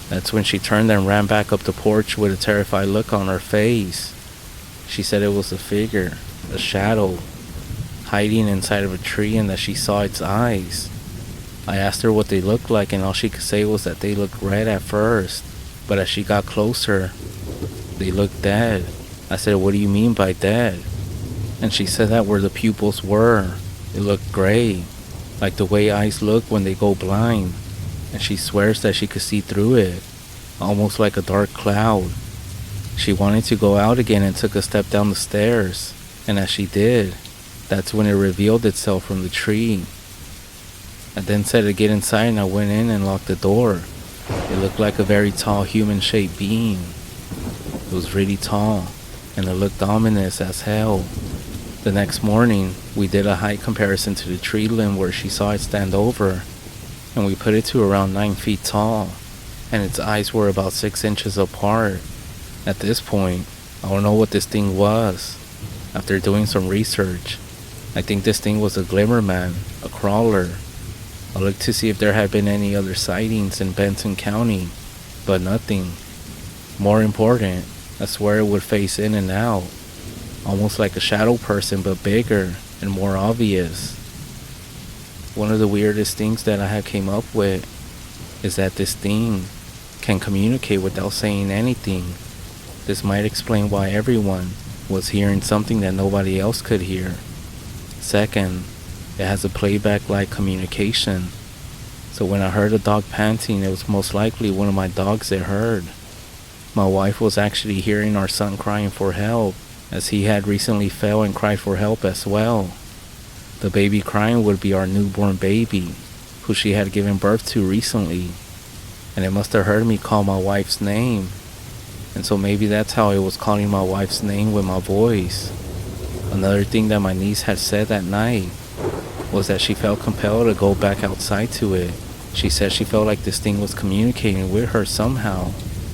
That's when she turned and ran back up the porch with a terrified look on her face. She said it was a figure, a shadow, hiding inside of a tree, and that she saw its eyes. I asked her what they looked like, and all she could say was that they looked red at first, but as she got closer, they looked dead. I said, "What do you mean by dead?" And she said that where the pupils were, it looked gray, like the way eyes look when they go blind, and she swears that she could see through it, almost like a dark cloud. She wanted to go out again and took a step down the stairs, and as she did, that's when it revealed itself from the tree. I then said to get inside, and I went in and locked the door. It looked like a very tall human-shaped being. It was really tall, and it looked ominous as hell. The next morning, we did a height comparison to the tree limb where she saw it stand over, and we put it to around 9 feet tall, and its eyes were about 6 inches apart. At this point, I don't know what this thing was. After doing some research, I think this thing was a glimmer man, a crawler. I looked to see if there had been any other sightings in Benson County, but nothing. More important, I swear it would face in and out, almost like a shadow person, but bigger and more obvious. One of the weirdest things that I have came up with is that this thing can communicate without saying anything. This might explain why everyone was hearing something that nobody else could hear. Second, it has a playback-like communication. So when I heard a dog panting, it was most likely one of my dogs it heard. My wife was actually hearing our son crying for help, as he had recently fell and cried for help as well. The baby crying would be our newborn baby, who she had given birth to recently, and it must have heard me call my wife's name, and so maybe that's how it was calling my wife's name with my voice. Another thing that my niece had said that night was that she felt compelled to go back outside to it. She said she felt like this thing was communicating with her somehow,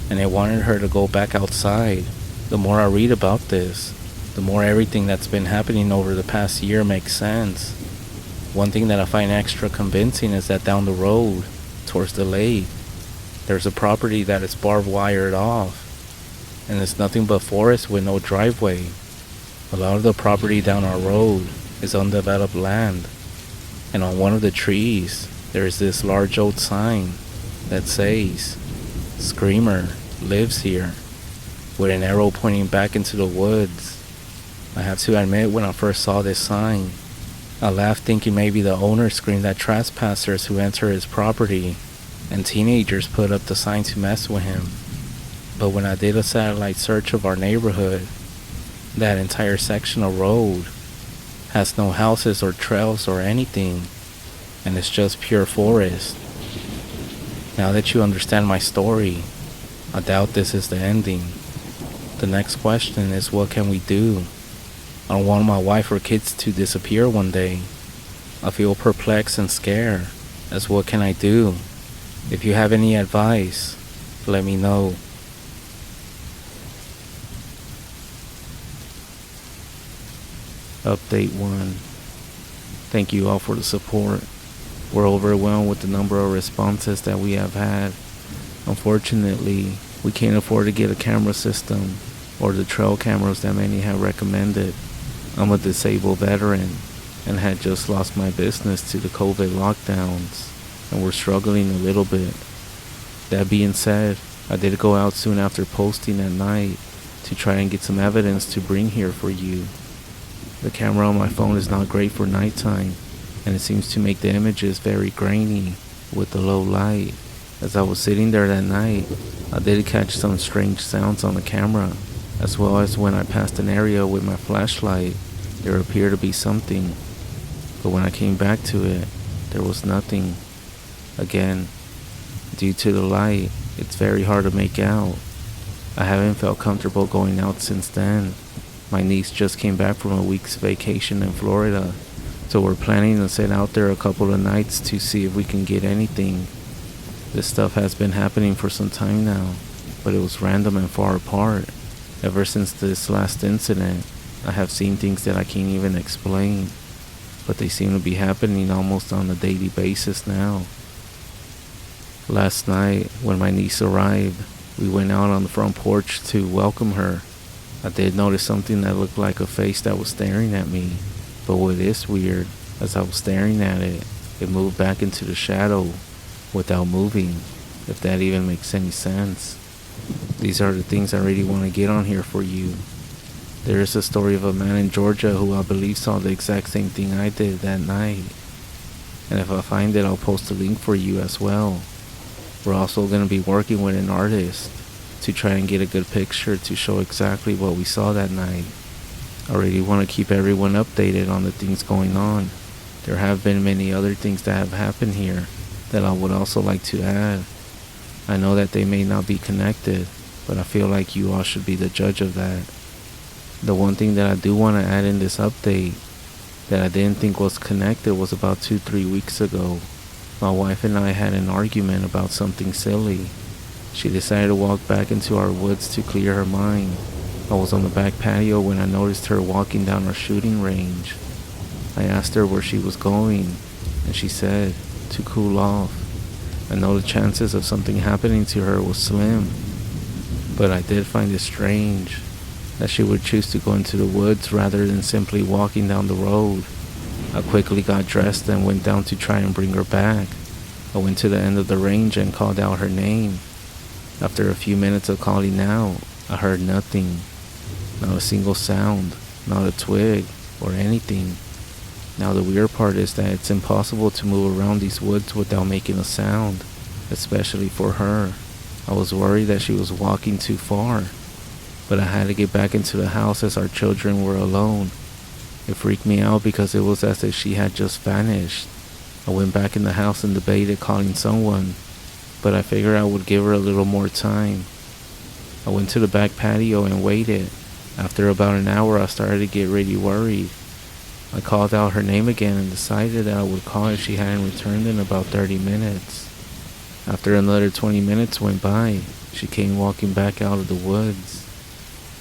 and it wanted her to go back outside. The more I read about this, the more everything that's been happening over the past year makes sense. One thing that I find extra convincing is that down the road, towards the lake, there's a property that is barbed wired off, and it's nothing but forest with no driveway. A lot of the property down our road is undeveloped land, and on one of the trees, there is this large old sign that says, "Screamer lives here," with an arrow pointing back into the woods. I have to admit, when I first saw this sign, I laughed thinking maybe the owner screamed at trespassers who enter his property, and teenagers put up the sign to mess with him. But when I did a satellite search of our neighborhood, that entire section of road has no houses or trails or anything, and it's just pure forest. Now that you understand my story, I doubt this is the ending. The next question is, what can we do? I don't want my wife or kids to disappear one day. I feel perplexed and scared, as what can I do? If you have any advice, let me know. Update 1. Thank you all for the support. We're overwhelmed with the number of responses that we have had. Unfortunately, we can't afford to get a camera system or the trail cameras that many have recommended. I'm a disabled veteran and had just lost my business to the COVID lockdowns, and we're struggling a little bit. That being said, I did go out soon after posting at night to try and get some evidence to bring here for you. The camera on my phone is not great for nighttime, and it seems to make the images very grainy with the low light. As I was sitting there that night, I did catch some strange sounds on the camera, as well as when I passed an area with my flashlight, there appeared to be something. But when I came back to it, there was nothing. Again, due to the light, it's very hard to make out. I haven't felt comfortable going out since then. My niece just came back from a week's vacation in Florida, so we're planning to sit out there a couple of nights to see if we can get anything. This stuff has been happening for some time now, but it was random and far apart. Ever since this last incident, I have seen things that I can't even explain, but they seem to be happening almost on a daily basis now. Last night, when my niece arrived, we went out on the front porch to welcome her. I did notice something that looked like a face that was staring at me, but what is weird, as I was staring at it, it moved back into the shadow without moving, if that even makes any sense. These are the things I really want to get on here for you. There is a story of a man in Georgia who I believe saw the exact same thing I did that night, and if I find it, I'll post a link for you as well. We're also going to be working with an artist to try and get a good picture to show exactly what we saw that night. I really want to keep everyone updated on the things going on. There have been many other things that have happened here that I would also like to add. I know that they may not be connected, but I feel like you all should be the judge of that. The one thing that I do want to add in this update that I didn't think was connected was about 2-3 weeks ago. My wife and I had an argument about something silly. She decided to walk back into our woods to clear her mind. I was on the back patio when I noticed her walking down our shooting range. I asked her where she was going, and she said, to cool off. I know the chances of something happening to her was slim, but I did find it strange that she would choose to go into the woods rather than simply walking down the road. I quickly got dressed and went down to try and bring her back. I went to the end of the range and called out her name. After a few minutes of calling out, I heard nothing. Not a single sound, not a twig, or anything. Now the weird part is that it's impossible to move around these woods without making a sound, especially for her. I was worried that she was walking too far, but I had to get back into the house as our children were alone. It freaked me out because it was as if she had just vanished. I went back in the house and debated calling someone, but I figured I would give her a little more time. I went to the back patio and waited. After about an hour, I started to get really worried. I called out her name again and decided that I would call if she hadn't returned in about 30 minutes. After another 20 minutes went by, she came walking back out of the woods.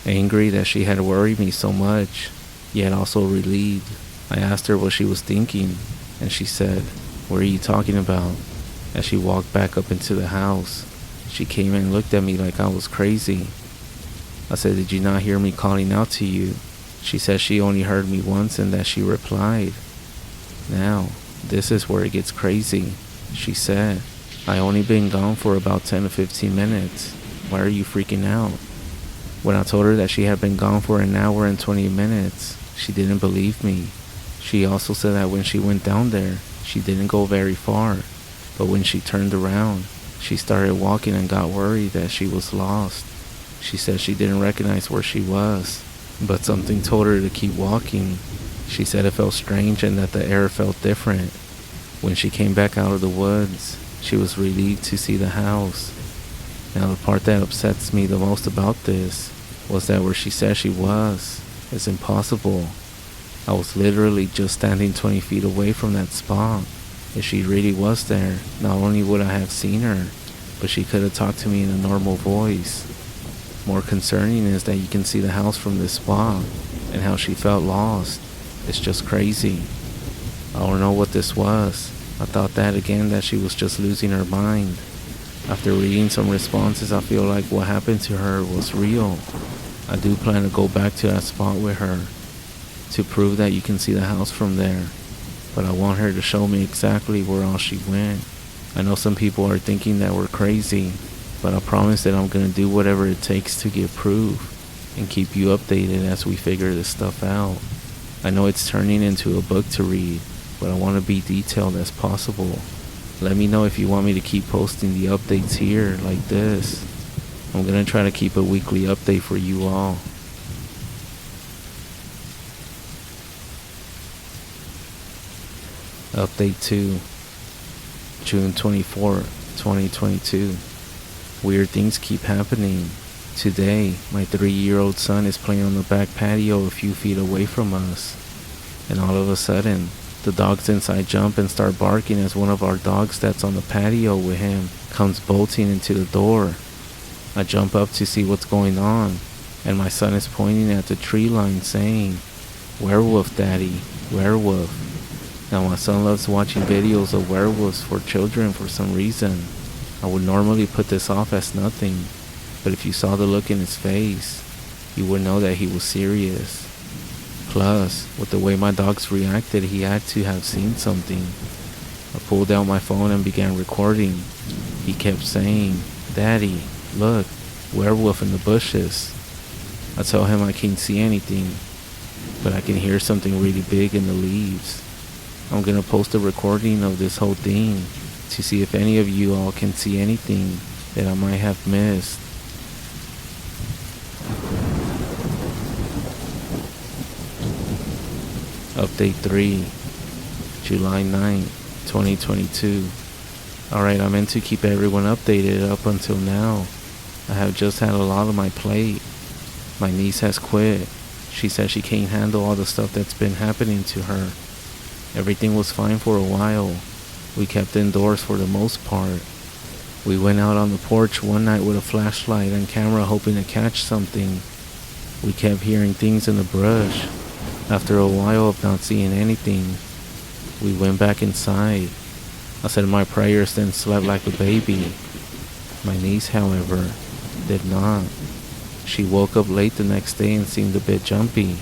Angry that she had worried me so much, yet also relieved, I asked her what she was thinking, and she said, "What are you talking about?" As she walked back up into the house, she came and looked at me like I was crazy. I said, "Did you not hear me calling out to you?" She said she only heard me once and that she replied. Now, this is where it gets crazy. She said, "I only been gone for about 10 to 15 minutes. Why are you freaking out?" When I told her that she had been gone for an hour and 20 minutes, she didn't believe me. She also said that when she went down there, she didn't go very far, but when she turned around, she started walking and got worried that she was lost. She said she didn't recognize where she was, but something told her to keep walking. She said it felt strange and that the air felt different. When she came back out of the woods, she was relieved to see the house. Now the part that upsets me the most about this was that where she said she was is impossible. I was literally just standing 20 feet away from that spot. If she really was there, not only would I have seen her, but she could have talked to me in a normal voice. More concerning is that you can see the house from this spot and how she felt lost. It's just crazy. I don't know what this was. I thought that she was just losing her mind. After reading some responses, I feel like what happened to her was real. I do plan to go back to that spot with her to prove that you can see the house from there. But I want her to show me exactly where all she went. I know some people are thinking that we're crazy, but I promise that I'm gonna do whatever it takes to get proof and keep you updated as we figure this stuff out. I know it's turning into a book to read, but I want to be detailed as possible. Let me know if you want me to keep posting the updates here like this. I'm gonna try to keep a weekly update for you all. Update 2, June 24, 2022. Weird things keep happening. Today, my 3-year-old son is playing on the back patio a few feet away from us. And all of a sudden, the dogs inside jump and start barking as one of our dogs that's on the patio with him comes bolting into the door. I jump up to see what's going on, and my son is pointing at the tree line saying, "Werewolf, Daddy, werewolf." Now my son loves watching videos of werewolves for children for some reason. I would normally put this off as nothing, but if you saw the look in his face, you would know that he was serious. Plus, with the way my dogs reacted, he had to have seen something. I pulled out my phone and began recording. He kept saying, "Daddy, look, werewolf in the bushes." I tell him I can't see anything, but I can hear something really big in the leaves. I'm gonna post a recording of this whole thing to see if any of you all can see anything that I might have missed. Update 3, July 9th, 2022. Alright, I meant to keep everyone updated up until now. I have just had a lot on my plate. My niece has quit. She said she can't handle all the stuff that's been happening to her. Everything was fine for a while. We kept indoors for the most part. We went out on the porch one night with a flashlight and camera hoping to catch something. We kept hearing things in the brush. After a while of not seeing anything, we went back inside. I said my prayers, then slept like a baby. My niece, however, did not. She woke up late the next day and seemed a bit jumpy.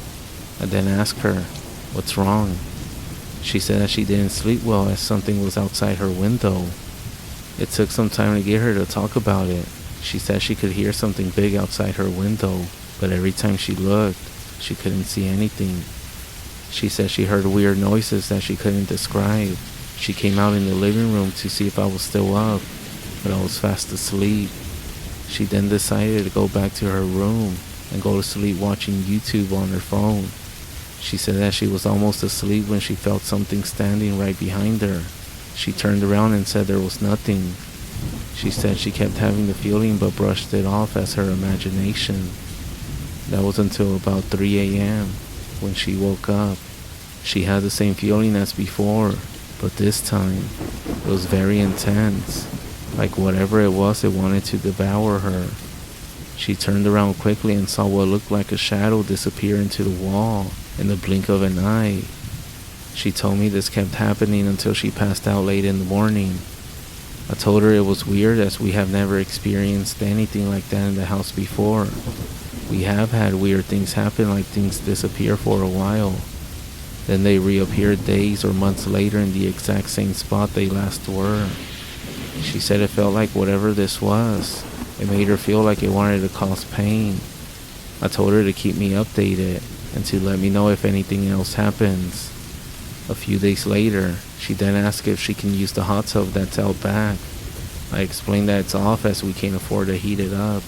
I then asked her, "What's wrong?" She said that she didn't sleep well as something was outside her window. It took some time to get her to talk about it. She said she could hear something big outside her window, but every time she looked, she couldn't see anything. She said she heard weird noises that she couldn't describe. She came out in the living room to see if I was still up, but I was fast asleep. She then decided to go back to her room and go to sleep watching YouTube on her phone. She said that she was almost asleep when she felt something standing right behind her. She turned around and said there was nothing. She said she kept having the feeling but brushed it off as her imagination. That was until about 3 a.m. when she woke up. She had the same feeling as before, but this time it was very intense. Like whatever it was, it wanted to devour her. She turned around quickly and saw what looked like a shadow disappear into the wall in the blink of an eye. She told me this kept happening until she passed out late in the morning. I told her it was weird as we have never experienced anything like that in the house before. We have had weird things happen, like things disappear for a while. Then they reappeared days or months later in the exact same spot they last were. She said it felt like whatever this was, it made her feel like it wanted to cause pain. I told her to keep me updated and to let me know if anything else happens. A few days later, she then asked if she can use the hot tub that's out back. I explained that it's off as we can't afford to heat it up.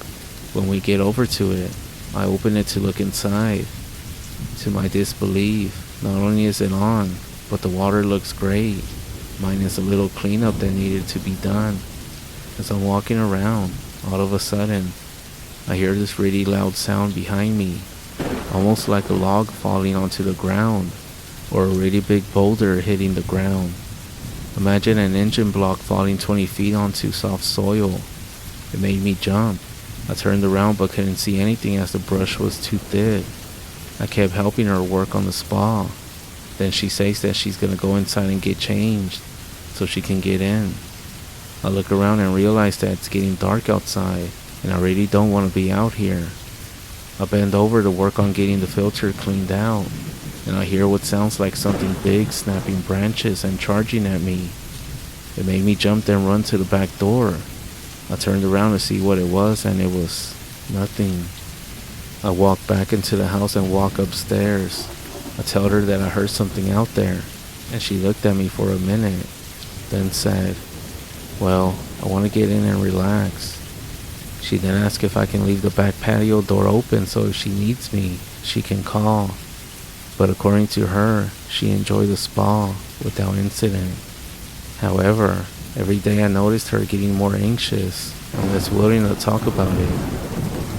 When we get over to it, I open it to look inside. To my disbelief, not only is it on, but the water looks great, minus a little cleanup that needed to be done. As I'm walking around, all of a sudden, I hear this really loud sound behind me, almost like a log falling onto the ground, or a really big boulder hitting the ground. Imagine an engine block falling 20 feet onto soft soil. It made me jump. I turned around but couldn't see anything as the brush was too thick. I kept helping her work on the spa. Then she says that she's gonna go inside and get changed so she can get in. I look around and realize that it's getting dark outside and I really don't want to be out here. I bend over to work on getting the filter cleaned out, and I hear what sounds like something big snapping branches and charging at me. It made me jump and run to the back door. I turned around to see what it was, and it was nothing. I walk back into the house and walk upstairs. I tell her that I heard something out there, and she looked at me for a minute, then said, "Well, I want to get in and relax." She then asked if I can leave the back patio door open so if she needs me, she can call. But according to her, she enjoyed the spa without incident. However, every day I noticed her getting more anxious and less willing to talk about it.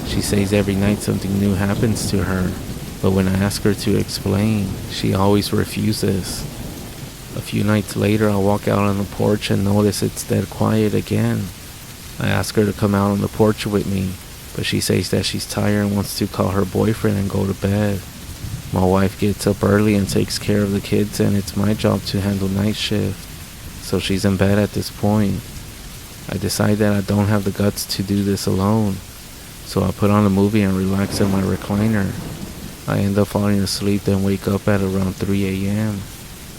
She says every night something new happens to her, but when I ask her to explain, she always refuses. A few nights later, I walk out on the porch and notice it's dead quiet again. I ask her to come out on the porch with me, but she says that she's tired and wants to call her boyfriend and go to bed. My wife gets up early and takes care of the kids, and it's my job to handle night shift, so she's in bed at this point. I decide that I don't have the guts to do this alone, so I put on a movie and relax in my recliner. I end up falling asleep, then wake up at around 3 a.m.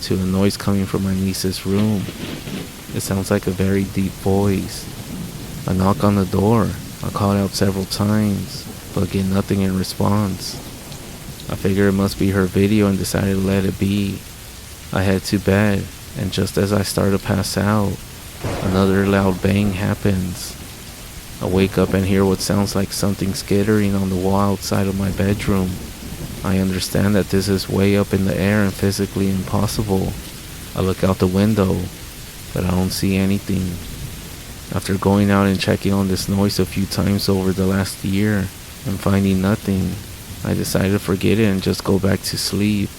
to a noise coming from my niece's room. It sounds like a very deep voice. I knock on the door. I call out several times, but get nothing in response. I figure it must be her video and decided to let it be. I head to bed, and just as I start to pass out, another loud bang happens. I wake up and hear what sounds like something skittering on the wall outside of my bedroom. I understand that this is way up in the air and physically impossible. I look out the window, but I don't see anything. After going out and checking on this noise a few times over the last year and finding nothing, I decided to forget it and just go back to sleep.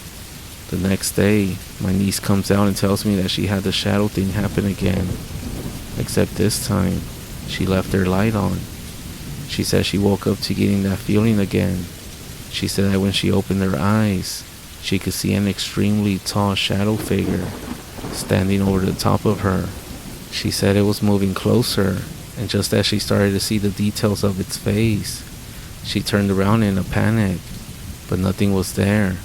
The next day, my niece comes out and tells me that she had the shadow thing happen again. Except this time, she left her light on. She said she woke up to getting that feeling again. She said that when she opened her eyes, she could see an extremely tall shadow figure standing over the top of her. She said it was moving closer, and just as she started to see the details of its face, she turned around in a panic, but nothing was there.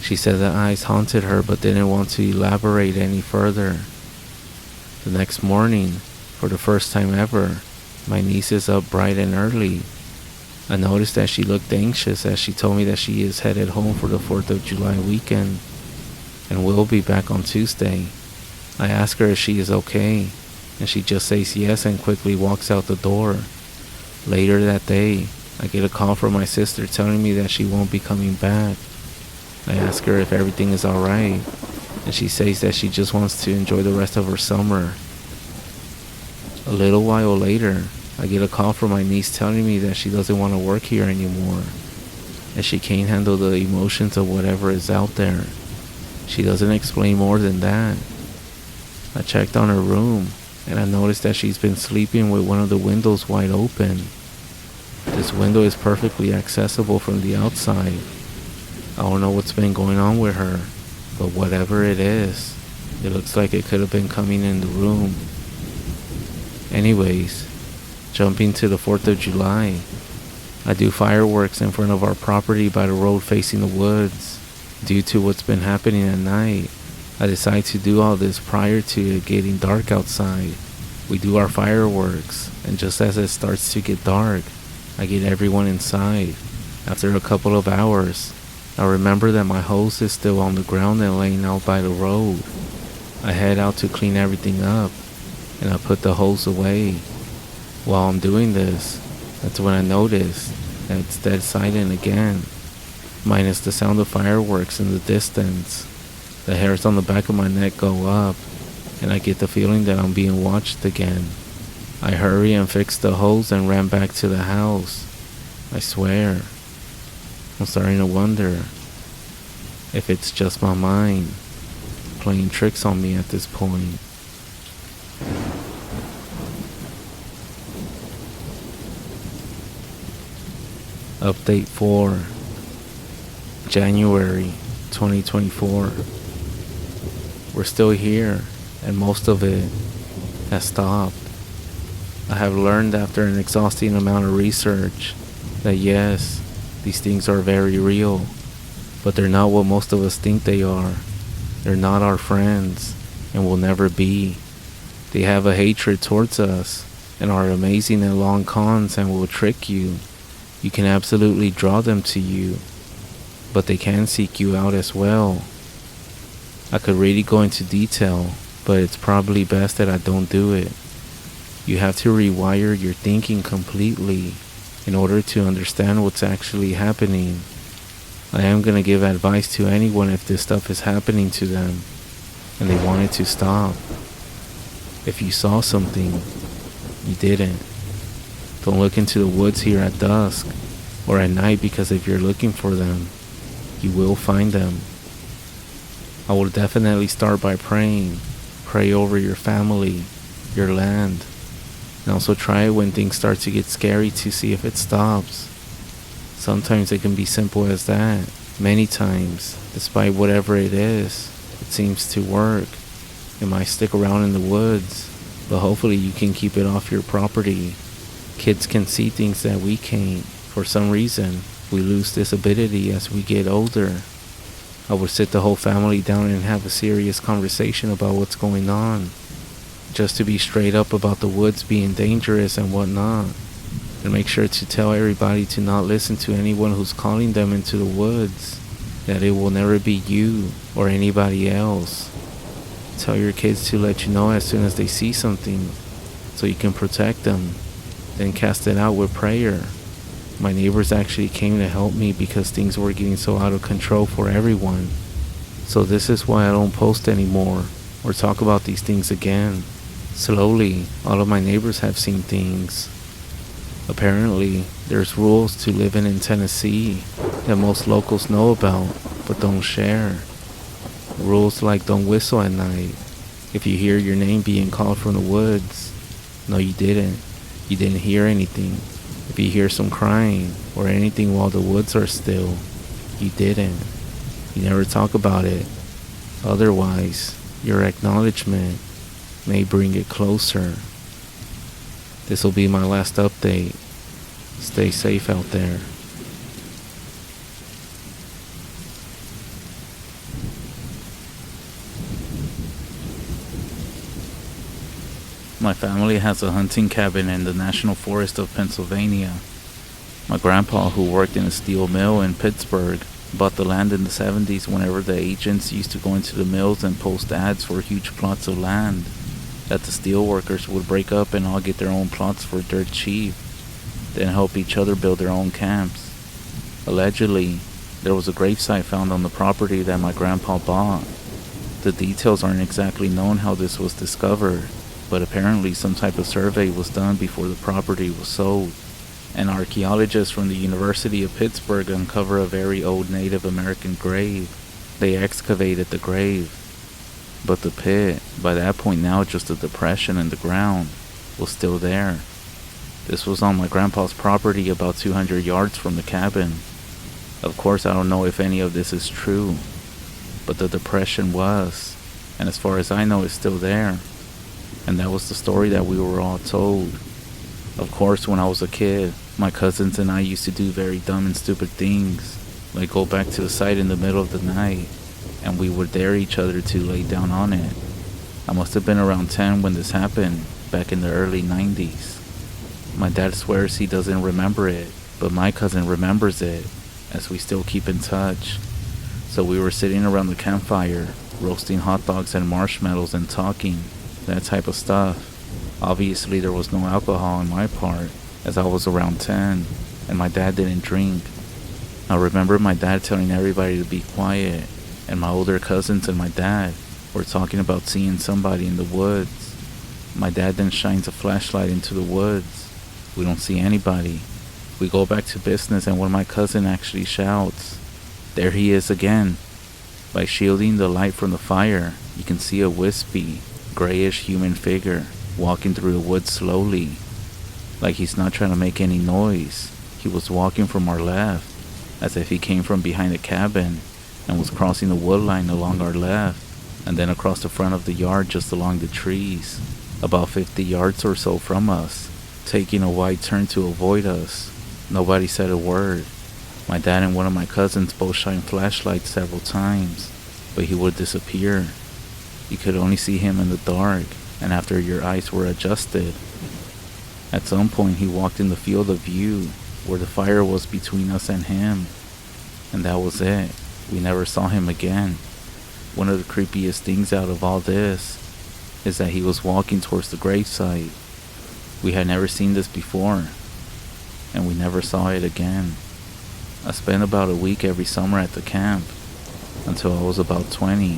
She said the eyes haunted her but didn't want to elaborate any further. The next morning, for the first time ever, my niece is up bright and early. I noticed that she looked anxious as she told me that she is headed home for the 4th of July weekend and will be back on Tuesday. I ask her if she is okay, and she just says yes and quickly walks out the door. Later that day, I get a call from my sister telling me that she won't be coming back. I ask her if everything is alright, and she says that she just wants to enjoy the rest of her summer. A little while later, I get a call from my niece telling me that she doesn't want to work here anymore, and she can't handle the emotions of whatever is out there. She doesn't explain more than that. I checked on her room, and I noticed that she's been sleeping with one of the windows wide open. This window is perfectly accessible from the outside. I don't know what's been going on with her, but whatever it is, it looks like it could have been coming in the room. Anyways, jumping to the 4th of July, I do fireworks in front of our property by the road facing the woods. Due to what's been happening at night, I decide to do all this prior to it getting dark outside. We do our fireworks, and just as it starts to get dark, I get everyone inside. After a couple of hours, I remember that my hose is still on the ground and laying out by the road. I head out to clean everything up, and I put the hose away. While I'm doing this, that's when I notice that it's dead silent again, minus the sound of fireworks in the distance. The hairs on the back of my neck go up, and I get the feeling that I'm being watched again. I hurry and fix the hose and ran back to the house. I swear, I'm starting to wonder if it's just my mind playing tricks on me at this point. Update 4, January 2024. We're still here, and most of it has stopped. I have learned after an exhausting amount of research that yes, these things are very real, but they're not what most of us think they are. They're not our friends, and will never be. They have a hatred towards us, and are amazing at long cons and will trick you. You can absolutely draw them to you, but they can seek you out as well. I could really go into detail, but it's probably best that I don't do it. You have to rewire your thinking completely in order to understand what's actually happening. I am going to give advice to anyone if this stuff is happening to them and they want it to stop. If you saw something, you didn't. Don't look into the woods here at dusk or at night, because if you're looking for them, you will find them. I will definitely start by praying. Pray over your family, your land, and also try it when things start to get scary to see if it stops. Sometimes it can be simple as that. Many times, despite whatever it is, it seems to work. It might stick around in the woods, but hopefully you can keep it off your property. Kids can see things that we can't. For some reason, we lose this ability as we get older. I would sit the whole family down and have a serious conversation about what's going on, just to be straight up about the woods being dangerous and whatnot, and make sure to tell everybody to not listen to anyone who's calling them into the woods, that it will never be you or anybody else. Tell your kids to let you know as soon as they see something, so you can protect them, then cast it out with prayer. My neighbors actually came to help me because things were getting so out of control for everyone. So this is why I don't post anymore or talk about these things again. Slowly, all of my neighbors have seen things. Apparently, there's rules to living in Tennessee that most locals know about but don't share. Rules like don't whistle at night if you hear your name being called from the woods. No, you didn't. You didn't hear anything. If you hear some crying or anything while the woods are still, you didn't. You never talk about it. Otherwise, your acknowledgement may bring it closer. This will be my last update. Stay safe out there. My family has a hunting cabin in the National Forest of Pennsylvania. My grandpa, who worked in a steel mill in Pittsburgh, bought the land in the 70s whenever the agents used to go into the mills and post ads for huge plots of land that the steel workers would break up and all get their own plots for dirt cheap, then help each other build their own camps. Allegedly, there was a gravesite found on the property that my grandpa bought. The details aren't exactly known how this was discovered, but apparently some type of survey was done before the property was sold. An archaeologist from the University of Pittsburgh uncovered a very old Native American grave. They excavated the grave, but the pit, by that point now just a depression in the ground, was still there. This was on my grandpa's property about 200 yards from the cabin. Of course, I don't know if any of this is true, but the depression was, and as far as I know, it's still there. And that was the story that we were all told. Of course, when I was a kid, my cousins and I used to do very dumb and stupid things, like go back to the site in the middle of the night, and we would dare each other to lay down on it. I must have been around 10 when this happened, back in the early 90s. My dad swears he doesn't remember it, but my cousin remembers it, as we still keep in touch. So we were sitting around the campfire, roasting hot dogs and marshmallows and talking, that type of stuff. Obviously there was no alcohol on my part, as I was around 10, and my dad didn't drink. I remember my dad telling everybody to be quiet, and my older cousins and my dad were talking about seeing somebody in the woods. My dad then shines a flashlight into the woods. We don't see anybody. We go back to business, and when my cousin actually shouts, "There he is again." By shielding the light from the fire, you can see a wispy, grayish human figure walking through the woods slowly, like he's not trying to make any noise. He was walking from our left, as if he came from behind the cabin, and was crossing the wood line along our left, and then across the front of the yard just along the trees, about 50 yards or so from us, taking a wide turn to avoid us. Nobody said a word. My dad and one of my cousins both shined flashlights several times, but he would disappear. You could only see him in the dark, and after your eyes were adjusted. At some point he walked in the field of view, where the fire was between us and him, and that was it. We never saw him again. One of the creepiest things out of all this is that he was walking towards the gravesite. We had never seen this before, and we never saw it again. I spent about a week every summer at the camp, until I was about 20.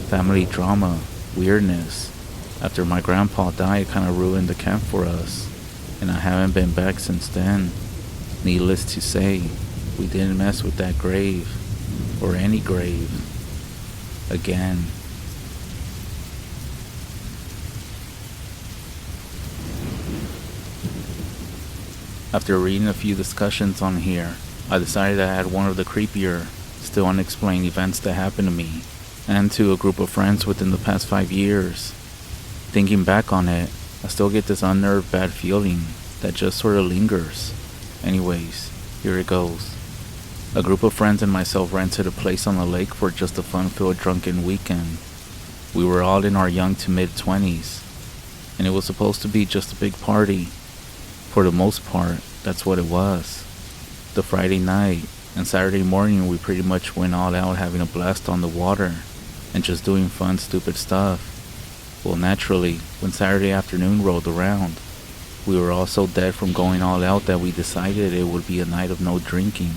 Family drama, weirdness. After my grandpa died, it kind of ruined the camp for us, and I haven't been back since then. Needless to say, we didn't mess with that grave, or any grave, again. After reading a few discussions on here, I decided to add one of the creepier, still unexplained events that happened to me, and to a group of friends within the past 5 years. Thinking back on it, I still get this unnerved bad feeling that just sort of lingers. Anyways, here it goes. A group of friends and myself rented a place on the lake for just a fun-filled drunken weekend. We were all in our young to mid-20s, and it was supposed to be just a big party. For the most part, that's what it was. The Friday night and Saturday morning we pretty much went all out having a blast on the water and just doing fun, stupid stuff. Well, naturally, when Saturday afternoon rolled around, we were all so dead from going all out that we decided it would be a night of no drinking.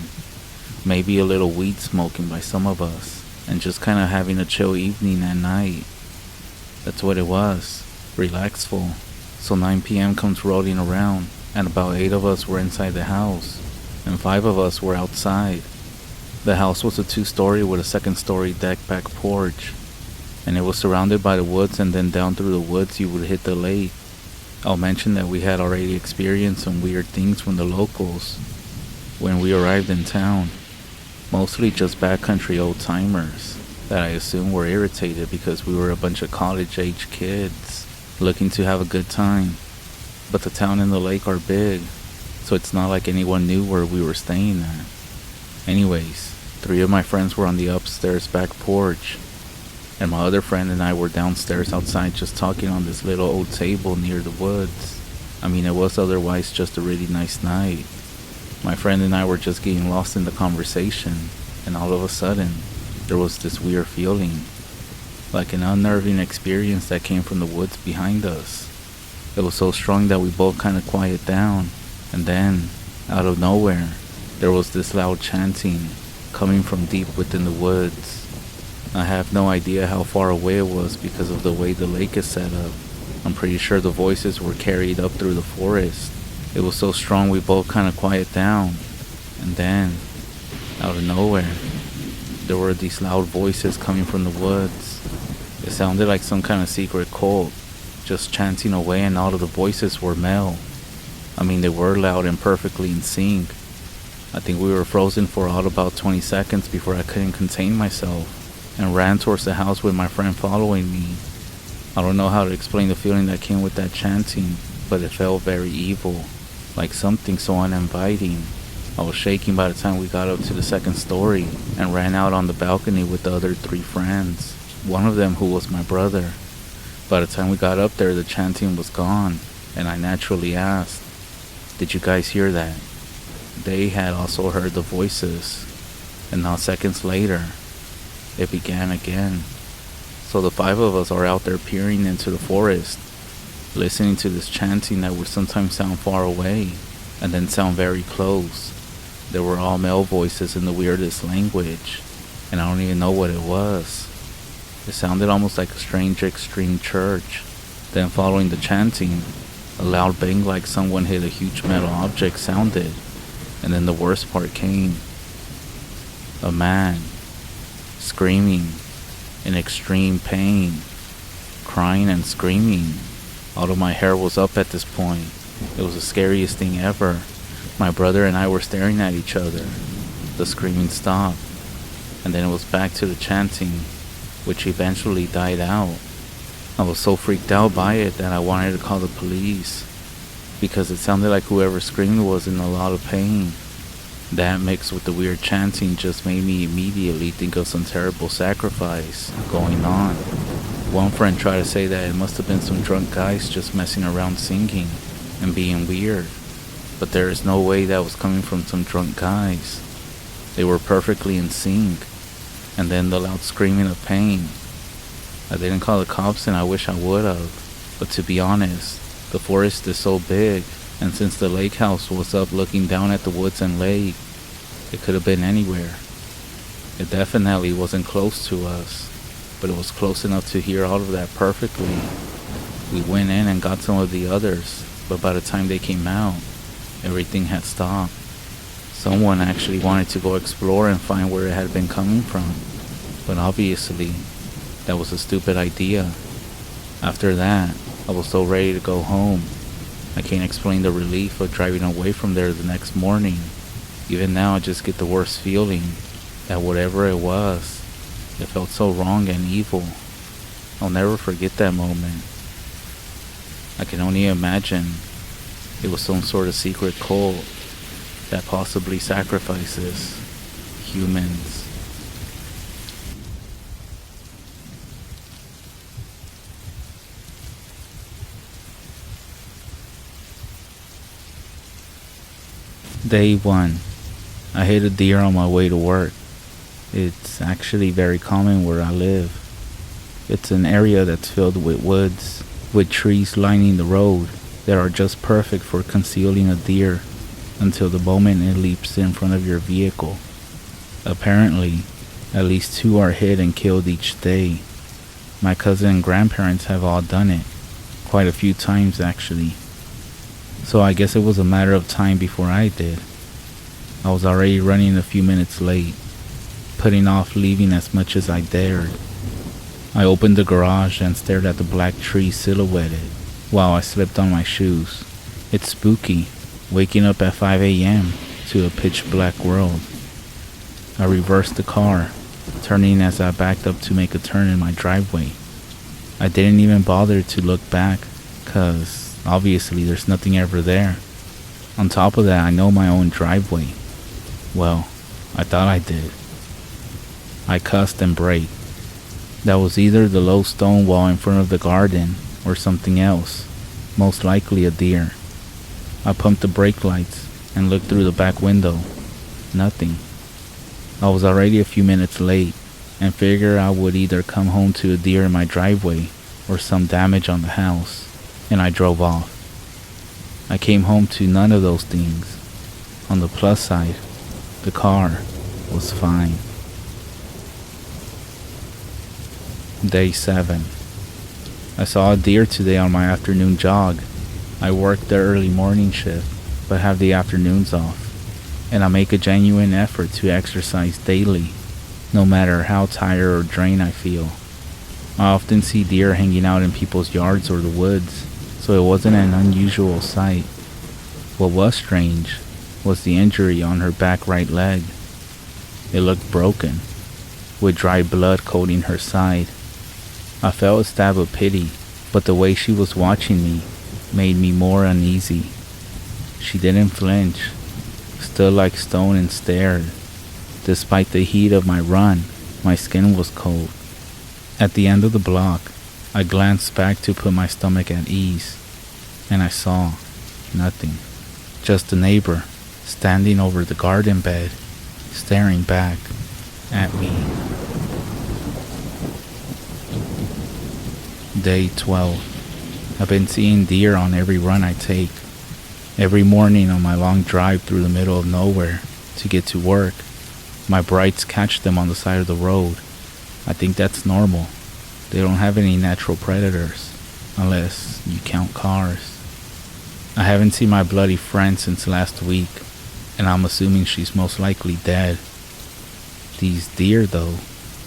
Maybe a little weed smoking by some of us, and just kind of having a chill evening at night. That's what it was, relaxful. So 9 p.m. comes rolling around, and about 8 of us were inside the house, and 5 of us were outside. The house was a 2-story with a 2nd-story deck back porch, and it was surrounded by the woods, and then down through the woods you would hit the lake. I'll mention that we had already experienced some weird things from the locals when we arrived in town. Mostly just backcountry old-timers that I assume were irritated because we were a bunch of college-age kids looking to have a good time. But the town and the lake are big, so it's not like anyone knew where we were staying at. Anyways, 3 of my friends were on the upstairs back porch, and my other friend and I were downstairs outside just talking on this little old table near the woods. I mean, it was otherwise just a really nice night. My friend and I were just getting lost in the conversation, and all of a sudden, there was this weird feeling, like an unnerving experience that came from the woods behind us. It was so strong that we both kind of quieted down, and then, out of nowhere, there was this loud chanting coming from deep within the woods. I have no idea how far away it was because of the way the lake is set up. I'm pretty sure the voices were carried up through the forest. It was so strong we both kind of quieted down, and then, out of nowhere, there were these loud voices coming from the woods. It sounded like some kind of secret cult, just chanting away, and all of the voices were male. I mean, they were loud and perfectly in sync. I think we were frozen for all about 20 seconds before I couldn't contain myself and ran towards the house with my friend following me. I don't know how to explain the feeling that came with that chanting, but it felt very evil, like something so uninviting. I was shaking by the time we got up to the 2nd story and ran out on the balcony with the other 3 friends, one of them who was my brother. By the time we got up there, the chanting was gone, and I naturally asked, "Did you guys hear that?" They had also heard the voices, and now seconds later, it began again. So the 5 of us are out there peering into the forest, listening to this chanting that would sometimes sound far away, and then sound very close. They were all male voices in the weirdest language, and I don't even know what it was. It sounded almost like a strange extreme church. Then following the chanting, a loud bang like someone hit a huge metal object sounded, and then the worst part came. A man, screaming, in extreme pain, crying and screaming. All of my hair was up at this point. It was the scariest thing ever. My brother and I were staring at each other. The screaming stopped, and then it was back to the chanting, which eventually died out. I was so freaked out by it that I wanted to call the police, because it sounded like whoever screamed was in a lot of pain. That mixed with the weird chanting just made me immediately think of some terrible sacrifice going on. One friend tried to say that it must have been some drunk guys just messing around singing and being weird, but there is no way that was coming from some drunk guys. They were perfectly in sync, and then the loud screaming of pain. I didn't call the cops, and I wish I would have, but to be honest, the forest is so big, and since the lake house was up looking down at the woods and lake, it could have been anywhere. It definitely wasn't close to us, but it was close enough to hear all of that perfectly. We went in and got some of the others, but by the time they came out, everything had stopped. Someone actually wanted to go explore and find where it had been coming from, but obviously, that was a stupid idea. After that, I was so ready to go home. I can't explain the relief of driving away from there the next morning. Even now, I just get the worst feeling that whatever it was, it felt so wrong and evil. I'll never forget that moment. I can only imagine it was some sort of secret cult that possibly sacrifices humans. Day 1. I hit a deer on my way to work. It's actually very common where I live. It's an area that's filled with woods, with trees lining the road that are just perfect for concealing a deer until the moment it leaps in front of your vehicle. Apparently, at least 2 are hit and killed each day. My cousin and grandparents have all done it, quite a few times actually. So I guess it was a matter of time before I did. I was already running a few minutes late, putting off leaving as much as I dared. I opened the garage and stared at the black tree silhouetted while I slipped on my shoes. It's spooky, waking up at 5 a.m. to a pitch black world. I reversed the car, turning as I backed up to make a turn in my driveway. I didn't even bother to look back, 'cause obviously there's nothing ever there. On top of that, I know my own driveway. Well, I thought I did. I cussed and braked. That was either the low stone wall in front of the garden or something else, most likely a deer. I pumped the brake lights and looked through the back window. Nothing. I was already a few minutes late and figured I would either come home to a deer in my driveway or some damage on the house, and I drove off. I came home to none of those things. On the plus side, the car was fine. Day 7. I saw a deer today on my afternoon jog. I work the early morning shift, but have the afternoons off, and I make a genuine effort to exercise daily, no matter how tired or drained I feel. I often see deer hanging out in people's yards or the woods, so it wasn't an unusual sight. What was strange was the injury on her back right leg. It looked broken, with dry blood coating her side. I felt a stab of pity, but the way she was watching me made me more uneasy. She didn't flinch, stood like stone and stared. Despite the heat of my run, my skin was cold. At the end of the block, I glanced back to put my stomach at ease, and I saw nothing. Just a neighbor standing over the garden bed, staring back at me. Day 12. I've been seeing deer on every run I take. Every morning on my long drive through the middle of nowhere to get to work, my brights catch them on the side of the road. I think that's normal. They don't have any natural predators, unless you count cars. I haven't seen my bloody friend since last week, and I'm assuming she's most likely dead. These deer, though,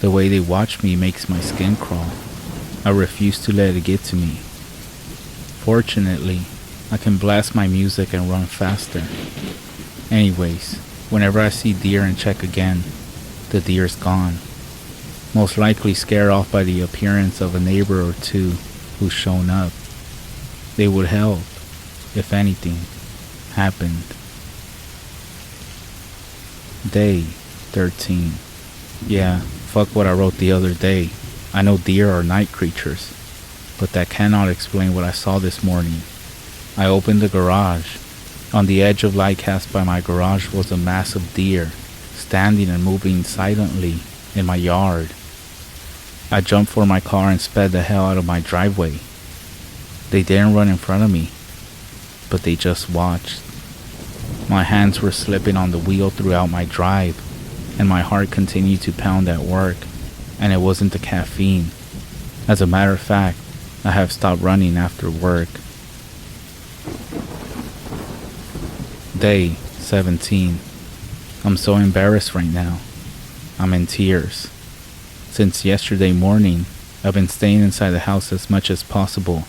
the way they watch me makes my skin crawl. I refuse to let it get to me. Fortunately, I can blast my music and run faster. Anyways, whenever I see deer and check again, The deer's gone. Most likely scared off by the appearance of a neighbor or two who's shown up. They would help, if anything happened. Day 13. Yeah, fuck what I wrote the other day. I know deer are night creatures, but that cannot explain what I saw this morning. I opened the garage. On the edge of light cast by my garage was a massive deer, standing and moving silently in my yard. I jumped for my car and sped the hell out of my driveway. They didn't run in front of me, but they just watched. My hands were slipping on the wheel throughout my drive, and my heart continued to pound at work, and it wasn't the caffeine. As a matter of fact, I have stopped running after work. Day 17. I'm so embarrassed right now. I'm in tears. Since yesterday morning, I've been staying inside the house as much as possible.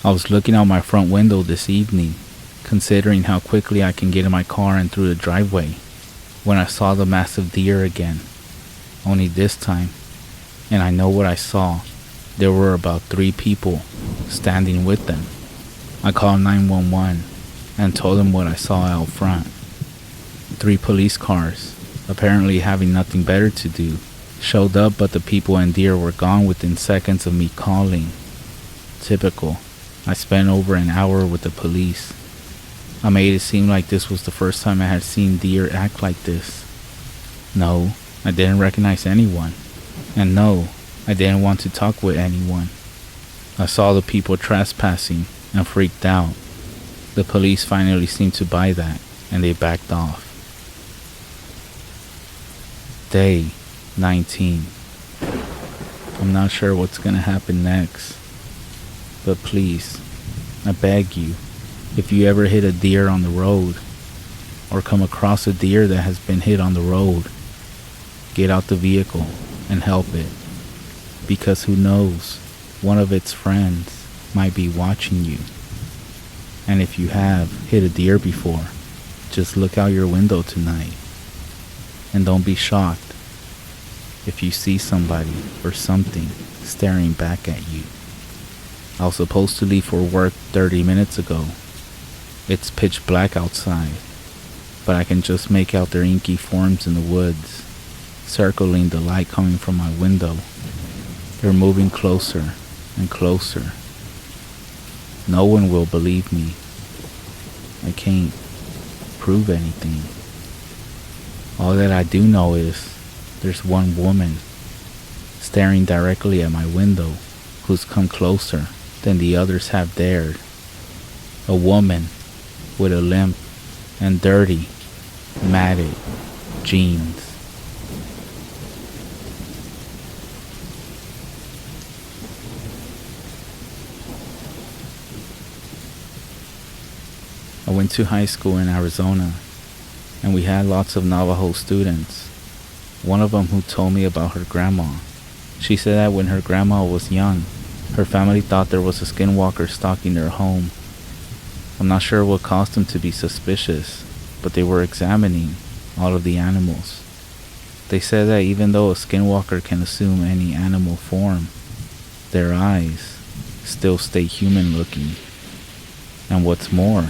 I was looking out my front window this evening, considering how quickly I can get in my car and through the driveway, when I saw the massive deer again. Only this time, and I know what I saw, there were about 3 people standing with them. I called 911 and told them what I saw out front. 3 police cars, apparently having nothing better to do, showed up, but the people and deer were gone within seconds of me calling. Typical. I spent over an hour with the police. I made it seem like this was the first time I had seen deer act like this. No, I didn't recognize anyone. And no, I didn't want to talk with anyone. I saw the people trespassing and freaked out. The police finally seemed to buy that, and they backed off. Day 19. I'm not sure what's gonna happen next, but please, I beg you, if you ever hit a deer on the road, or come across a deer that has been hit on the road, get out the vehicle and help it, because who knows, one of its friends might be watching you. And if you have hit a deer before, just look out your window tonight, and don't be shocked if you see somebody or something staring back at you. I was supposed to leave for work 30 minutes ago. It's pitch black outside, but I can just make out their inky forms in the woods, circling the light coming from my window. They're moving closer and closer. No one will believe me. I can't prove anything. All that I do know is there's one woman staring directly at my window who's come closer than the others have dared. A woman with a limp and dirty, matted jeans. I went to high school in Arizona, and we had lots of Navajo students. One of them who told me about her grandma. She said that when her grandma was young, her family thought there was a skinwalker stalking their home. I'm not sure what caused them to be suspicious, but they were examining all of the animals. They said that even though a skinwalker can assume any animal form, their eyes still stay human looking. And what's more,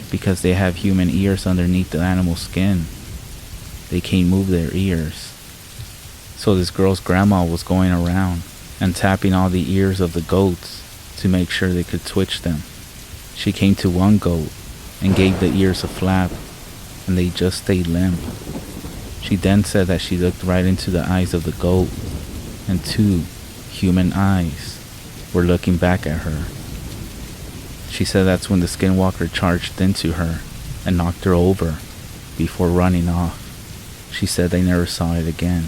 because they have human ears underneath the animal skin, they can't move their ears. So this girl's grandma was going around and tapping all the ears of the goats to make sure they could twitch them. She came to one goat and gave the ears a flap, and they just stayed limp. She then said that she looked right into the eyes of the goat, and 2 human eyes were looking back at her. She said that's when the skinwalker charged into her and knocked her over before running off. She said they never saw it again.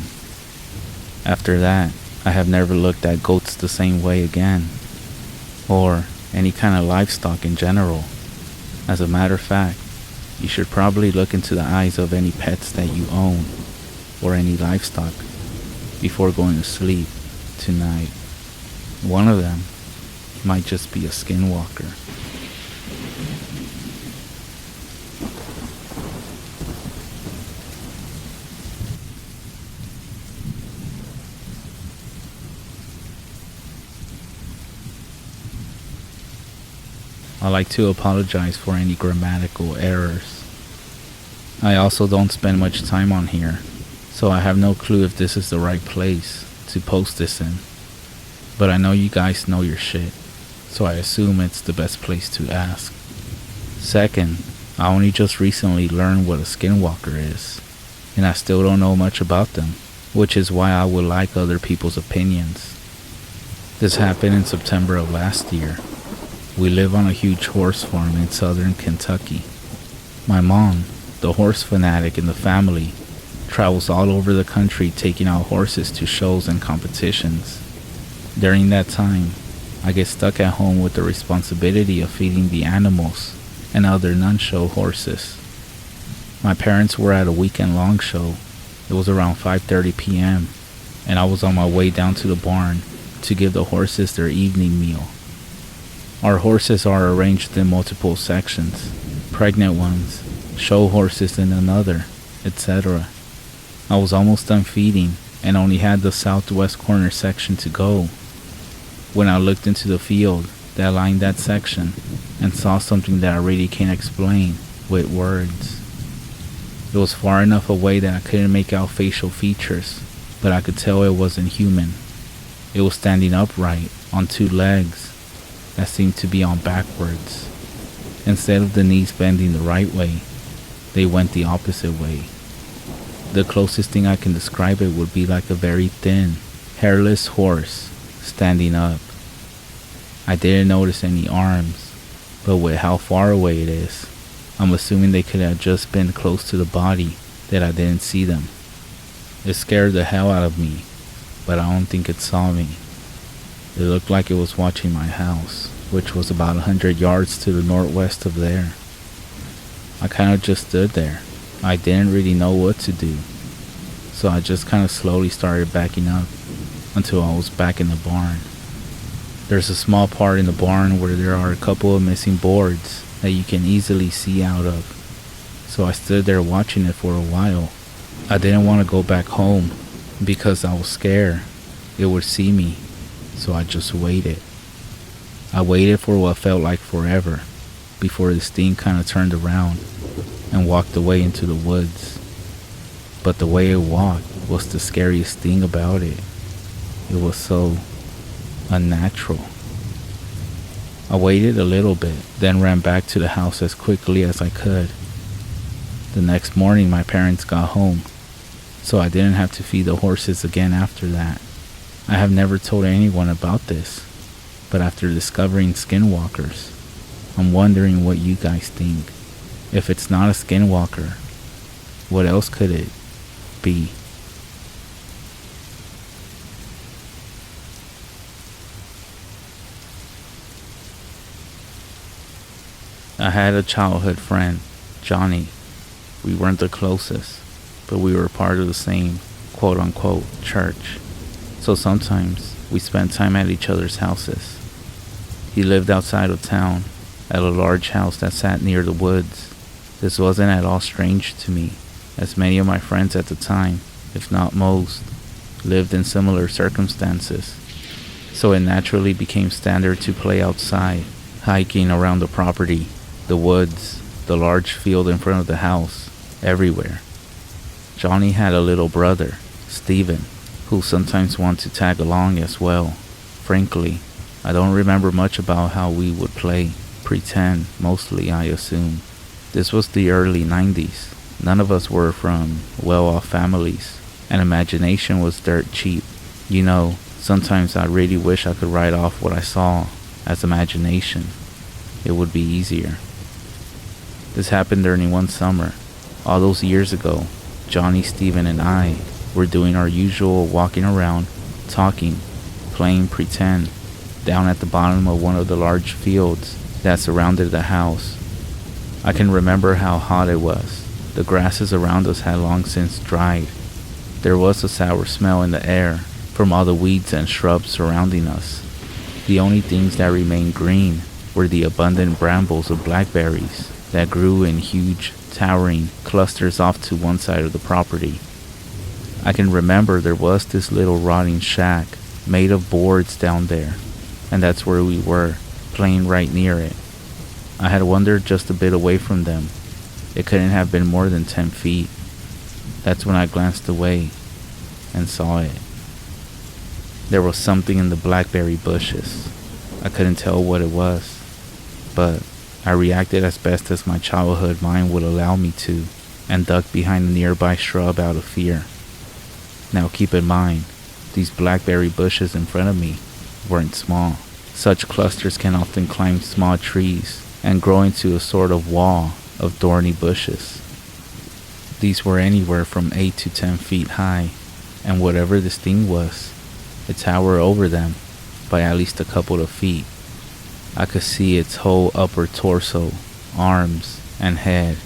After that, I have never looked at goats the same way again, or any kind of livestock in general. As a matter of fact, you should probably look into the eyes of any pets that you own, or any livestock, before going to sleep tonight. One of them might just be a skinwalker. I like to apologize for any grammatical errors. I also don't spend much time on here, so I have no clue if this is the right place to post this in. But I know you guys know your shit, so I assume it's the best place to ask. Second, I only just recently learned what a Skinwalker is, and I still don't know much about them, which is why I would like other people's opinions. This happened in September of last year. We live on a huge horse farm in southern Kentucky. My mom, the horse fanatic in the family, travels all over the country taking out horses to shows and competitions. During that time, I get stuck at home with the responsibility of feeding the animals and other non-show horses. My parents were at a weekend-long show. It was around 5:30 p.m., and I was on my way down to the barn to give the horses their evening meal. Our horses are arranged in multiple sections, pregnant ones, show horses in another, etc. I was almost done feeding and only had the southwest corner section to go when I looked into the field that lined that section and saw something that I really can't explain with words. It was far enough away that I couldn't make out facial features, but I could tell it wasn't human. It was standing upright on two legs that seemed to be on backwards. Instead of the knees bending the right way, they went the opposite way. The closest thing I can describe it would be like a very thin, hairless horse standing up. I didn't notice any arms, but with how far away it is, I'm assuming they could have just been close to the body that I didn't see them. It scared the hell out of me, but I don't think it saw me. It looked like it was watching my house, which was about 100 yards to the northwest of there. I kind of just stood there. I didn't really know what to do, so I just kind of slowly started backing up until I was back in the barn. There's a small part in the barn where there are a couple of missing boards that you can easily see out of, so I stood there watching it for a while. I didn't want to go back home because I was scared it would see me, so I just waited. I waited for what felt like forever before this thing kind of turned around and walked away into the woods. But the way it walked was the scariest thing about it. It was so unnatural. I waited a little bit, then ran back to the house as quickly as I could. The next morning my parents got home, so I didn't have to feed the horses again after that. I have never told anyone about this, but after discovering Skinwalkers, I'm wondering what you guys think. If it's not a Skinwalker, what else could it be? I had a childhood friend, Johnny. We weren't the closest, but we were part of the same quote-unquote church. So sometimes we spent time at each other's houses. He lived outside of town at a large house that sat near the woods. This wasn't at all strange to me, as many of my friends at the time, if not most, lived in similar circumstances. So it naturally became standard to play outside, hiking around the property, the woods, the large field in front of the house, everywhere. Johnny had a little brother, Steven, who sometimes wanted to tag along as well. Frankly, I don't remember much about how we would play. Pretend, mostly, I assume. This was the early 90s. None of us were from well-off families, and imagination was dirt cheap. You know, sometimes I really wish I could write off what I saw as imagination. It would be easier. This happened during one summer. All those years ago, Johnny, Steven, and I were doing our usual walking around, talking, playing pretend, down at the bottom of one of the large fields that surrounded the house. I can remember how hot it was. The grasses around us had long since dried. There was a sour smell in the air from all the weeds and shrubs surrounding us. The only things that remained green were the abundant brambles of blackberries that grew in huge, towering clusters off to one side of the property. I can remember there was this little rotting shack made of boards down there, and that's where we were, playing right near it. I had wandered just a bit away from them. It couldn't have been more than 10 feet. That's when I glanced away and saw it. There was something in the blackberry bushes. I couldn't tell what it was, but I reacted as best as my childhood mind would allow me to, and ducked behind a nearby shrub out of fear. Now keep in mind, these blackberry bushes in front of me weren't small. Such clusters can often climb small trees and grow into a sort of wall of thorny bushes. These were anywhere from 8 to 10 feet high, and whatever this thing was, it towered over them by at least a couple of feet. I could see its whole upper torso, arms, and head.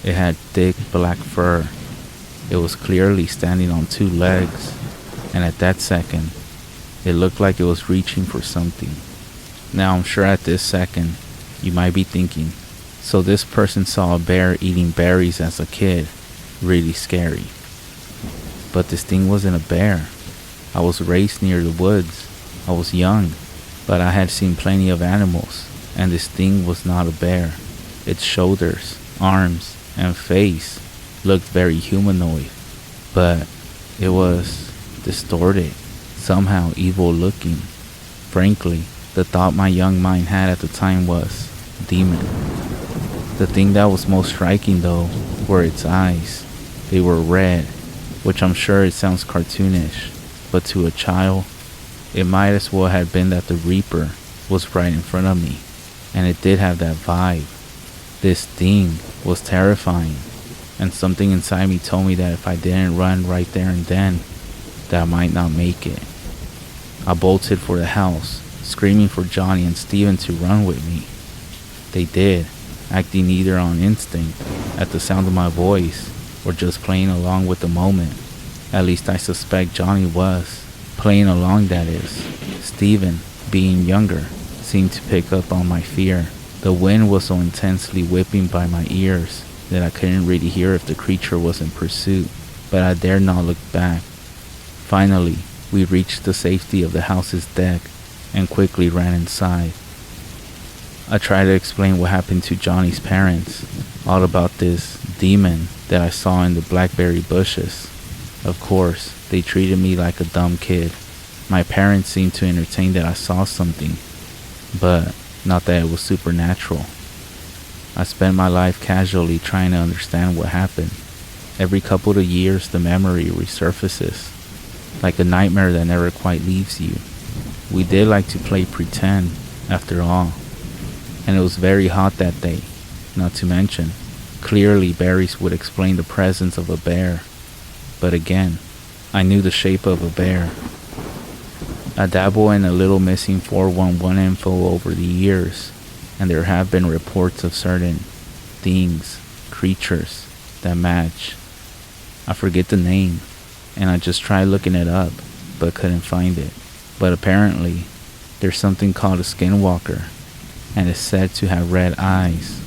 It had thick black fur. It was clearly standing on 2 legs, and at that second, it looked like it was reaching for something. Now I'm sure at this second, you might be thinking, so this person saw a bear eating berries as a kid. Really scary. But this thing wasn't a bear. I was raised near the woods. I was young, but I had seen plenty of animals, and this thing was not a bear. Its shoulders, arms, and face looked very humanoid, but it was distorted, somehow evil looking. Frankly, the thought my young mind had at the time was demon. The thing that was most striking though were its eyes. They were red, which I'm sure it sounds cartoonish, but to a child, it might as well have been that the Reaper was right in front of me, and it did have that vibe. This thing was terrifying, and something inside me told me that if I didn't run right there and then, that I might not make it. I bolted for the house, screaming for Johnny and Steven to run with me. They did, acting either on instinct, at the sound of my voice, or just playing along with the moment. At least I suspect Johnny was. Playing along, that is. Steven, being younger, seemed to pick up on my fear. The wind was so intensely whipping by my ears that I couldn't really hear if the creature was in pursuit, but I dared not look back. Finally, we reached the safety of the house's deck and quickly ran inside. I tried to explain what happened to Johnny's parents, all about this demon that I saw in the blackberry bushes. Of course, they treated me like a dumb kid. My parents seemed to entertain that I saw something, but not that it was supernatural. I spent my life casually trying to understand what happened. Every couple of years, the memory resurfaces, like a nightmare that never quite leaves you. We did like to play pretend, after all, and it was very hot that day, not to mention, clearly berries would explain the presence of a bear. But again, I knew the shape of a bear. I dabble in a little missing 411 info over the years, and there have been reports of certain things, creatures, that match. I forget the name, and I just tried looking it up, but couldn't find it. But apparently, there's something called a Skinwalker, and is said to have red eyes.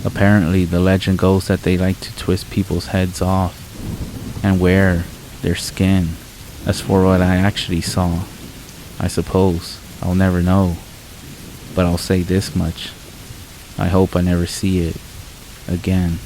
Apparently, the legend goes that they like to twist people's heads off and wear their skin. As for what I actually saw, I suppose I'll never know. But I'll say this much. I hope I never see it again.